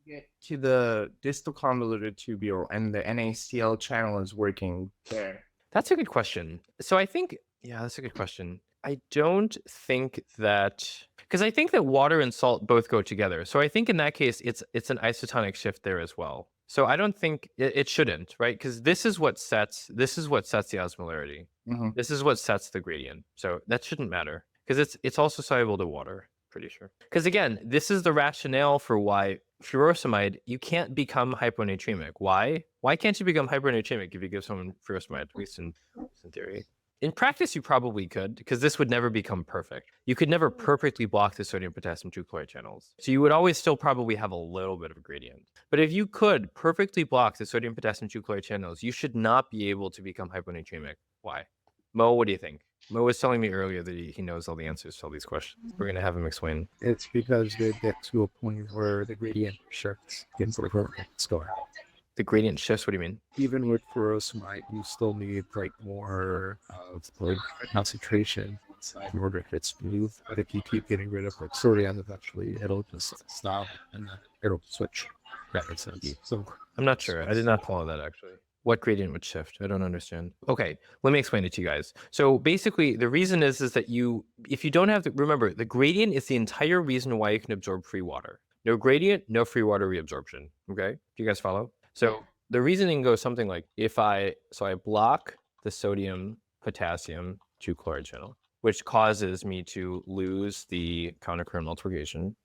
Speaker 10: Get to the distal convoluted tubule and the NaCl channel is working there?
Speaker 1: That's a good question. So I think, that's a good question. I don't think that, because I think that water and salt both go together. So I think in that case, it's an isotonic shift there as well. So I don't think it shouldn't, right? Because this is what sets the osmolarity. This is what sets the gradient. So that shouldn't matter because it's also soluble to water, pretty sure. Because again, this is the rationale for why furosemide, you can't become hyponatremic. Why? Why can't you become hyponatremic if you give someone furosemide, at least in theory? In practice, you probably could, because this would never become perfect. You could never perfectly block the sodium potassium true chloride channels. So you would always still probably have a little bit of a gradient. But if you could perfectly block the sodium potassium true chloride channels, you should not be able to become hyponatremic. Why? Mo, what do you think? Mo was telling me earlier that he knows all the answers to all these questions. We're going to have him explain.
Speaker 21: It's because they get to a point where the gradient shifts into the perfect score.
Speaker 1: The gradient shifts? What do you mean?
Speaker 21: Even with furosemide, you still need like more of the concentration in order to get smooth. But if you keep getting rid of like sodium, eventually it'll just stop and then it'll switch. That makes sense. So
Speaker 1: I'm not sure. I did not follow that actually. What gradient would shift? I don't understand. Okay, let me explain it to you guys. So basically, the reason is that if you don't have remember, the gradient is the entire reason why you can absorb free water. No gradient, no free water reabsorption. Okay, do you guys follow? So the reasoning goes something like I block the sodium potassium 2 chloride channel, which causes me to lose the countercurrent multiplication,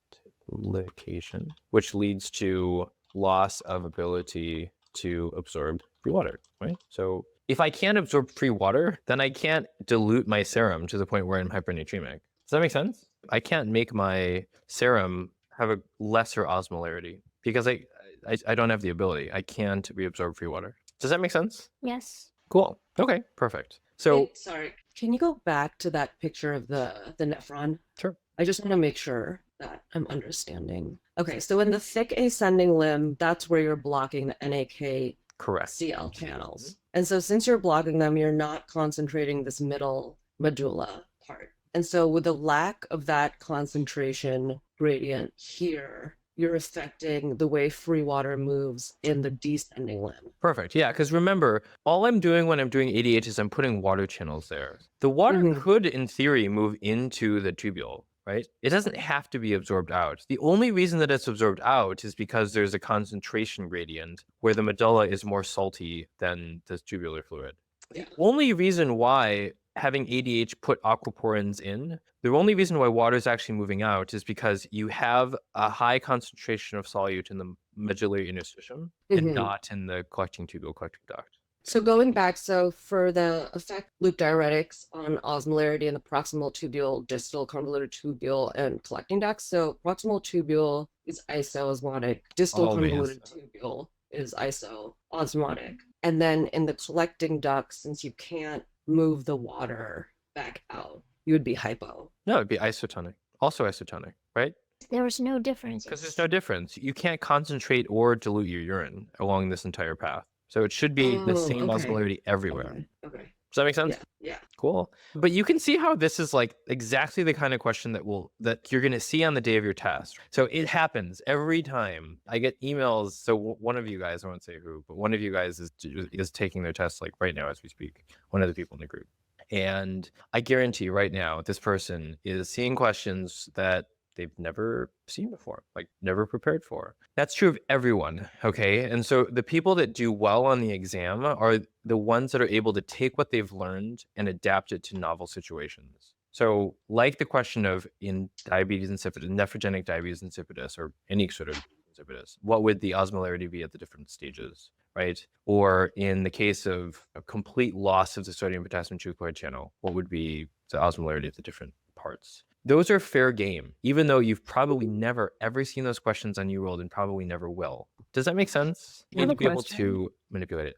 Speaker 1: which leads to loss of ability to absorb free water, right? So if I can't absorb free water, then I can't dilute my serum to the point where I'm hypernatremic. Does that make sense? I can't make my serum have a lesser osmolarity because I don't have the ability. I can't reabsorb free water. Does that make sense?
Speaker 14: Yes.
Speaker 1: Cool. Okay, perfect. So
Speaker 2: Wait, sorry, can you go back to that picture of the nephron?
Speaker 1: Sure.
Speaker 2: I just want to make sure that I'm understanding. Okay, so in the thick ascending limb, that's where you're blocking the NAK
Speaker 1: correct
Speaker 2: CL channels. And so since you're blocking them, you're not concentrating this middle medulla part. And so with the lack of that concentration gradient here, you're affecting the way free water moves in the descending limb.
Speaker 1: Perfect. Yeah, because remember, all I'm doing when I'm doing ADH is I'm putting water channels there. The water could, in theory, move into the tubule, right? It doesn't have to be absorbed out. The only reason that it's absorbed out is because there's a concentration gradient where the medulla is more salty than the tubular fluid. The only reason why having ADH put aquaporins in, the only reason why water is actually moving out is because you have a high concentration of solute in the medullary interstitium and not in the collecting tubule, collecting duct.
Speaker 2: So going back, so for the effect loop diuretics on osmolarity in the proximal tubule, distal convoluted tubule, and collecting ducts. So proximal tubule is isoosmotic, distal convoluted tubule is isoosmotic. And then in the collecting ducts, since you can't move the water back out, you would be hypo.
Speaker 1: No, it'd be isotonic. Also isotonic, right?
Speaker 14: There was no difference.
Speaker 1: Because there's no difference. You can't concentrate or dilute your urine along this entire path. So it should be the same osmolarity everywhere.
Speaker 2: Okay.
Speaker 1: Does that make sense?
Speaker 2: Yeah.
Speaker 1: Cool. But you can see how this is like exactly the kind of question that you're going to see on the day of your test. So it happens every time. I get emails. So one of you guys, I won't say who, but one of you guys is taking their test like right now as we speak. One of the people in the group. And I guarantee right now, this person is seeing questions that they've never seen before, like never prepared for. That's true of everyone, okay? And so the people that do well on the exam are the ones that are able to take what they've learned and adapt it to novel situations. So like the question of in diabetes insipidus, nephrogenic diabetes insipidus, or any sort of insipidus, what would the osmolarity be at the different stages, right? Or in the case of a complete loss of the sodium potassium 2 chloride channel, what would be the osmolarity of the different parts? Those are fair game, even though you've probably never ever seen those questions on UWorld and probably never will. Does that make sense? You need to be able to manipulate it.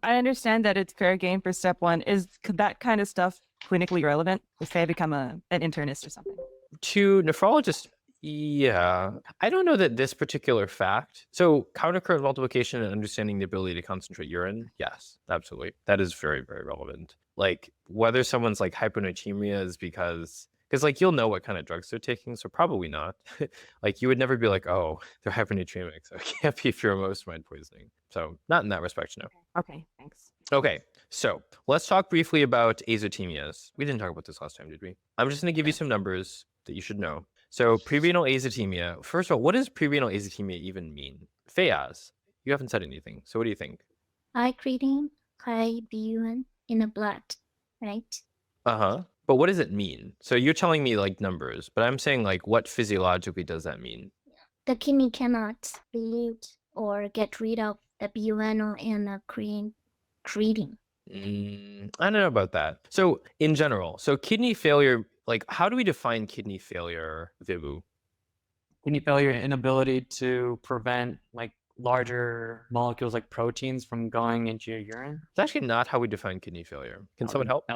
Speaker 23: I understand that it's fair game for step one. Could that kind of stuff clinically relevant if I become an internist or something?
Speaker 1: To nephrologists, yeah. I don't know that this particular fact. So countercurrent multiplication and understanding the ability to concentrate urine, yes, absolutely. That is very, very relevant. Like whether someone's like hyponatremia is because like you'll know what kind of drugs they're taking, so probably not. Like you would never be like, oh, they're hyponatremic, so it can't be furosemide poisoning. So not in that respect, no.
Speaker 23: Okay, thanks.
Speaker 1: Okay, so let's talk briefly about azotemias. We didn't talk about this last time, did we? I'm just going to give you some numbers that you should know. So pre-renal azotemia. First of all, what does pre-renal azotemia even mean? Fayaz, you haven't said anything. So what do you think?
Speaker 14: High creatine, high BUN in the blood, right?
Speaker 1: Uh-huh. But what does it mean? So you're telling me like numbers, but I'm saying like what physiologically does that mean?
Speaker 14: The kidney cannot dilute or get rid of the BUN and the creatine.
Speaker 1: I don't know about that. So in general, so kidney failure, like how do we define kidney failure, Vibhu?
Speaker 3: Kidney failure, inability to prevent like larger molecules like proteins from going into your urine.
Speaker 1: It's actually not how we define kidney failure. Can someone help?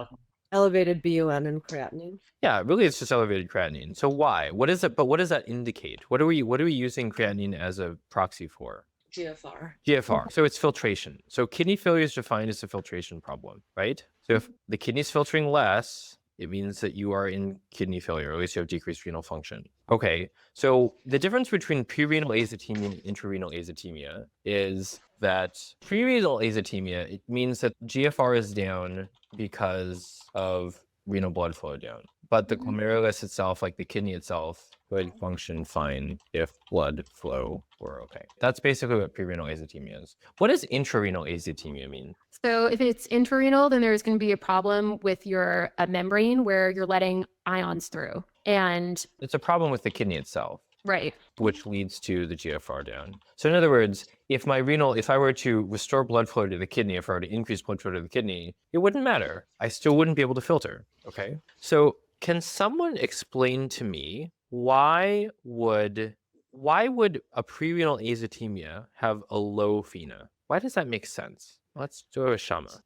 Speaker 2: Elevated BUN and creatinine.
Speaker 1: Yeah, really it's just elevated creatinine. So why? What is it? But what does that indicate? What are we using creatinine as a proxy for? GFR. So it's filtration. So kidney failure is defined as a filtration problem, right? So if the kidney's filtering less, it means that you are in kidney failure, or at least you have decreased renal function. Okay, so the difference between pre-renal azotemia and intra-renal azotemia is
Speaker 6: that pre-renal azotemia, it means that GFR is down because of renal blood flow down. But the glomerulus itself, like the kidney itself, would function fine if blood flow were okay. That's basically what pre-renal azotemia is. What does intra-renal azotemia mean?
Speaker 4: So if it's intrarenal, then there's going to be a problem with your membrane where you're letting ions through. And
Speaker 6: It's a problem with the kidney itself,
Speaker 4: right.
Speaker 6: which leads to the GFR down. So in other words, if I were to restore blood flow to the kidney, if I were to increase blood flow to the kidney, it wouldn't matter. I still wouldn't be able to filter, okay? So can someone explain to me why would a pre-renal azotemia have a low FeNA? Why does that make sense? Let's do it with Shama.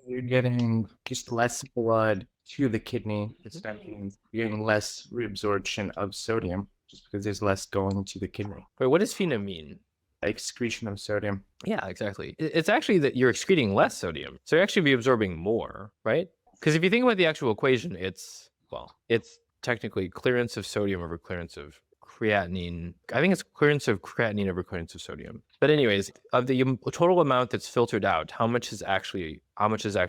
Speaker 10: You're getting just less blood to the kidney. That means you're getting less reabsorption of sodium just because there's less going to the kidney.
Speaker 6: Wait, what does FeNA mean?
Speaker 10: Excretion of sodium.
Speaker 6: Yeah, exactly. It's actually that you're excreting less sodium. So you're actually reabsorbing more, right? Because if you think about the actual equation, it's technically clearance of sodium over clearance of creatinine. I think it's clearance of creatinine over clearance of sodium. But anyways, of the total amount that's filtered out, how much is actually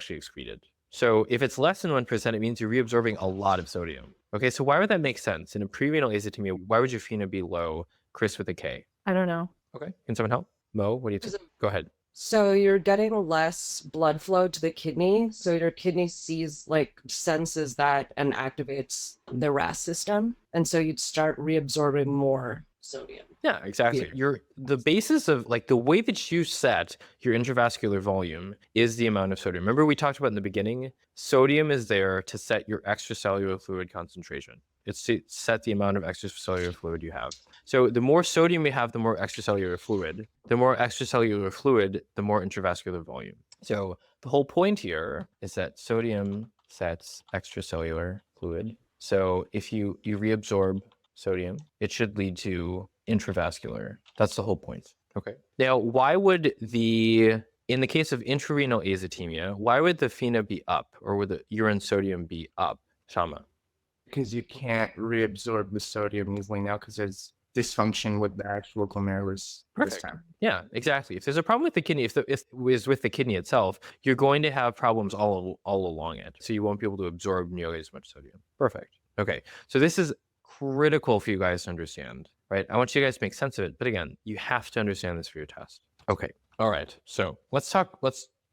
Speaker 6: excreted? So if it's less than 1%, it means you're reabsorbing a lot of sodium. Okay, so why would that make sense? In a pre-renal azotemia, why would your FeNA be low? Chris with a K.
Speaker 23: I don't know.
Speaker 6: Okay, can someone help? Mo, what do you think? Go ahead.
Speaker 2: So you're getting less blood flow to the kidney. So your kidney senses that and activates the RAS system. And so you'd start reabsorbing more sodium.
Speaker 6: Yeah, exactly. The basis of the way that you set your intravascular volume is the amount of sodium. Remember we talked about in the beginning, sodium is there to set your extracellular fluid concentration. It's to set the amount of extracellular fluid you have. So the more sodium you have, the more extracellular fluid. The more extracellular fluid, the more intravascular volume. So the whole point here is that sodium sets extracellular fluid. So if you reabsorb sodium, it should lead to intravascular. That's the whole point. Okay. Now, in the case of intrarenal azotemia, why would the FeNA be up or would the urine sodium be up, Shama?
Speaker 10: Because you can't reabsorb the sodium easily now because there's dysfunction with the actual glomerulus this time.
Speaker 6: Yeah, exactly. If there's a problem with the kidney, if it was with the kidney itself, you're going to have problems all along it. So you won't be able to absorb nearly as much sodium. Perfect. Okay. So this is critical for you guys to understand, right? I want you guys to make sense of it. But again, you have to understand this for your test. Okay. All right. So let's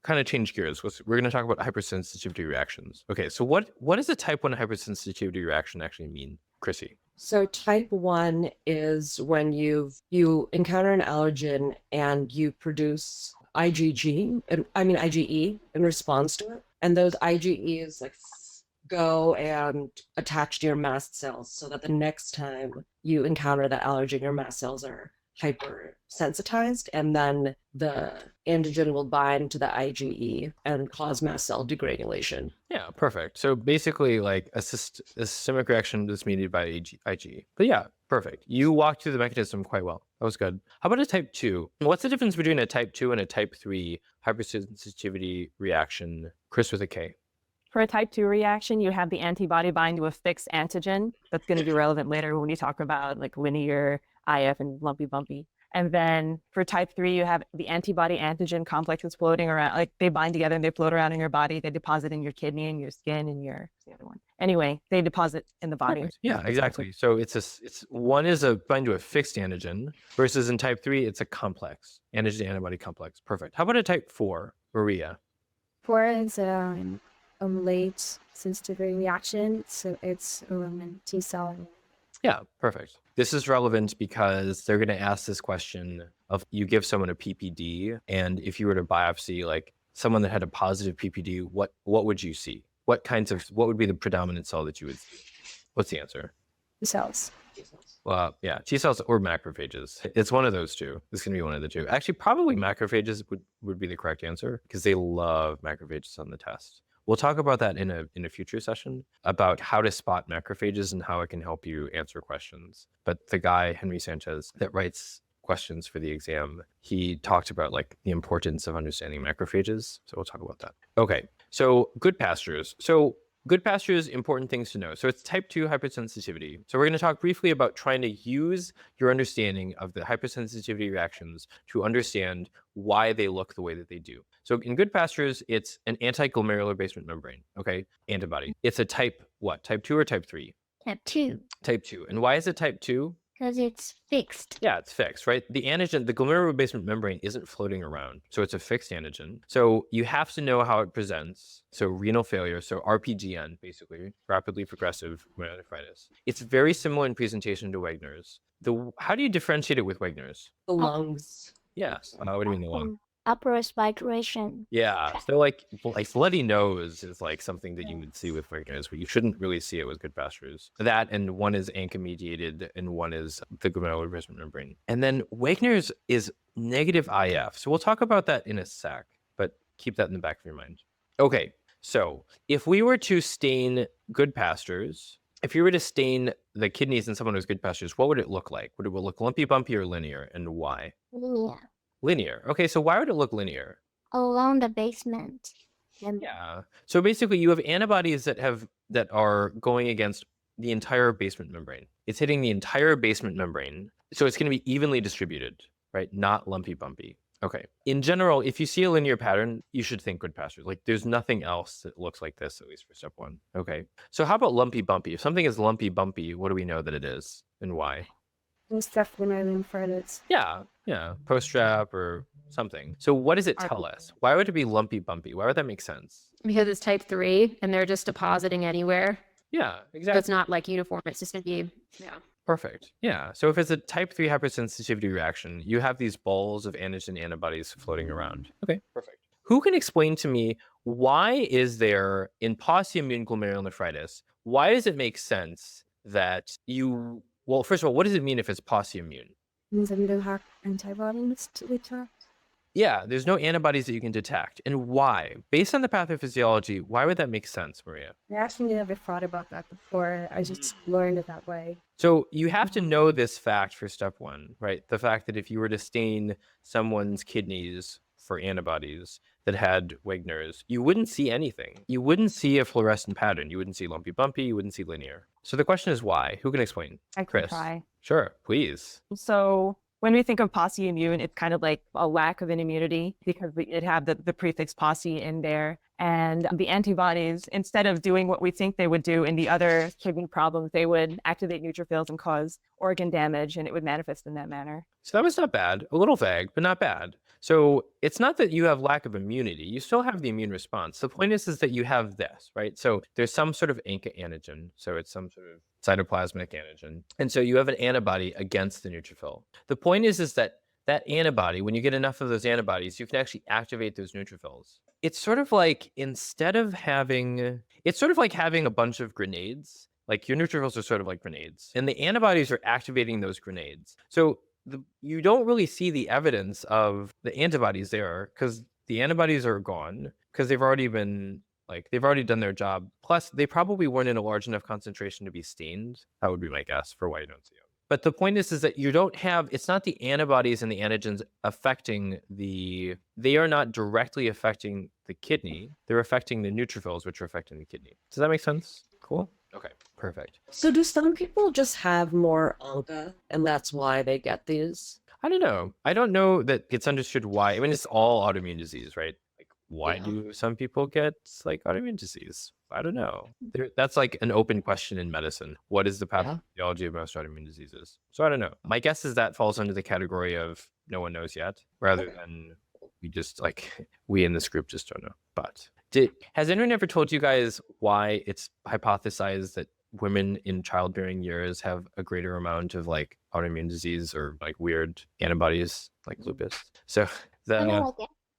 Speaker 6: kind of change gears. We're going to talk about hypersensitivity reactions. Okay, so what does a type 1 hypersensitivity reaction actually mean, Chrissy?
Speaker 2: So type 1 is when you encounter an allergen and you produce IgE in response to it. And those IgEs go and attach to your mast cells so that the next time you encounter that allergen, your mast cells are hypersensitized, and then the antigen will bind to the IgE and cause mast cell degranulation.
Speaker 6: Yeah, perfect. So basically a systemic reaction that's mediated by IgE. But yeah, perfect. You walked through the mechanism quite well. That was good. How about a type 2? What's the difference between a type 2 and a type 3 hypersensitivity reaction? Chris with a K.
Speaker 23: For a type 2 reaction, you have the antibody bind to a fixed antigen. That's going to be relevant later when you talk about linear IF and lumpy bumpy. And then for type 3, you have the antibody antigen complexes floating around. They bind together and they float around in your body. They deposit in your kidney and your skin and the other one. Anyway, they deposit in the body.
Speaker 6: Perfect. Yeah, exactly. So one is a bind to a fixed antigen versus in type 3, it's a complex antigen antibody complex. Perfect. How about a type 4, Maria?
Speaker 22: 4 is a late sensitivity reaction, so it's T cell.
Speaker 6: Yeah, perfect. This is relevant because they're going to ask this question of you give someone a PPD, and if you were to biopsy someone that had a positive PPD, what would you see? What would be the predominant cell that you would see? What's the answer?
Speaker 22: T cells.
Speaker 6: Well, yeah, T cells or macrophages. It's one of those two. It's going to be one of the two. Actually, probably macrophages would be the correct answer because they love macrophages on the test. We'll talk about that in a future session about how to spot macrophages and how it can help you answer questions. But the guy, Henry Sanchez, that writes questions for the exam, he talked about the importance of understanding macrophages. So we'll talk about that. Okay, so good pastures. So
Speaker 1: Good pastures, important things to know. So it's type 2 hypersensitivity. So we're going to talk briefly about trying to use your understanding of the hypersensitivity reactions to understand why they look the way that they do. So in good pastures, it's an anti-glomerular basement membrane, okay? Antibody. It's a type what? Type 2 or type 3?
Speaker 14: Type 2.
Speaker 1: Type 2. And why is it type 2?
Speaker 14: Because it's fixed.
Speaker 1: Yeah, it's fixed, right? The antigen, the glomerular basement membrane isn't floating around. So it's a fixed antigen. So you have to know how it presents. So renal failure, so RPGN, basically, rapidly progressive glomerulonephritis. It's very similar in presentation to Wegener's. How do you differentiate it with Wegener's?
Speaker 2: The lungs.
Speaker 1: Yes. What do you mean the lung?
Speaker 14: Upper respiration.
Speaker 1: Yeah. So like bloody nose is like something that you would see with Wegener's, but you shouldn't really see it with good pastures. That, and one is ANCA mediated and one is the glomerular basement membrane. And then Wegener's is negative IF. So we'll talk about that in a sec, but keep that in the back of your mind. Okay. So if we were to stain good pastures, if you were to stain the kidneys in someone who's good pastures, what would it look like? Would it look lumpy, bumpy, or linear, and why?
Speaker 14: Linear.
Speaker 1: Linear. Okay, so why would it look linear?
Speaker 14: Along the basement.
Speaker 1: Yeah. So basically, you have antibodies that are going against the entire basement membrane. It's hitting the entire basement membrane, so it's going to be evenly distributed, right? Not lumpy, bumpy. Okay. In general, if you see a linear pattern, you should think good pastures. Like there's nothing else that looks like this, at least for step 1. Okay. So how about lumpy, bumpy? If something is lumpy, bumpy, what do we know that it is and why?
Speaker 22: It's definitely lymphatic.
Speaker 1: Yeah. Post-strap or something. So what does it tell us? Why would it be lumpy, bumpy? Why would that make sense?
Speaker 4: Because it's type 3 and they're just depositing anywhere.
Speaker 1: Yeah,
Speaker 4: So
Speaker 1: exactly.
Speaker 4: it's not like uniform. It's just going to be,
Speaker 1: Perfect. Yeah. So if it's a type 3 hypersensitivity reaction, you have these balls of antigen antibodies floating around. Okay, perfect. Who can explain to me why is there in Pauci-immune glomerulonephritis, why does it make sense that well, first of all, what does it mean if it's Pauci-immune?
Speaker 22: Means that we don't have antibodies to detect.
Speaker 1: Yeah, there's no antibodies that you can detect. And why? Based on the pathophysiology, why would that make sense, Maria?
Speaker 22: I actually never thought about that before. I just learned it that way.
Speaker 1: So you have to know this fact for step 1, right? The fact that if you were to stain someone's kidneys for antibodies that had Wegener's, you wouldn't see anything. You wouldn't see a fluorescent pattern. You wouldn't see lumpy bumpy. You wouldn't see linear. So the question is why? Who can explain?
Speaker 23: I can
Speaker 1: Chris.
Speaker 23: try.
Speaker 1: Sure, please.
Speaker 23: So when we think of Pauci-immune, it's kind of like a lack of an immunity because it had the prefix Pauci in there. And the antibodies, instead of doing what we think they would do in the other kidney problems, they would activate neutrophils and cause organ damage, and it would manifest in that manner.
Speaker 1: So that was not bad. A little vague, but not bad. So it's not that you have lack of immunity. You still have the immune response. The point is that you have this, right? So there's some sort of ANCA antigen. So it's some sort of cytoplasmic antigen. And so you have an antibody against the neutrophil. The point is that antibody, when you get enough of those antibodies, you can actually activate those neutrophils. It's sort of like having a bunch of grenades. Like your neutrophils are sort of like grenades, and the antibodies are activating those grenades. So you don't really see the evidence of the antibodies there because the antibodies are gone because they've already done their job. Plus, they probably weren't in a large enough concentration to be stained. That would be my guess for why you don't see them. But the point is that you don't have, it's not the antibodies and the antigens they are not directly affecting the kidney. They're affecting the neutrophils, which are affecting the kidney. Does that make sense? Cool. Okay, perfect.
Speaker 2: So do some people just have more ANCA and that's why they get these?
Speaker 1: I don't know. I don't know that it's understood why. I mean, it's all autoimmune disease, right? Like, why do some people get like autoimmune disease? I don't know. That's like an open question in medicine. What is the pathophysiology of most autoimmune diseases? So I don't know. My guess is that falls under the category of no one knows yet, rather than we in this group just don't know. But has anyone ever told you guys why it's hypothesized that women in childbearing years have a greater amount of like autoimmune disease or like weird antibodies like lupus? So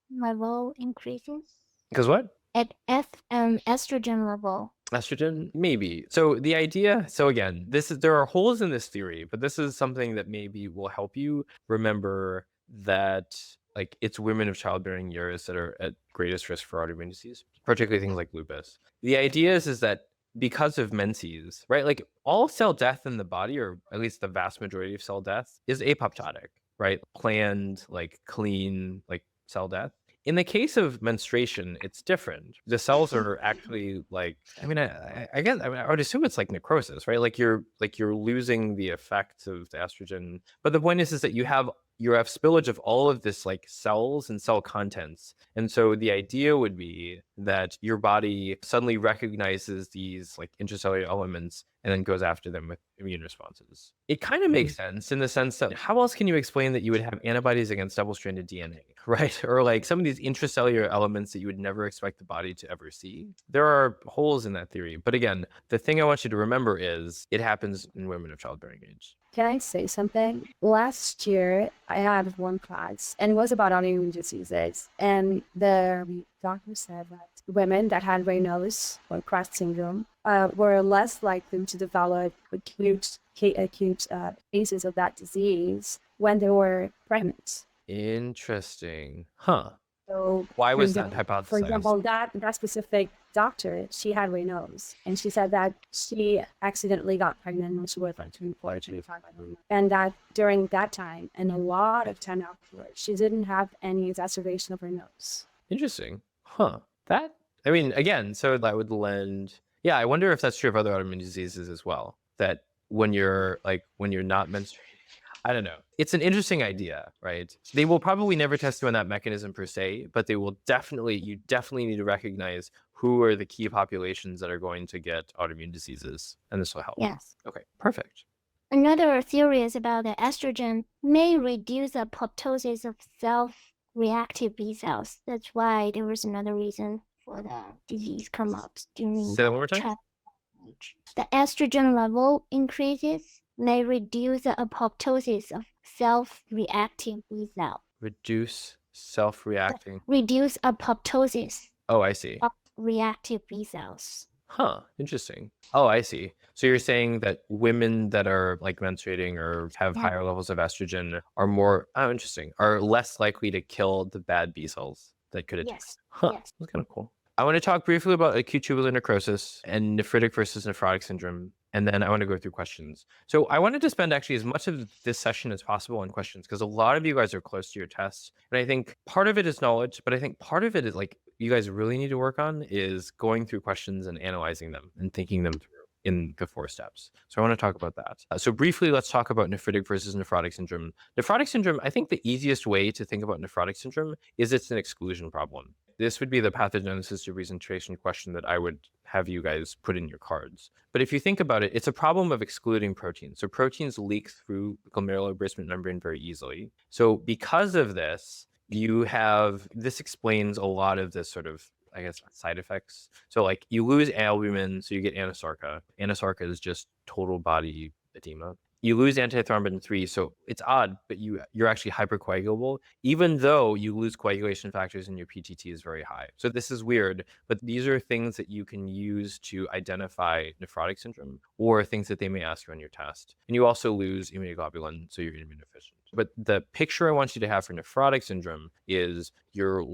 Speaker 14: level increases.
Speaker 1: Because what?
Speaker 14: At estrogen level.
Speaker 1: Estrogen, maybe. So the idea. So again, there are holes in this theory, but this is something that maybe will help you remember that like it's women of childbearing years that are at greatest risk for autoimmune disease, particularly things like lupus. The idea is that because of menses, right? Like all cell death in the body, or at least the vast majority of cell death, is apoptotic, right? Planned, like clean, like cell death.
Speaker 6: In the case of menstruation, it's different. The cells are actually like, I mean, I guess I would assume it's like necrosis, right? Like you're losing the effect of the estrogen. But the point is that you have spillage of all of this like cells and cell contents. And so the idea would be that your body suddenly recognizes these like intracellular elements and then goes after them with immune responses. It kind of makes sense in the sense that how else can you explain that you would have antibodies against double-stranded DNA, right? Or like some of these intracellular elements that you would never expect the body to ever see. There are holes in that theory. But again, the thing I want you to remember is it happens in women of childbearing age.
Speaker 22: Can I say something? Last year, I had one class and it was about autoimmune diseases. And the doctor said that women that had Raynaud's or Kraft syndrome were less likely to develop acute cases of that disease when they were pregnant.
Speaker 6: Interesting. Huh.
Speaker 22: So
Speaker 6: why was
Speaker 22: for
Speaker 6: that
Speaker 22: example-
Speaker 6: hypothesized?
Speaker 22: For example, that specific doctor, she had Raynaud's, and she said that she accidentally got pregnant when she was like 24, 25, I don't know. And that during that time, and a lot of time afterwards, she didn't have any exacerbation of Raynaud's.
Speaker 6: Interesting. Huh. That, I mean, again, so that would lend, yeah, I wonder if that's true of other autoimmune diseases as well. That when you're not menstruating, I don't know. It's an interesting idea, right? They will probably never test you on that mechanism per se, but you definitely need to recognize who are the key populations that are going to get autoimmune diseases, and this will help.
Speaker 14: Yes.
Speaker 6: Okay, perfect.
Speaker 14: Another theory is about the estrogen may reduce the apoptosis of self-reactive B cells. That's why there was another reason for the disease come up during
Speaker 6: Say that one more time.
Speaker 14: child age. The estrogen level increases may reduce the apoptosis of self-reactive B cells.
Speaker 6: Reduce self-reacting.
Speaker 14: Reduce apoptosis
Speaker 6: Oh, I see.
Speaker 14: of reactive B cells.
Speaker 6: Huh, interesting. Oh, I see. So you're saying that women that are like menstruating or have
Speaker 14: Yeah.
Speaker 6: higher levels of estrogen are more, oh, interesting, are less likely to kill the bad B cells that could attack.
Speaker 14: Yes.
Speaker 6: Huh,
Speaker 14: Yes.
Speaker 6: that's kind of cool. I want to talk briefly about acute tubular necrosis and nephritic versus nephrotic syndrome. And then I want to go through questions. So I wanted to spend actually as much of this session as possible on questions because a lot of you guys are close to your tests. And I think part of it is knowledge, but I think part of it is like you guys really need to work on is going through questions and analyzing them and thinking them through in the 4 steps. So I want to talk about that. So briefly, let's talk about nephritic versus nephrotic syndrome. Nephrotic syndrome, I think the easiest way to think about nephrotic syndrome is it's an exclusion problem. This would be the pathogenesis to presentation question that I would have you guys put in your cards. But if you think about it, it's a problem of excluding proteins. So proteins leak through the glomerular basement membrane very easily. So because of this, this explains a lot of this sort of, I guess, side effects. So like you lose albumin, so you get anasarca. Anasarca is just total body edema. You lose antithrombin 3, so it's odd, but you're actually hypercoagulable, even though you lose coagulation factors and your PTT is very high. So this is weird, but these are things that you can use to identify nephrotic syndrome or things that they may ask you on your test. And you also lose immunoglobulin, so you're immunodeficient. But the picture I want you to have for nephrotic syndrome is you're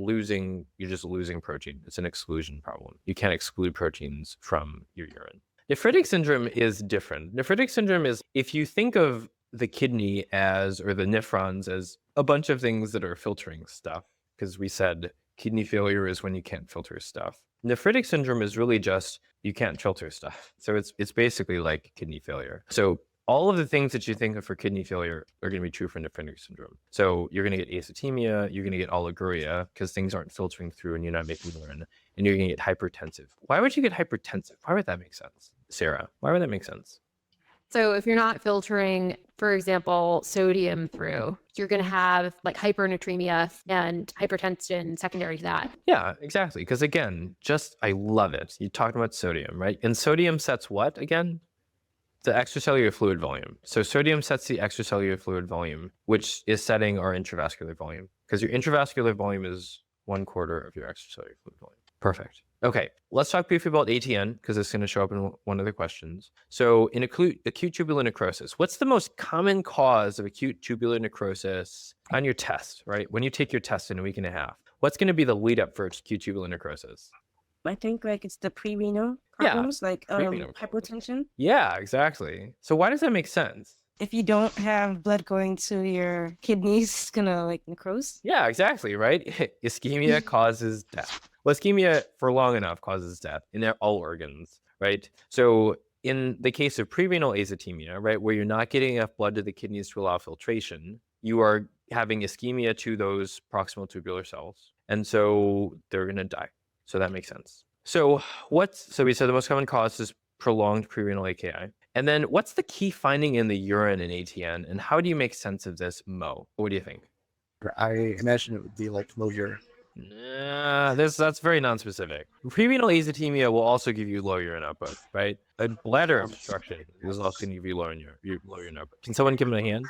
Speaker 6: just losing protein. It's an exclusion problem. You can't exclude proteins from your urine. Nephritic syndrome is different. Nephritic syndrome is if you think of the kidney or the nephrons as a bunch of things that are filtering stuff, because we said kidney failure is when you can't filter stuff. Nephritic syndrome is really just you can't filter stuff. So it's basically like kidney failure. So all of the things that you think of for kidney failure are going to be true for nephritic syndrome. So you're going to get azotemia, you're going to get oliguria because things aren't filtering through and you're not making urine, and you're going to get hypertensive. Why would you get hypertensive? Why would that make sense? Sarah, why would that make sense?
Speaker 4: So if you're not filtering, for example, sodium through, you're going to have like hypernatremia and hypertension secondary to that.
Speaker 6: Yeah, exactly. Because again, I love it. You talked about sodium, right? And sodium sets what again? The extracellular fluid volume. So sodium sets the extracellular fluid volume, which is setting our intravascular volume. Because your intravascular volume is 1/4 of your extracellular fluid volume. Perfect. Okay, let's talk briefly about ATN because it's going to show up in one of the questions. So in acute tubular necrosis, what's the most common cause of acute tubular necrosis on your test, right? When you take your test in a week and a half, what's going to be the lead up for acute tubular necrosis?
Speaker 19: I think like it's the pre-renal
Speaker 6: Yeah,
Speaker 19: problems, like
Speaker 6: pre-renal
Speaker 19: hypotension.
Speaker 6: Yeah, exactly. So why does that make sense?
Speaker 20: if you don't have blood going to your kidneys, it's gonna like necrose.
Speaker 1: Yeah, exactly, right? Ischemia causes death. Well, ischemia for long enough causes death in all organs, right? So in the case of pre-renal azotemia, right, where you're not getting enough blood to the kidneys to allow filtration, you are having ischemia to those proximal tubular cells. And so they're going to die. So that makes sense. So we said the most common cause is prolonged pre-renal AKI. And then what's the key finding in the urine in ATN, and how do you make sense of this, Mo? What do you think?
Speaker 21: I imagine it would be like low urine.
Speaker 1: Nah, that's very non-specific. Pre-renal azotemia will also give you low urine output, right? A bladder obstruction is also going to give you low urine output. Can someone give him a hand?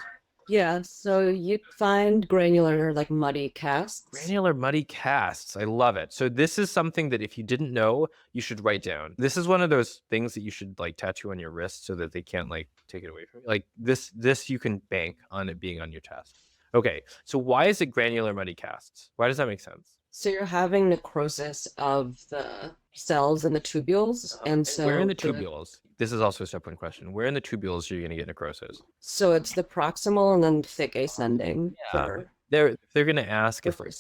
Speaker 2: Yeah, so you find granular, like muddy casts.
Speaker 1: Granular muddy casts. I love it. So this is something that if you didn't know, you should write down. This is one of those things that you should like tattoo on your wrist so that they can't like take it away from you. Like this you can bank on it being on your test. Okay, so why is it granular muddy casts? Why does that make sense?
Speaker 2: So you're having necrosis of the cells in the tubules, and so
Speaker 1: where in the tubules? This is also a step one question. Where in the tubules are you going to get necrosis?
Speaker 2: So it's the proximal and then thick ascending.
Speaker 1: Yeah. They're going to ask if it's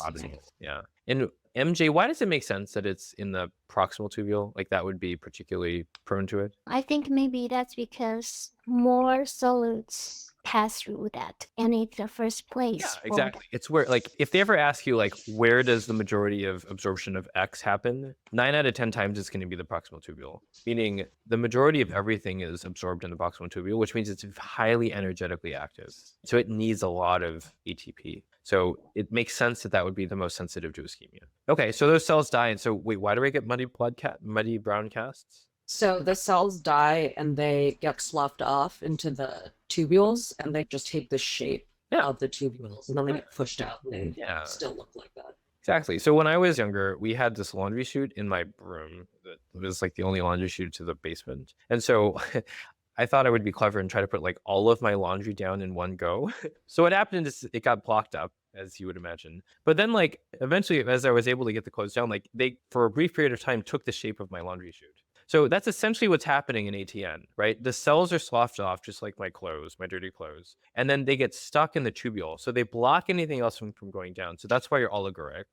Speaker 1: yeah. And MJ, why does it make sense that it's in the proximal tubule? Like that would be particularly prone to it?
Speaker 14: I think maybe that's because more solids pass through that, and it's the first place.
Speaker 1: Yeah, exactly. It's where, like, if they ever ask you, like, where does the majority of absorption of X happen? 9 out of 10 times it's going to be the proximal tubule, meaning the majority of everything is absorbed in the proximal tubule, which means it's highly energetically active. So it needs a lot of ATP. So it makes sense that that would be the most sensitive to ischemia. Okay, so those cells die. And so wait, why do we get muddy brown casts?
Speaker 2: So the cells die and they get sloughed off into the tubules, and they just take the shape of the tubules, and then they get pushed out and they still look like that.
Speaker 1: Exactly. So when I was younger, we had this laundry chute in my room that was like the only laundry chute to the basement. And so I thought I would be clever and try to put like all of my laundry down in one go. So what happened is it got blocked up, as you would imagine. But then like eventually, as I was able to get the clothes down, like they, for a brief period of time, took the shape of my laundry chute. So that's essentially what's happening in ATN, right? The cells are sloughed off, just like my clothes, my dirty clothes, and then they get stuck in the tubule. So they block anything else from going down. So that's why you're oliguric.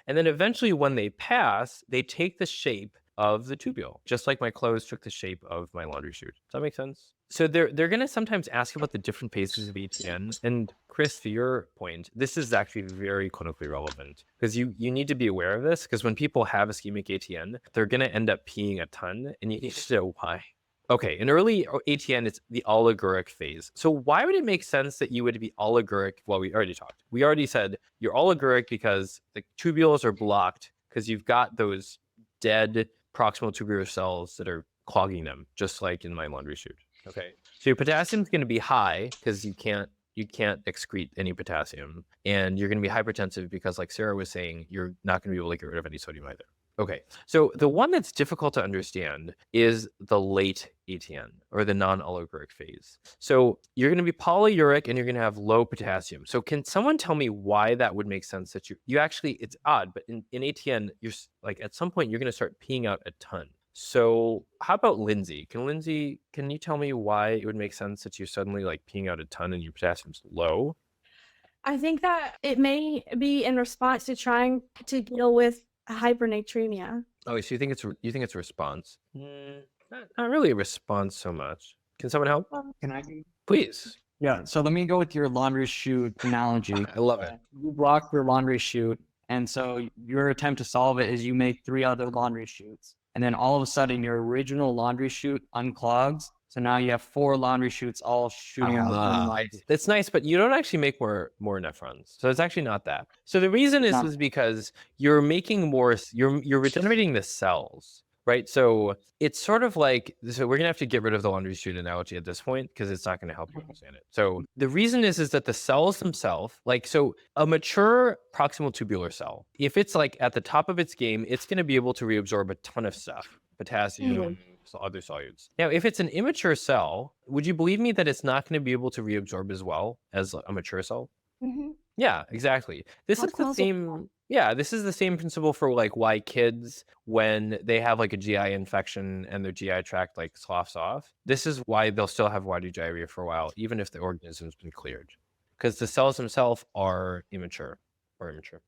Speaker 1: And then eventually when they pass, they take the shape of the tubule, just like my clothes took the shape of my laundry chute. Does that make sense? So they're going to sometimes ask about the different phases of ATN. And Chris, to your point, this is actually very clinically relevant because you need to be aware of this, because when people have ischemic ATN, they're going to end up peeing a ton, and you need to know why. Okay, in early ATN, it's the oliguric phase. So why would it make sense that you would be oliguric? Well, we already talked. We already said you're oliguric because the tubules are blocked because you've got those dead proximal tubular cells that are clogging them, just like in my laundry chute. Okay, so your potassium is going to be high because you can't excrete any potassium, and you're going to be hypertensive because, like Sarah was saying, you're not going to be able to get rid of any sodium either. Okay, so the one that's difficult to understand is the late ATN, or the non-oliguric phase. So you're going to be polyuric and you're going to have low potassium. So can someone tell me why that would make sense that you actually, it's odd, but in ATN, you're like at some point you're going to start peeing out a ton. So how about Lindsay? Can you tell me why it would make sense that you're suddenly like peeing out a ton and your potassium's low?
Speaker 20: I think that it may be in response to trying to deal with hypernatremia.
Speaker 1: Oh, so you think it's a response? Not really a response so much. Can someone help?
Speaker 3: Can I?
Speaker 1: Please.
Speaker 3: Yeah. So let me go with your laundry chute analogy.
Speaker 1: I love it.
Speaker 3: You block your laundry chute, and so your attempt to solve it is you make 3 other laundry chutes, and then all of a sudden your original laundry chute unclogs. So now you have 4 laundry chutes all shooting out.
Speaker 1: That's nice, but you don't actually make more nephrons. So it's actually not that. So the reason is because you're making more, you're regenerating the cells, right? So it's sort of like, so we're gonna have to get rid of the laundry chute analogy at this point because it's not gonna help you understand it. So the reason is that the cells themselves, like, so a mature proximal tubular cell, if it's like at the top of its game, it's gonna be able to reabsorb a ton of stuff, potassium, other solutes. Now, if it's an immature cell, would you believe me that it's not going to be able to reabsorb as well as a mature cell?
Speaker 14: Mm-hmm.
Speaker 1: Yeah, exactly. This is the same. Yeah, this is the same principle for like why kids, when they have like a GI infection and their GI tract like sloughs off, this is why they'll still have watery diarrhea for a while, even if the organism's been cleared, because the cells themselves are immature or immature.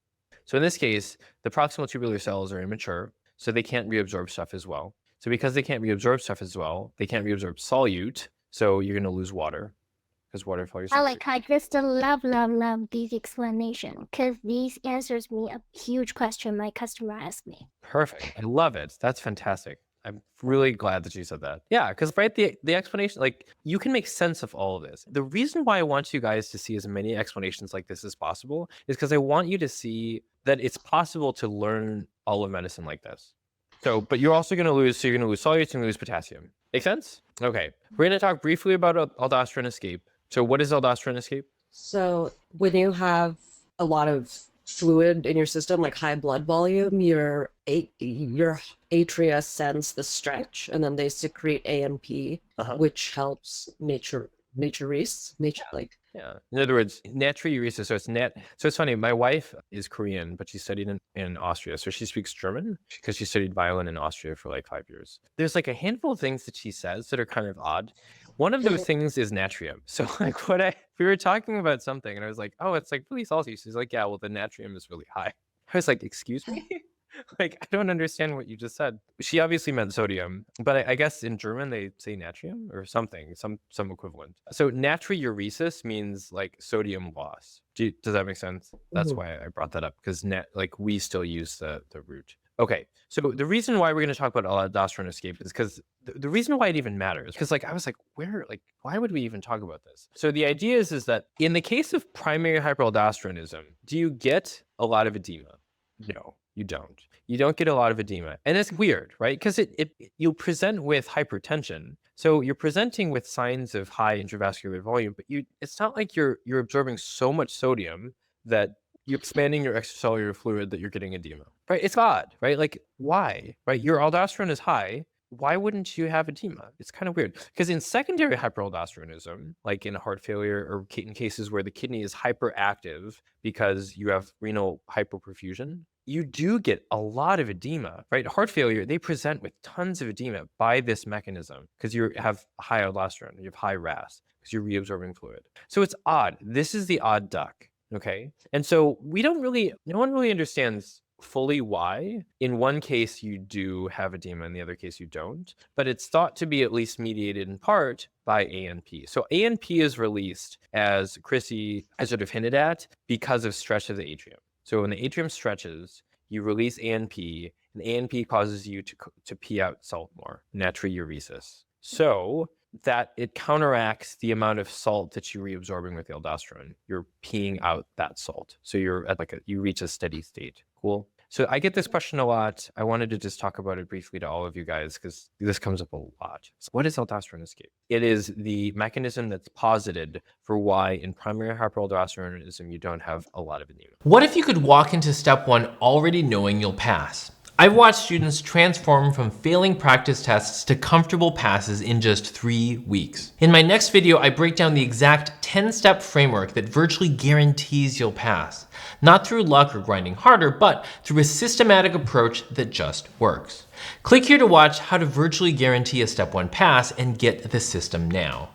Speaker 1: So in this case, the proximal tubular cells are immature, so they can't reabsorb stuff as well. So because they can't reabsorb stuff as well, they can't reabsorb solute, so you're going to lose water. Because water follows.
Speaker 14: Alec, I just love this explanation because these answers me a huge question my customer asked me.
Speaker 1: Perfect. I love it. That's fantastic. I'm really glad that you said that. Yeah, because right, the explanation, like you can make sense of all of this. The reason why I want you guys to see as many explanations like this as possible is because I want you to see that it's possible to learn all of medicine like this. So, but you're also going to lose, so you're going to lose solutes and lose potassium. Make sense? Okay. We're going to talk briefly about aldosterone escape. So what is aldosterone escape?
Speaker 2: So when you have a lot of fluid in your system, like high blood volume, your atria sense the stretch, and then they secrete ANP, which helps natriuresis.
Speaker 1: Yeah. In other words, natriuresis. So it's funny. My wife is Korean, but she studied in Austria, so she speaks German because she studied violin in Austria for like 5 years. There's like a handful of things that she says that are kind of odd. One of those things is natrium. So like we were talking about something and I was like, oh, it's like really salty. She's like, yeah, well, the natrium is really high. I was like, excuse me? Like, I don't understand what you just said. She obviously meant sodium, but I guess in German they say natrium or something, some equivalent. So natriuresis means like sodium loss. Does that make sense? That's why I brought that up, because like we still use the root. Okay, so the reason why we're going to talk about aldosterone escape is because the reason why it even matters, because like I was like, why would we even talk about this? So the idea is that in the case of primary hyperaldosteronism, do you get a lot of edema? No, you don't. You don't get a lot of edema. And it's weird, right? Because you'll present with hypertension. So you're presenting with signs of high intravascular volume, but it's not like you're absorbing so much sodium that you're expanding your extracellular fluid that you're getting edema, right? It's odd, right? Like, why, right? Your aldosterone is high. Why wouldn't you have edema? It's kind of weird, because in secondary hyperaldosteronism, like in heart failure or in cases where the kidney is hyperactive because you have renal hypoperfusion, you do get a lot of edema, right? Heart failure, they present with tons of edema by this mechanism because you have high aldosterone, you have high RAS because you're reabsorbing fluid. So it's odd. This is the odd duck. Okay. And so no one really understands fully why. In one case, you do have edema, in the other case, you don't. But it's thought to be at least mediated in part by ANP. So ANP is released, as Chrissy has sort of hinted at, because of stretch of the atrium. So when the atrium stretches, you release ANP, and ANP causes you to pee out salt more, natriuresis. So that it counteracts the amount of salt that you're reabsorbing with the aldosterone. You're peeing out that salt. So you're at you reach a steady state. Cool. So I get this question a lot. I wanted to just talk about it briefly to all of you guys because this comes up a lot. So what is aldosterone escape? It is the mechanism that's posited for why in primary hyperaldosteronism you don't have a lot of edema. What if you could walk into step 1 already knowing you'll pass? I've watched students transform from failing practice tests to comfortable passes in just 3 weeks. In my next video, I break down the exact 10-step framework that virtually guarantees you'll pass. Not through luck or grinding harder, but through a systematic approach that just works. Click here to watch how to virtually guarantee a step 1 pass and get the system now.